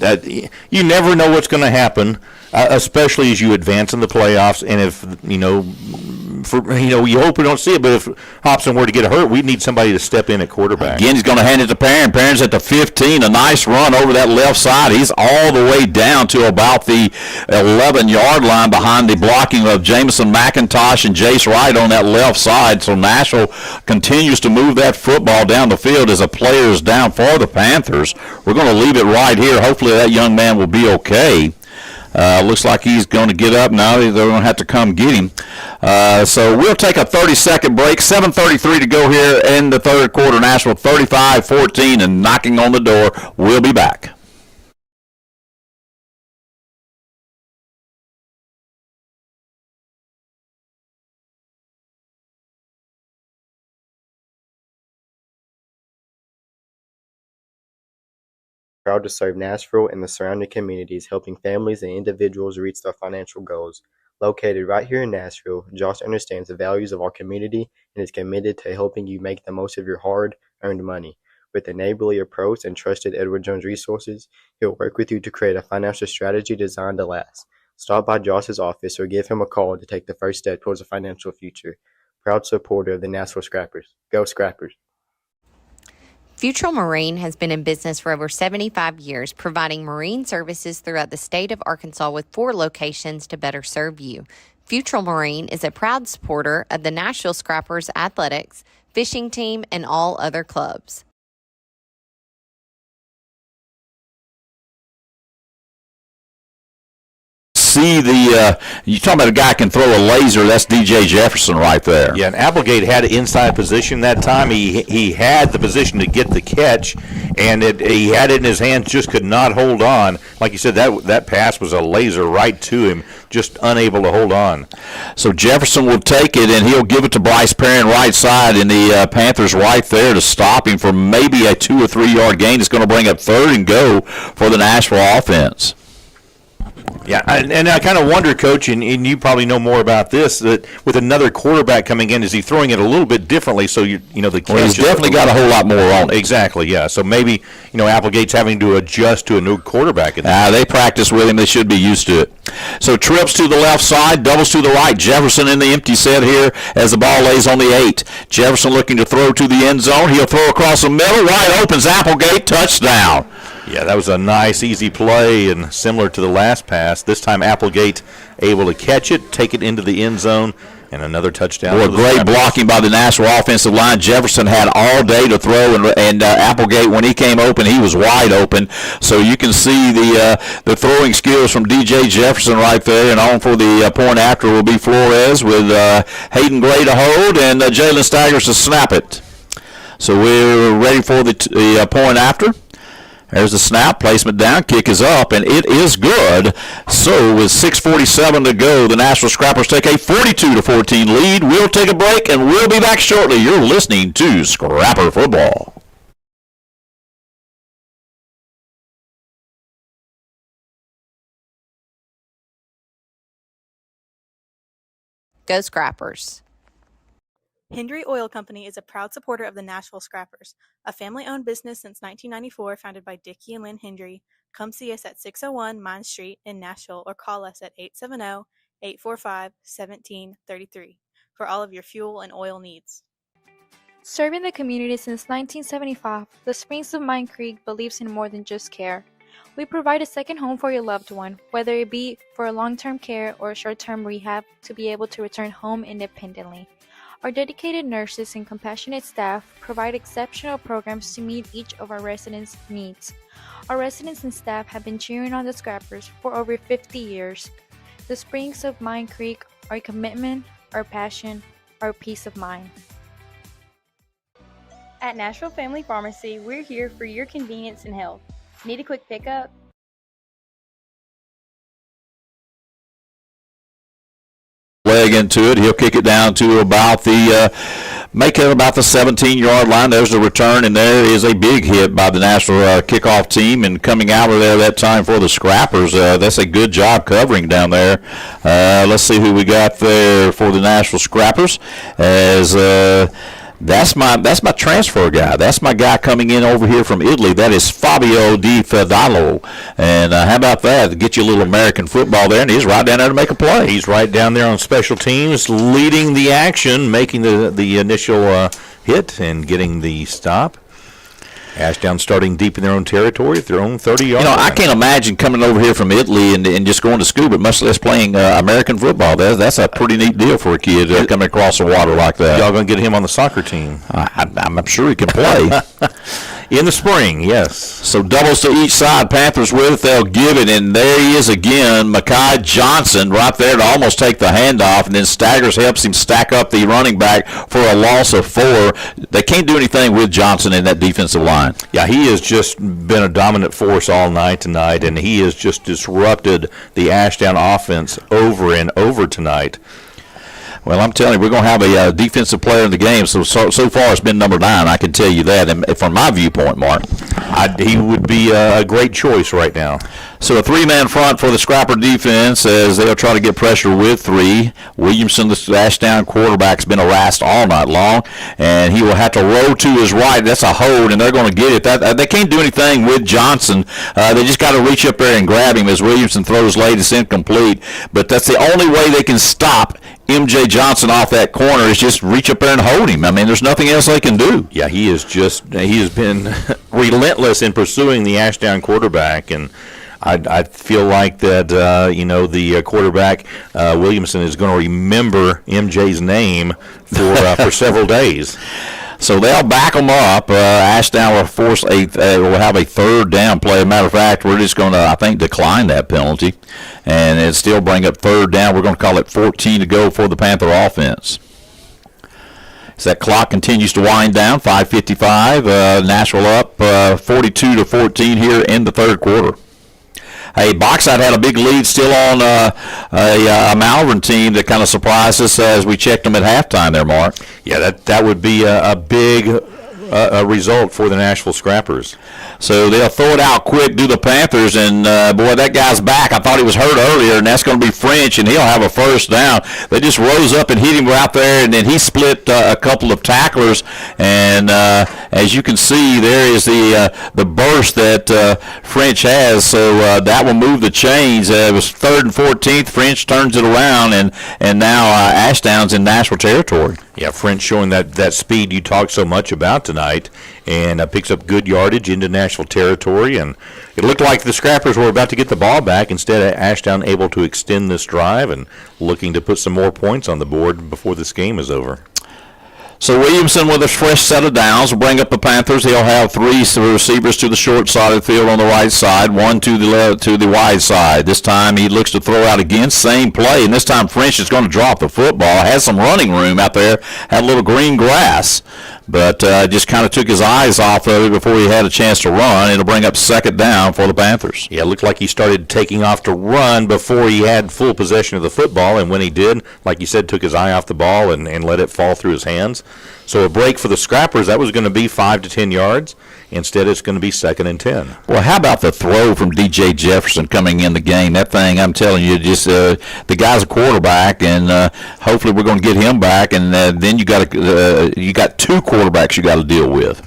You never know what's going to happen, especially as you advance in the playoffs, and if, you hope we don't see it, but if Hobson were to get hurt, we'd need somebody to step in at quarterback. Again, he's going to hand it to Perrin. Perrin's at the 15. A nice run over that left side. He's all the way down to about the 11-yard line behind the blocking of Jamison McIntosh and Jace Wright on that left side. So Nashville continues to move that football down the field as a player is down for the Panthers. We're going to leave it right here. Hopefully that young man will be okay. Looks like he's going to get up now. They're going to have to come get him. So we'll take a 30-second break. 7:33 to go here in the 3rd quarter. Nashville 35-14 and knocking on the door. We'll be back. Proud to serve Nashville and the surrounding communities, helping families and individuals reach their financial goals. Located right here in Nashville, Josh understands the values of our community and is committed to helping you make the most of your hard-earned money. With a neighborly approach and trusted Edward Jones resources, he'll work with you to create a financial strategy designed to last. Stop by Josh's office or give him a call to take the first step towards a financial future. Proud supporter of the Nashville Scrappers. Go Scrappers! Futrell Marine has been in business for over 75 years, providing marine services throughout the state of Arkansas with 4 locations to better serve you. Futrell Marine is a proud supporter of the Nashville Scrappers athletics, fishing team, and all other clubs. See you talking about a guy can throw a laser. That's D.J. Jefferson right there. Yeah, and Applegate had inside position that time. He had the position to get the catch, and he had it in his hands, just could not hold on. Like you said, that pass was a laser right to him. just unable to hold on. So Jefferson will take it, and he'll give it to Bryce Perrin right side, and the Panthers right there to stop him for maybe a 2 or 3 yard gain. It's going to bring up 3rd and go for the Nashville offense. Yeah, and I kind of wonder, Coach, and you probably know more about this, that with another quarterback coming in, is he throwing it a little bit differently? So the catch. Well, he's definitely got a whole lot more on it. Exactly, yeah. So maybe Applegate's having to adjust to a new quarterback. They practice with him; they should be used to it. So trips to the left side, doubles to the right. Jefferson in the empty set here as the ball lays on the 8. Jefferson looking to throw to the end zone. He'll throw across the middle. Wide opens Applegate, touchdown. Yeah, that was a nice, easy play, and similar to the last pass. This time Applegate able to catch it, take it into the end zone, and another touchdown. Well, great blocking by the Nashville offensive line. Jefferson had all day to throw, and Applegate, when he came open, he was wide open. So you can see the throwing skills from DJ Jefferson right there, and on for the point after will be Flores with Hayden Gray to hold and Jalen Staggers to snap it. So we're ready for the point after. There's the snap, placement down, kick is up, and it is good. So with 6:47 to go, the Nashville Scrappers take a 42-14 lead. We'll take a break, and we'll be back shortly. You're listening to Scrapper Football. Go Scrappers. Hendry Oil Company is a proud supporter of the Nashville Scrappers, a family-owned business since 1994 founded by Dickie and Lynn Hendry. Come see us at 601 Mine Street in Nashville or call us at 870-845-1733 for all of your fuel and oil needs. Serving the community since 1975, the Springs of Mine Creek believes in more than just care. We provide a second home for your loved one, whether it be for long-term care or short-term rehab, to be able to return home independently. Our dedicated nurses and compassionate staff provide exceptional programs to meet each of our residents' needs. Our residents and staff have been cheering on the Scrappers for over 50 years. The Springs of Mine Creek, our commitment, our passion, our peace of mind. At Nashville Family Pharmacy, we're here for your convenience and health. Need a quick pickup? Leg into it. He'll kick it down to about the 17-yard line. There's the return, and there is a big hit by the Nashville kickoff team. And coming out of there that time for the Scrappers, that's a good job covering down there. Let's see who we got there for the Nashville Scrappers. As that's my transfer guy. That's my guy coming in over here from Italy. That is Fabio Di Fedalo. And how about that? Get you a little American football there, and he's right down there to make a play. He's right down there on special teams, leading the action, making the initial hit and getting the stop. Ashdown starting deep in their own territory at their own 30-yard line. I can't imagine coming over here from Italy and just going to school, but much less playing American football. That's a pretty neat deal for a kid coming across the water like that. Y'all going to get him on the soccer team? I'm sure he can play. In the spring, yes. So doubles to each side. Panthers with it. They'll give it, and there he is again. Mekhi Johnson right there to almost take the handoff, and then Staggers helps him stack up the running back for a loss of 4. They can't do anything with Johnson in that defensive line. Yeah, he has just been a dominant force all night tonight, and he has just disrupted the Ashdown offense over and over tonight. Well, I'm telling you, we're going to have a defensive player in the game. So far, it's been number 9. I can tell you that. And from my viewpoint, Mark, he would be a great choice right now. So a 3-man front for the Scrapper defense as they'll try to get pressure with 3. Williamson, the Ashdown quarterback, has been harassed all night long, and he will have to roll to his right. That's a hold, and they're going to get it. They can't do anything with Johnson. They just got to reach up there and grab him as Williamson throws late. It's incomplete. But that's the only way they can stop M.J. Johnson off that corner is just reach up there and hold him. I mean, there's nothing else they can do. Yeah, he has been relentless in pursuing the Ashdown quarterback, and I feel like that the quarterback Williamson is going to remember MJ's name for several days. So they'll back them up. Ashdown will have a 3rd down play. As a matter of fact, we're just going to, I think, decline that penalty, and it'll still bring up 3rd down. We're going to call it 14 to go for the Panther offense. As that clock continues to wind down, 5:55. Nashville up 42-14 here in the 3rd quarter. Hey, Bauxite had a big lead still on a Malvern team that kind of surprised us as we checked them at halftime there, Mark. Yeah, that would be a big result for the Nashville Scrappers. So they'll throw it out quick, do the Panthers, and boy, that guy's back. I thought he was hurt earlier, and that's going to be French, and he'll have a first down. They just rose up and hit him out there, and then he split a couple of tacklers, and as you can see, there is the burst that French has, so that will move the chains. It was 3rd and 14th. French turns it around, and now Ashdown's in Nashville territory. Yeah, French showing that speed you talked so much about tonight, and picks up good yardage into Nashville territory. And it looked like the Scrappers were about to get the ball back. Instead, Ashdown able to extend this drive and looking to put some more points on the board before this game is over. So Williamson with a fresh set of downs will bring up the Panthers. He'll have 3 receivers to the short side of the field on the right side, 1 to the wide side. This time he looks to throw out again, same play, and this time French is going to drop the football. Has some running room out there, had a little green grass, but just kind of took his eyes off of it before he had a chance to run. It'll bring up 2nd down for the Panthers. Yeah, it looked like he started taking off to run before he had full possession of the football, and when he did, like you said, took his eye off the ball and let it fall through his hands. So a break for the Scrappers, that was going to be 5 to 10 yards. Instead, it's going to be 2nd and 10. Well, how about the throw from DJ Jefferson coming in the game? That thing, I'm telling you, just the guy's a quarterback, and hopefully we're going to get him back. And then you got 2 quarterbacks you got to deal with.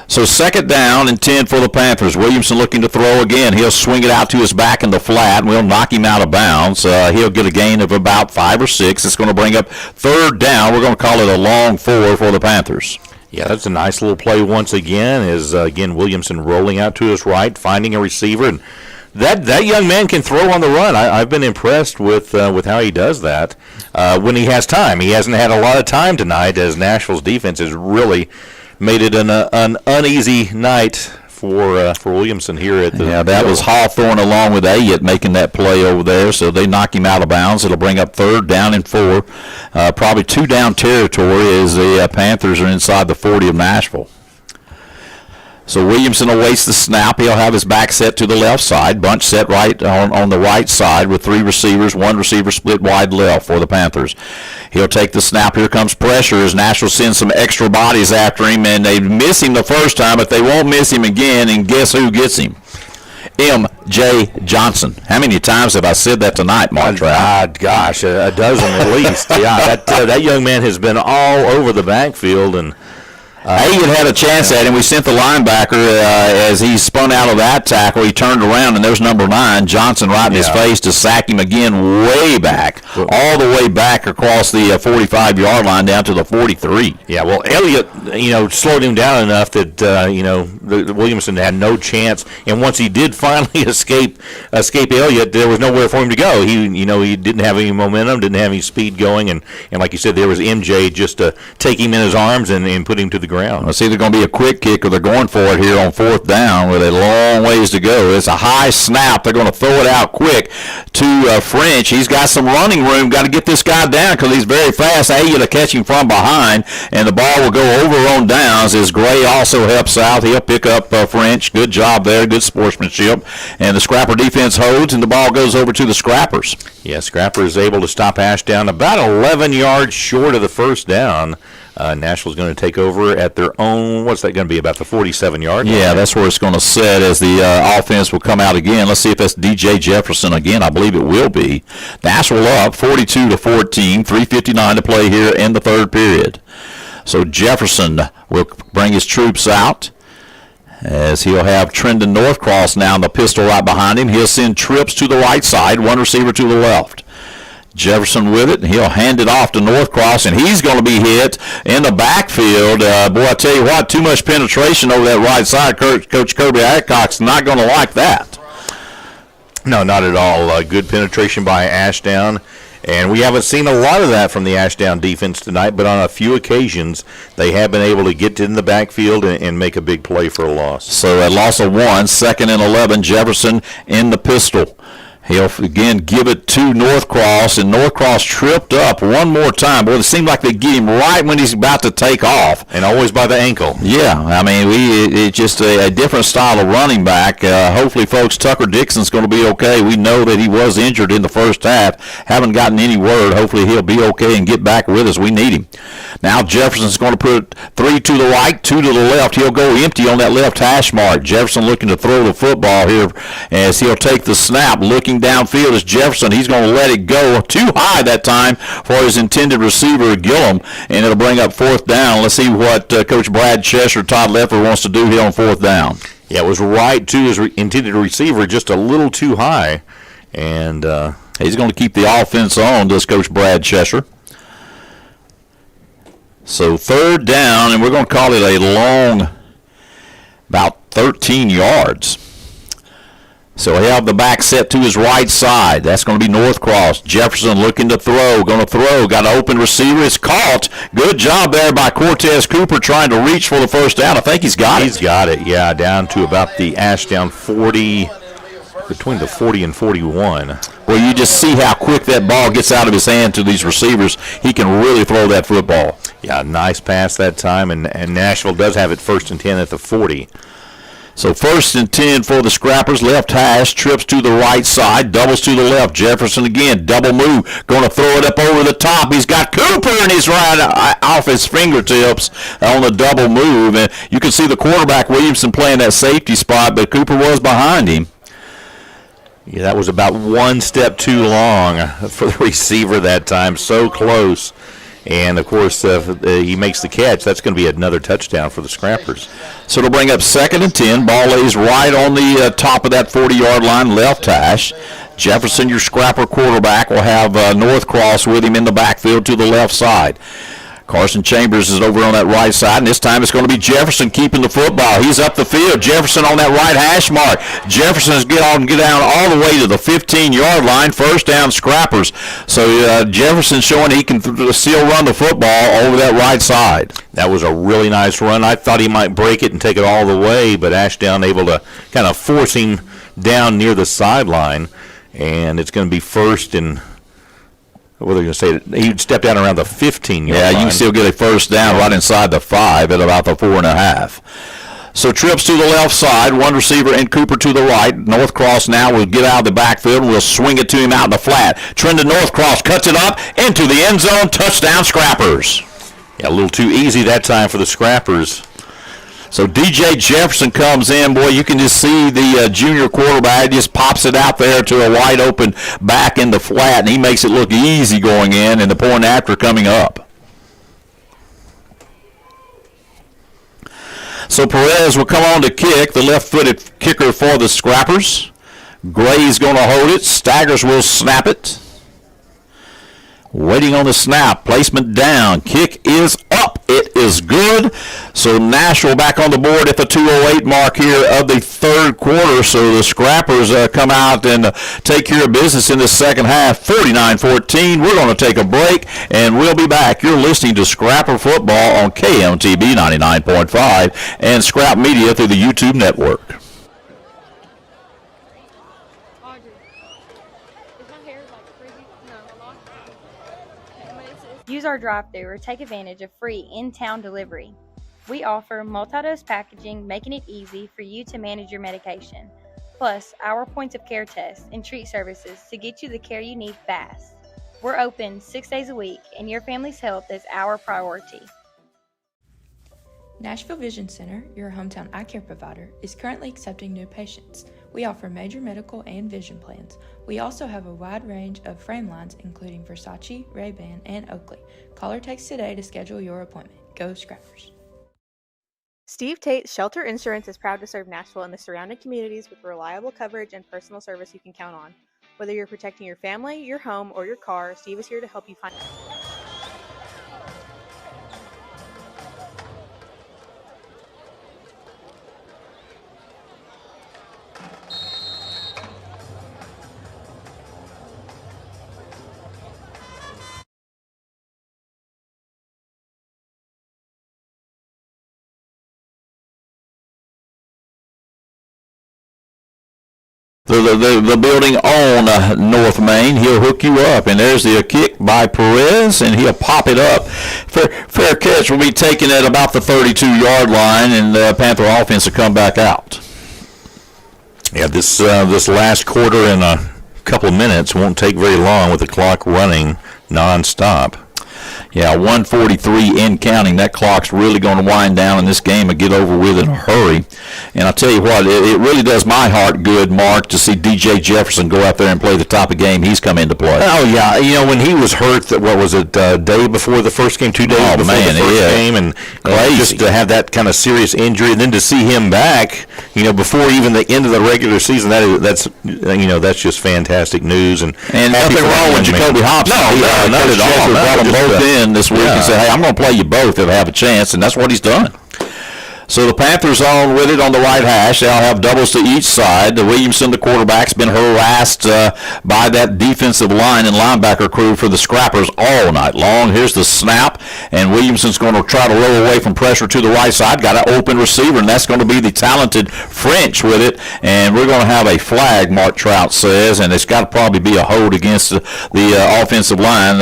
So 2nd down and 10 for the Panthers. Williamson looking to throw again. He'll swing it out to his back in the flat, and we'll knock him out of bounds. He'll get a gain of about 5 or 6. It's going to bring up 3rd down. We're going to call it a long 4 for the Panthers. Yeah, that's a nice little play once again. Again, Williamson rolling out to his right, finding a receiver, and that young man can throw on the run. I've been impressed with how he does that when he has time. He hasn't had a lot of time tonight, as Nashville's defense has really made it an uneasy night for Williamson here at the that was Hawthorne along with Elliott making that play over there, so they knock him out of bounds. It'll bring up 3rd down and 4, probably 2 down territory as the Panthers are inside the 40 of Nashville. So Williamson awaits the snap. He'll have his back set to the left side. Bunch set right on the right side with 3 receivers. 1 receiver split wide left for the Panthers. He'll take the snap. Here comes pressure as Nashville sends some extra bodies after him, and they miss him the first time, but they won't miss him again, and guess who gets him? M.J. Johnson. How many times have I said that tonight, Mark? Gosh, a dozen at least. Yeah, that young man has been all over the backfield, and Elliott had a chance at him. We sent the linebacker as he spun out of that tackle. He turned around, and there's number 9, Johnson, right in his face to sack him again way back, all the way back across the 45-yard line down to the 43. Yeah, well, Elliott, slowed him down enough that, Williamson had no chance. And once he did finally escape Elliott, there was nowhere for him to go. He didn't have any momentum, didn't have any speed going. And like you said, there was MJ just to take him in his arms and put him to the ground. It's either going to be a quick kick or they're going for it here on 4th down with a long ways to go. It's a high snap. They're going to throw it out quick to French. He's got some running room. Got to get this guy down because he's very fast. Elliott to catch him from behind, and the ball will go over on downs as Gray also helps out. He'll pick up French. Good job there. Good sportsmanship. And the Scrapper defense holds, and the ball goes over to the Scrappers. Yeah, Scrappers able to stop Ashdown about 11 yards short of the 1st down. Nashville's going to take over at their own, what's that going to be, about the 47-yard line? Yeah, that's where it's going to sit as the offense will come out again. Let's see if that's DJ Jefferson again. I believe it will be. Nashville up 42-14, 3:59 to play here in the 3rd period. So Jefferson will bring his troops out as he'll have Trendon Northcross now in the pistol right behind him. He'll send trips to the right side, 1 receiver to the left. Jefferson with it, and he'll hand it off to Northcross, and he's going to be hit in the backfield. Boy, I tell you what, too much penetration over that right side. Coach Kirby Adcock's not going to like that. No, not at all. Good penetration by Ashdown, and we haven't seen a lot of that from the Ashdown defense tonight, but on a few occasions they have been able to get in the backfield and make a big play for a loss. So a loss of 1, 2nd and 11, Jefferson in the pistol. He'll again give it to Northcross, and Northcross tripped up one more time. Boy, it seemed like they get him right when he's about to take off. And always by the ankle. Yeah, I mean, it's just a different style of running back. Hopefully, folks, Tucker Dixon's going to be okay. We know that he was injured in the first half. Haven't gotten any word. Hopefully, he'll be okay and get back with us. We need him. Now, Jefferson's going to put 3 to the right, 2 to the left. He'll go empty on that left hash mark. Jefferson looking to throw the football here as he'll take the snap. Looking downfield is Jefferson. He's going to let it go too high that time for his intended receiver, Gillum, and it'll bring up 4th down. Let's see what Coach Brad Cheshire, Todd Leffler wants to do here on 4th down. Yeah, it was right to his intended receiver, just a little too high, and he's going to keep the offense on, does Coach Brad Cheshire. So 3rd down, and we're going to call it a long, about 13 yards. So he'll have the back set to his right side. That's going to be Northcross. Jefferson looking to throw. Going to throw. Got an open receiver. It's caught. Good job there by Cortez Cooper trying to reach for the 1st down. I think he's got it. He's got it, yeah, down to about the Ashdown 40, between the 40 and 41. Well, you just see how quick that ball gets out of his hand to these receivers. He can really throw that football. Yeah, nice pass that time, and Nashville does have it 1st and 10 at the 40. So 1st and 10 for the Scrappers. Left hash, trips to the right side, doubles to the left. Jefferson again, double move, going to throw it up over the top. He's got Cooper, and he's right off his fingertips on the double move. And you can see the quarterback, Williamson, playing that safety spot, but Cooper was behind him. Yeah, that was about one step too long for the receiver that time, so close. And, of course, he makes the catch. That's going to be another touchdown for the Scrappers. So it'll bring up 2nd and 10. Ball lays right on the top of that 40-yard line, left hash. Jefferson, your Scrapper quarterback, will have Northcross with him in the backfield to the left side. Carson Chambers is over on that right side, and this time it's going to be Jefferson keeping the football. He's up the field. Jefferson on that right hash mark. Jefferson's get down all the way to the 15-yard line. 1st down, Scrappers. So Jefferson showing he can still run the football over that right side. That was a really nice run. I thought he might break it and take it all the way, but Ashdown able to kind of force him down near the sideline, and it's going to be 1st and what are they going to say? He stepped down around the 15-yard line. Yeah, you can still get a 1st down right inside the 5 at about the 4.5. So trips to the left side, one receiver and Cooper to the right. Northcross now will get out of the backfield and we'll swing it to him out in the flat. Trendon Northcross cuts it up into the end zone. Touchdown, Scrappers. Yeah, a little too easy that time for the Scrappers. So DJ Jefferson comes in. Boy, you can just see the junior quarterback just pops it out there to a wide open back in the flat, and he makes it look easy going in, and the point after coming up. So Perez will come on to kick, the left-footed kicker for the Scrappers. Gray's going to hold it. Staggers will snap it. Waiting on the snap. Placement down. Kick is up. It is good. So Nashville back on the board at the 2:08 mark here of the 3rd quarter. So the Scrappers come out and take care of business in the second half. 49-14. We're going to take a break, and we'll be back. You're listening to Scrapper Football on KMTB 99.5 and Scrap Media through the YouTube network. Use our drive-thru or take advantage of free in-town delivery. We offer multi-dose packaging, making it easy for you to manage your medication. Plus, our points of care tests and treat services to get you the care you need fast. We're open 6 days a week, and your family's health is our priority. Nashville Vision Center, your hometown eye care provider, is currently accepting new patients. We offer major medical and vision plans. We also have a wide range of frame lines, including Versace, Ray-Ban, and Oakley. Call or text today to schedule your appointment. Go Scrappers. Steve Tate's Shelter Insurance is proud to serve Nashville and the surrounding communities with reliable coverage and personal service you can count on. Whether you're protecting your family, your home, or your car, Steve is here to help you find... the building on North Main. He'll hook you up, and there's the kick by Perez, and he'll pop it up. Fair catch will be taken at about the 32-yard line, and the Panther offense will come back out. Yeah, this last quarter in a couple of minutes won't take very long with the clock running nonstop. Yeah, 1:43 in counting. That clock's really going to wind down in this game and get over with in a hurry. And I'll tell you what, it really does my heart good, Mark, to see D.J. Jefferson go out there and play the top of game he's come into play. Oh, yeah. You know, when he was hurt, what was it, day before the first game, 2 days before the first game, and just to have that kind of serious injury, and then to see him back, you know, before even the end of the regular season, that's just fantastic news. And nothing wrong with Jacoby Hobson. No, not at all. Brought them both in this week and said, hey, I'm going to play you both if I have a chance, and that's what he's done. So the Panthers on with it on the right hash. They'll have doubles to each side. The Williamson, the quarterback's been harassed by that defensive line and linebacker crew for the Scrappers all night long. Here's the snap, and Williamson's going to try to roll away from pressure to the right side. Got an open receiver, and that's going to be the talented French with it. And we're going to have a flag, Mark Trout says, and it's got to probably be a hold against the offensive line.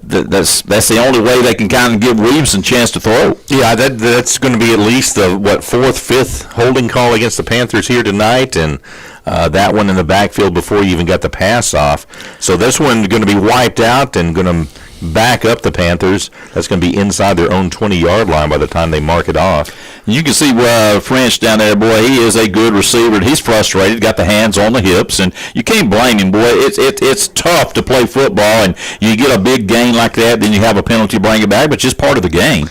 That's the only way they can kind of give Williamson a chance to throw. Yeah, that's going to be at least the 4th, 5th holding call against the Panthers here tonight, and that one in the backfield before you even got the pass off. So this one's going to be wiped out and going to back up the Panthers. That's going to be inside their own 20-yard line by the time they mark it off. You can see French down there, boy. He is a good receiver. He's frustrated, got the hands on the hips, and you can't blame him, boy. It's tough to play football, and you get a big gain like that, then you have a penalty, bring it back, but it's just part of the game.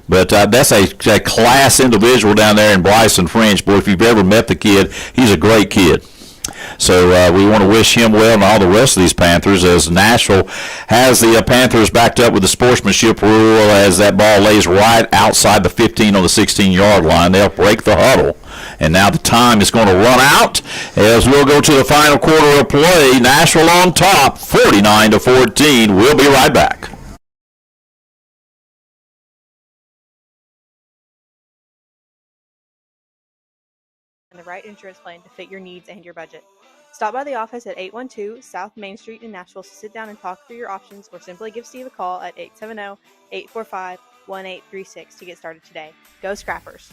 But that's a class individual down there in Bryson French, boy. If you've ever met the kid, he's a great kid. So we want to wish him well and all the rest of these Panthers as Nashville has the Panthers backed up with the sportsmanship rule as that ball lays right outside the 15 on the 16-yard line. They'll break the huddle. And now the time is going to run out as we'll go to the final quarter of play. Nashville on top, 49-14. We'll be right back. And the right insurance plan to fit your needs and your budget. Stop by the office at 812 South Main Street in Nashville to sit down and talk through your options, or simply give Steve a call at 870-845-1836 to get started today. Go Scrappers!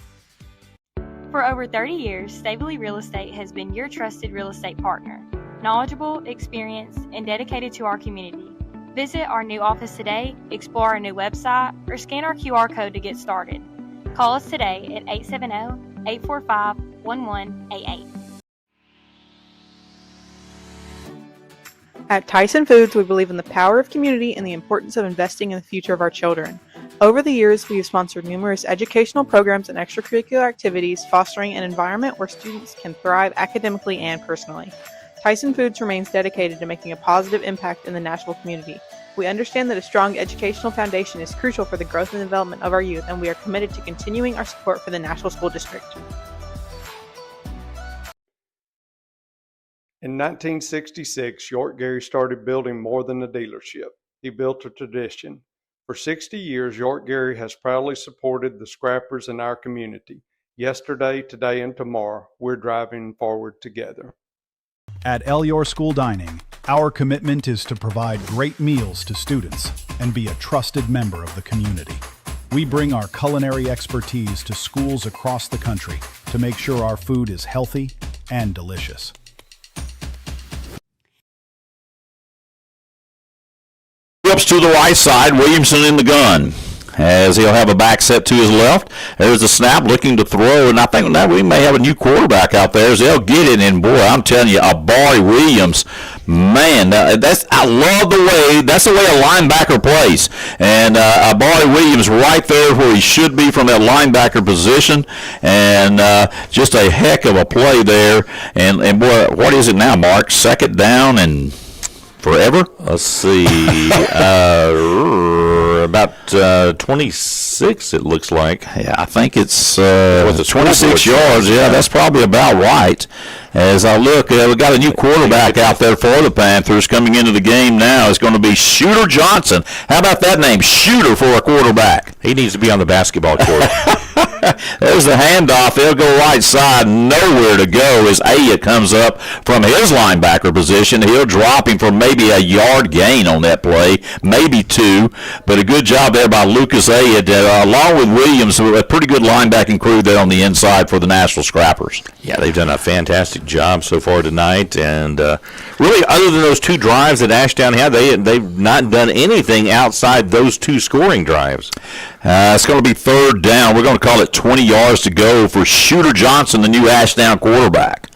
For over 30 years, Staveley Real Estate has been your trusted real estate partner. Knowledgeable, experienced, and dedicated to our community. Visit our new office today, explore our new website, or scan our QR code to get started. Call us today at 870-845-1188. At Tyson Foods, we believe in the power of community and the importance of investing in the future of our children. Over the years, we have sponsored numerous educational programs and extracurricular activities, fostering an environment where students can thrive academically and personally. Tyson Foods remains dedicated to making a positive impact in the Nashville community. We understand that a strong educational foundation is crucial for the growth and development of our youth, and we are committed to continuing our support for the Nashville School District. In 1966, York Gary started building more than a dealership. He built a tradition. For 60 years, York Gary has proudly supported the Scrappers in our community. Yesterday, today, and tomorrow, we're driving forward together. At Your School Dining, our commitment is to provide great meals to students and be a trusted member of the community. We bring our culinary expertise to schools across the country to make sure our food is healthy and delicious. Ups to the right side, Williamson in the gun, as he'll have a back set to his left. There's the snap, looking to throw, and I think that we may have a new quarterback out there as they'll get it. And boy, I'm telling you, Abari Williams, man, I love the way, that's the way a linebacker plays. And Abari Williams right there where he should be from that linebacker position, and just a heck of a play there. And boy, what is it now, Mark? Second down and forever? Let's see. About 26, it looks like. Yeah, I think it's 26 yards. Yeah, that's probably about right. As I look, we got a new quarterback out there for the Panthers coming into the game now. It's going to be Shooter Johnson. How about that name, Shooter, for a quarterback? He needs to be on the basketball court. There's the handoff. They'll go right side. Nowhere to go as Ayat comes up from his linebacker position. He'll drop him for maybe a yard gain on that play, maybe 2. But a good job there by Lucas Ayat, along with Williams, a pretty good linebacking crew there on the inside for the Nashville Scrappers. Yeah, they've done a fantastic job so far tonight. And really, other than those 2 drives that Ashdown had, they've not done anything outside those 2 scoring drives. It's going to be 3rd down. We're going to call it 20 yards to go for Shooter Johnson, the new Ashdown quarterback.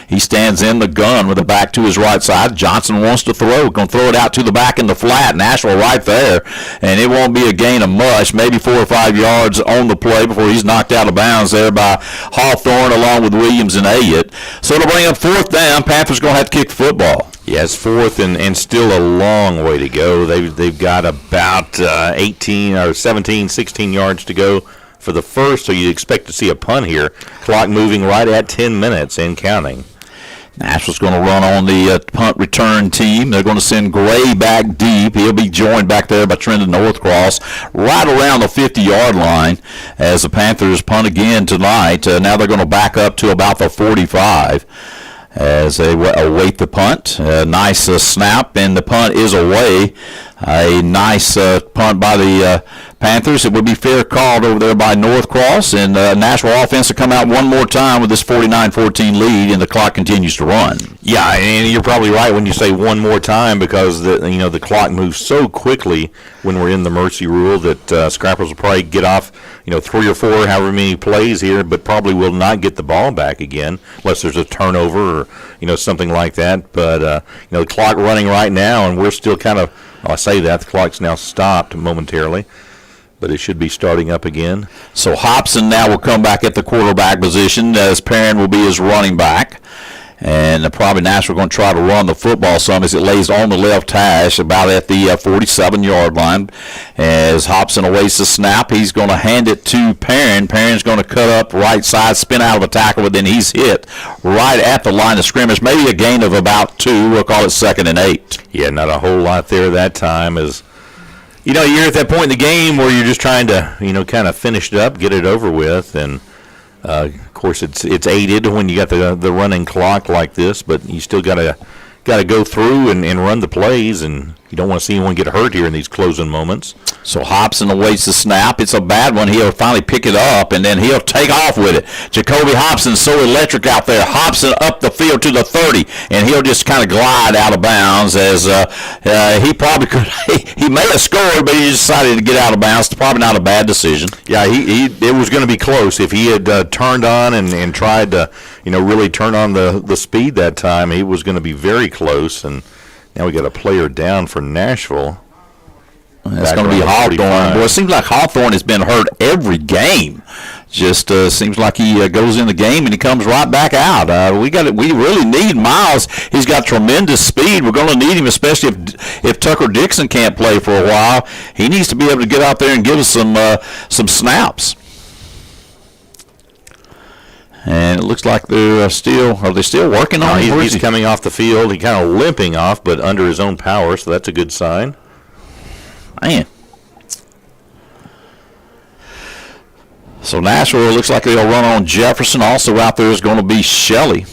He stands in the gun with the back to his right side. Johnson wants to throw. Going to throw it out to the back in the flat. Nashville right there. And it won't be a gain of much. Maybe 4 or 5 yards on the play before he's knocked out of bounds there by Hawthorne along with Williams and Ayat. So it'll bring up 4th down. Panthers going to have to kick the football. Yeah, it's 4th and still a long way to go. They've got about 18 or 17, 16 yards to go for the first, so you expect to see a punt here. Clock moving right at 10 minutes and counting. Nashville's going to run on the punt return team. They're going to send Gray back deep. He'll be joined back there by Trendon Northcross right around the 50-yard line as the Panthers punt again tonight. Now they're going to back up to about the 45 as they await the punt. Nice snap, and the punt is away. A nice punt by the Panthers. It would be fair called over there by Northcross, and Nashville offense will come out one more time with this 49-14 lead, and the clock continues to run. Yeah, and you're probably right when you say one more time because the clock moves so quickly when we're in the mercy rule that Scrappers will probably get off 3 or 4, however many plays here, but probably will not get the ball back again unless there's a turnover or something like that. But the clock running right now, and we're still kind of. I say that the clock's now stopped momentarily, but it should be starting up again. So Hobson now will come back at the quarterback position as Perrin will be his running back. And probably Nashville going to try to run the football some as it lays on the left hash about at the 47-yard line. As Hobson awaits the snap, he's going to hand it to Perrin. Perrin's going to cut up right side, spin out of a tackle, but then he's hit right at the line of scrimmage. Maybe a gain of about 2. We'll call it 2nd and 8. Yeah, not a whole lot there that time. As you're at that point in the game where you're just trying to, kind of finish it up, get it over with, and of course, it's aided when you got the running clock like this, but you still got to go through and run the plays, and you don't want to see anyone get hurt here in these closing moments. So Hobson awaits the snap. It's a bad one. He'll finally pick it up, and then he'll take off with it. Jacoby Hobson's so electric out there. Hobson up the field to the 30, and he'll just kind of glide out of bounds as he probably could. He may have scored, but he decided to get out of bounds. Probably not a bad decision. Yeah, it was going to be close. If he had turned on and tried to, really turn on the speed that time, he was going to be very close. And now we got a player down for Nashville. It's going to be Hawthorne. Boy, it seems like Hawthorne has been hurt every game. Just seems like he goes in the game and he comes right back out. We really need Miles. He's got tremendous speed. We're going to need him, especially if Tucker Dixon can't play for a while. He needs to be able to get out there and give us some snaps. And it looks like are they still working on him? He's coming off the field. He's kind of limping off, but under his own power, so that's a good sign. Man. So Nashville looks like they'll run on Jefferson. Also out there is going to be Shelley.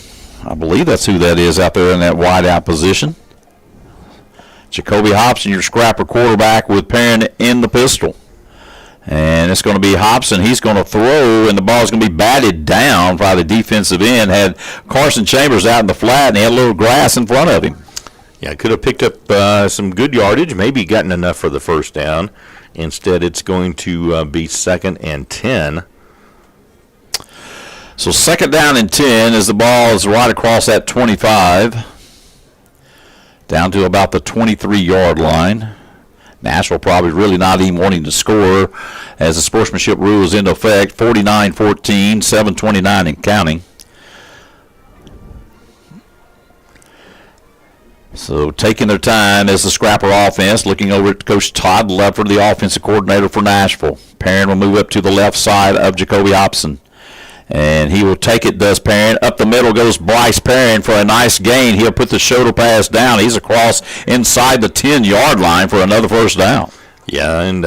I believe that's who that is out there in that wide out position. Jacoby Hobson, your scrapper quarterback with Perrin in the pistol. And it's going to be Hobson. He's going to throw, and the ball is going to be batted down by the defensive end. Had Carson Chambers out in the flat, and he had a little grass in front of him. Yeah, could have picked up some good yardage, maybe gotten enough for the first down. Instead, it's going to be 2nd and 10. So 2nd down and 10 as the ball is right across that 25, down to about the 23-yard line. Nashville probably really not even wanting to score as the sportsmanship rule is in effect. 49-14, 7:29 and counting. So taking their time as the Scrapper offense, looking over at Coach Todd Lefford, the offensive coordinator for Nashville. Perrin will move up to the left side of Jacoby Hobson. And he will take it, does Perrin. Up the middle goes Bryce Perrin for a nice gain. He'll put the shoulder pass down. He's across inside the 10-yard line for another first down. Yeah, and,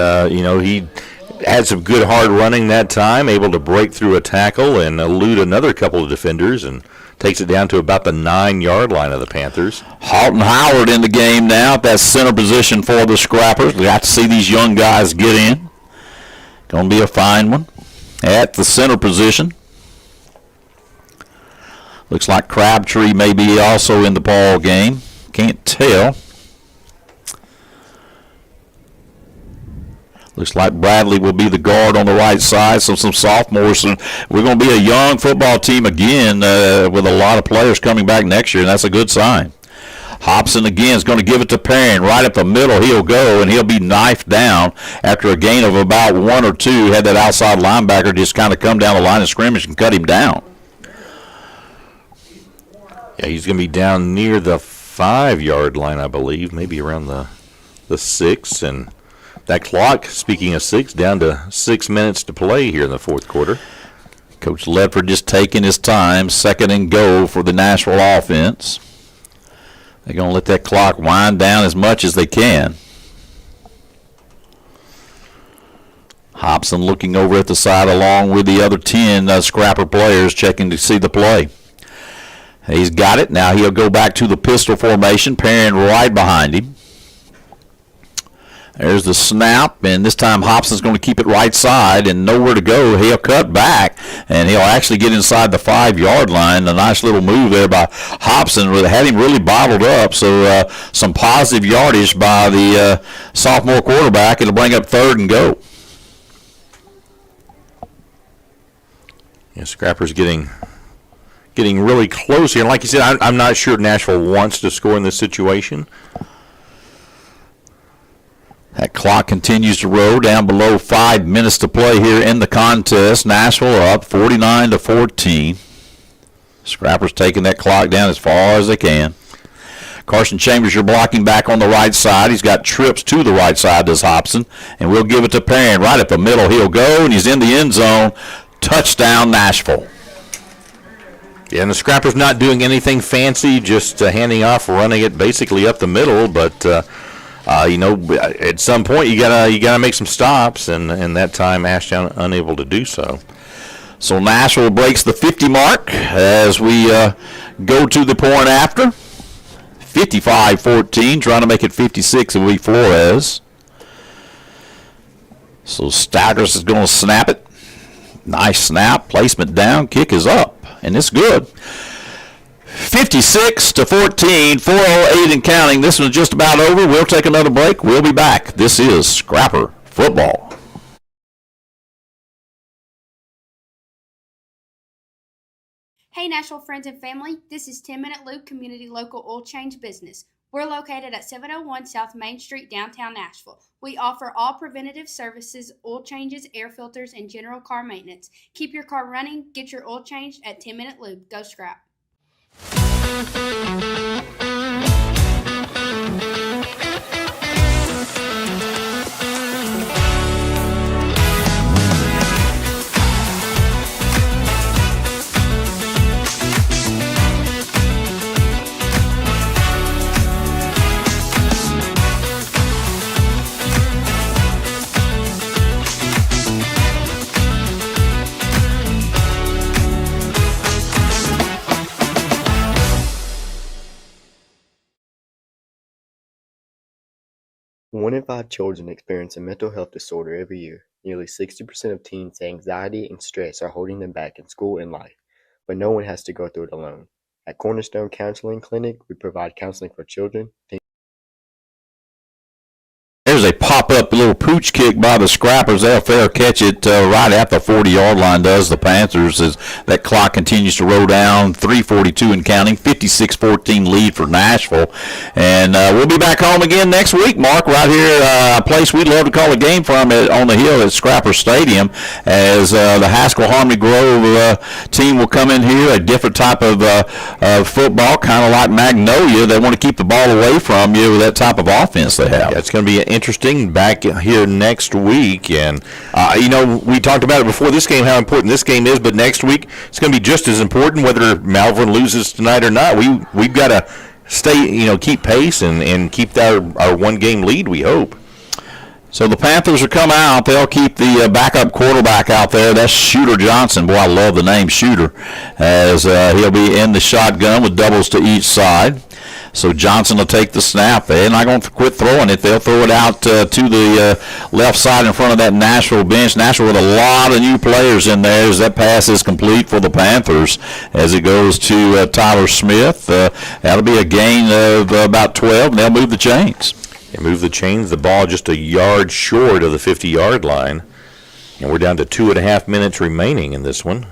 had some good hard running that time, able to break through a tackle and elude another couple of defenders, and takes it down to about the 9-yard line of the Panthers. Halton Howard in the game now at that center position for the Scrappers. We got to see these young guys get in. Going to be a fine one at the center position. Looks like Crabtree may be also in the ball game. Can't tell. Looks like Bradley will be the guard on the right side, so some sophomores. So we're going to be a young football team again with a lot of players coming back next year, and that's a good sign. Hobson again is going to give it to Perrin. Right up the middle he'll go, and he'll be knifed down after a gain of about 1 or 2. Had that outside linebacker just kind of come down the line of scrimmage and cut him down. Yeah, he's going to be down near the 5-yard line, I believe, maybe around the 6, and that clock, speaking of 6, down to 6 minutes to play here in the fourth quarter. Coach Ledford just taking his time, 2nd and goal for the Nashville offense. They're going to let that clock wind down as much as they can. Hobson looking over at the side along with the other 10 Scrapper players checking to see the play. He's got it. Now he'll go back to the pistol formation, Perrin right behind him. There's the snap, and this time Hobson's going to keep it right side and nowhere to go. He'll cut back, and he'll actually get inside the 5-yard line. A nice little move there by Hobson. Had him really bottled up, so some positive yardage by the sophomore quarterback. It'll bring up 3rd and go. Yeah, Scrapper's getting really close here. And like you said, I'm not sure Nashville wants to score in this situation. That clock continues to roll down below 5 minutes to play here in the contest. Nashville up 49-14. Scrappers taking that clock down as far as they can. Carson Chambers, you're blocking back on the right side. He's got trips to the right side, does Hobson. And we'll give it to Perrin. Right up the middle he'll go, and he's in the end zone. Touchdown, Nashville. Yeah, and the Scrapper's not doing anything fancy, just handing off, running it basically up the middle, but at some point you gotta make some stops, and that time Ashdown unable to do so. So Nashville breaks the 50 mark as we go to the point after. 55-14, trying to make it 56 and we Flores. So Staggers is going to snap it. Nice snap, placement down, kick is up, and it's good. 56-14, 4:08 and counting. This one's just about over. We'll take another break. We'll be back. This is Scrapper Football. Hey Nashville friends and family, this is 10-Minute Lube Community Local Oil Change Business. We're located at 701 South Main Street, downtown Nashville. We offer all preventative services, oil changes, air filters, and general car maintenance. Keep your car running, get your oil changed at 10-Minute Lube. Go Scrap. One in 5 children experience a mental health disorder every year. Nearly 60% of teens say anxiety and stress are holding them back in school and life, but no one has to go through it alone. At Cornerstone Counseling Clinic, we provide counseling for children, teens. There's a pop-up little pooch kick by the Scrappers. They'll fair catch it right at the 40-yard line, does the Panthers, as that clock continues to roll down. 3:42 and counting, 56-14 lead for Nashville. And we'll be back home again next week, Mark, right here, a place we'd love to call a game from on the hill at Scrapper Stadium, as the Haskell Harmony Grove team will come in here, a different type of football, kind of like Magnolia. They want to keep the ball away from you with that type of offense they have. Yeah, it's going to be interesting back here next week, and we talked about it before this game, how important this game is, but next week it's going to be just as important whether Malvern loses tonight or not. We've got to stay, keep pace and keep our one game lead, we hope. So the Panthers will come out. They'll keep the backup quarterback out there. That's Shooter Johnson. Boy, I love the name Shooter, as he'll be in the shotgun with doubles to each side. So Johnson will take the snap. They're not going to quit throwing it. They'll throw it out to the left side in front of that Nashville bench. Nashville with a lot of new players in there as that pass is complete for the Panthers as it goes to Tyler Smith. That'll be a gain of about 12, and they'll move the chains. They move the chains, the ball just a yard short of the 50-yard line. And we're down to 2.5 minutes remaining in this one.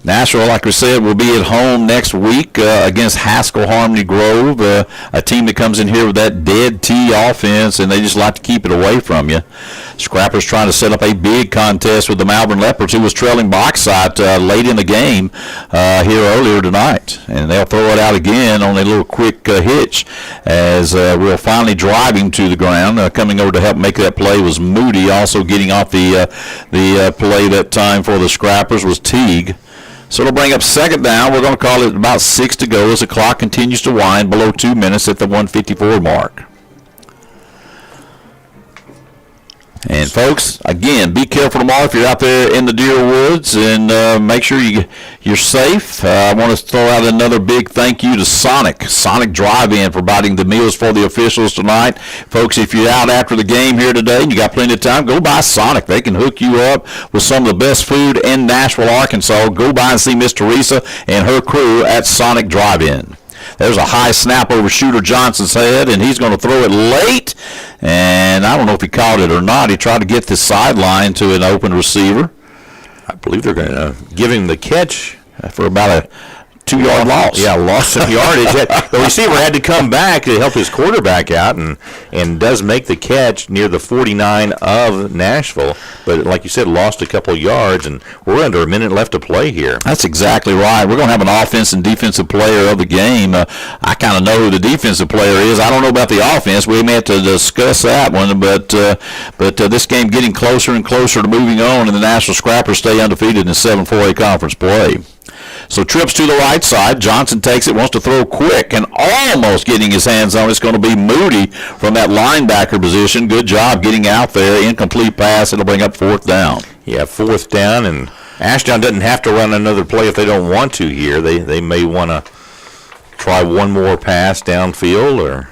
Nashville, like we said, will be at home next week against Haskell Harmony Grove, a team that comes in here with that dead T offense, and they just like to keep it away from you. Scrappers trying to set up a big contest with the Malvern Leopards, who was trailing Bauxite late in the game here earlier tonight. And they'll throw it out again on a little quick hitch as we'll finally drive him to the ground. Coming over to help make that play was Moody. Also getting off the play that time for the Scrappers was Teague. So it'll bring up second down. We're going to call it about 6 to go as the clock continues to wind below 2 minutes at the 1:54 mark. And, folks, again, be careful tomorrow if you're out there in the Deer Woods, and make sure you're safe. I want to throw out another big thank you to Sonic Drive-In, providing the meals for the officials tonight. Folks, if you're out after the game here today and you got plenty of time, go by Sonic. They can hook you up with some of the best food in Nashville, Arkansas. Go by and see Miss Teresa and her crew at Sonic Drive-In. There's a high snap over Shooter Johnson's head, and he's going to throw it late. And I don't know if he caught it or not. He tried to get the sideline to an open receiver. I believe they're going to give him the catch for about a 2-yard loss. Yeah, loss some yardage. The receiver had to come back to help his quarterback out, and does make the catch near the 49 of Nashville. But like you said, lost a couple yards, and we're under a minute left to play here. That's exactly right. We're going to have an offense and defensive player of the game. I kind of know who the defensive player is. I don't know about the offense. We may have to discuss that one, but this game getting closer and closer to moving on, and the Nashville Scrappers stay undefeated in 7-4A conference play. So trips to the right side. Johnson takes it, wants to throw quick, and almost getting his hands on it. It's going to be Moody from that linebacker position. Good job getting out there. Incomplete pass. It'll bring up fourth down. Yeah, fourth down, and Ashdown doesn't have to run another play if they don't want to here. They may want to try one more pass downfield,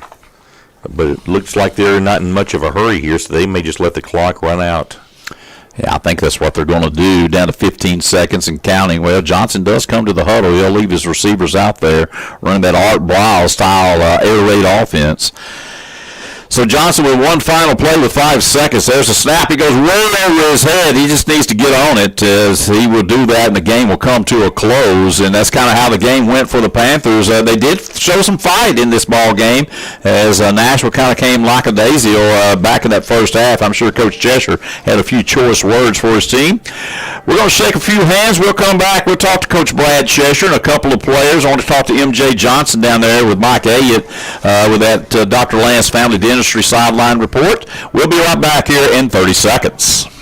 but it looks like they're not in much of a hurry here, so they may just let the clock run out. Yeah, I think that's what they're going to do, down to 15 seconds and counting. Well, Johnson does come to the huddle. He'll leave his receivers out there running that Art Briles-style air raid offense. So Johnson with one final play with 5 seconds. There's a snap. He goes way over his head. He just needs to get on it, as he will do that, and the game will come to a close. And that's kind of how the game went for the Panthers. They did show some fight in this ball game, as Nashville kind of came lackadaisical back in that first half. I'm sure Coach Cheshire had a few choice words for his team. We're going to shake a few hands. We'll come back. We'll talk to Coach Brad Cheshire and a couple of players. I want to talk to M.J. Johnson down there with Mike Elliott with that Dr. Lance Family Dentistry sideline report. We'll be right back here in 30 seconds.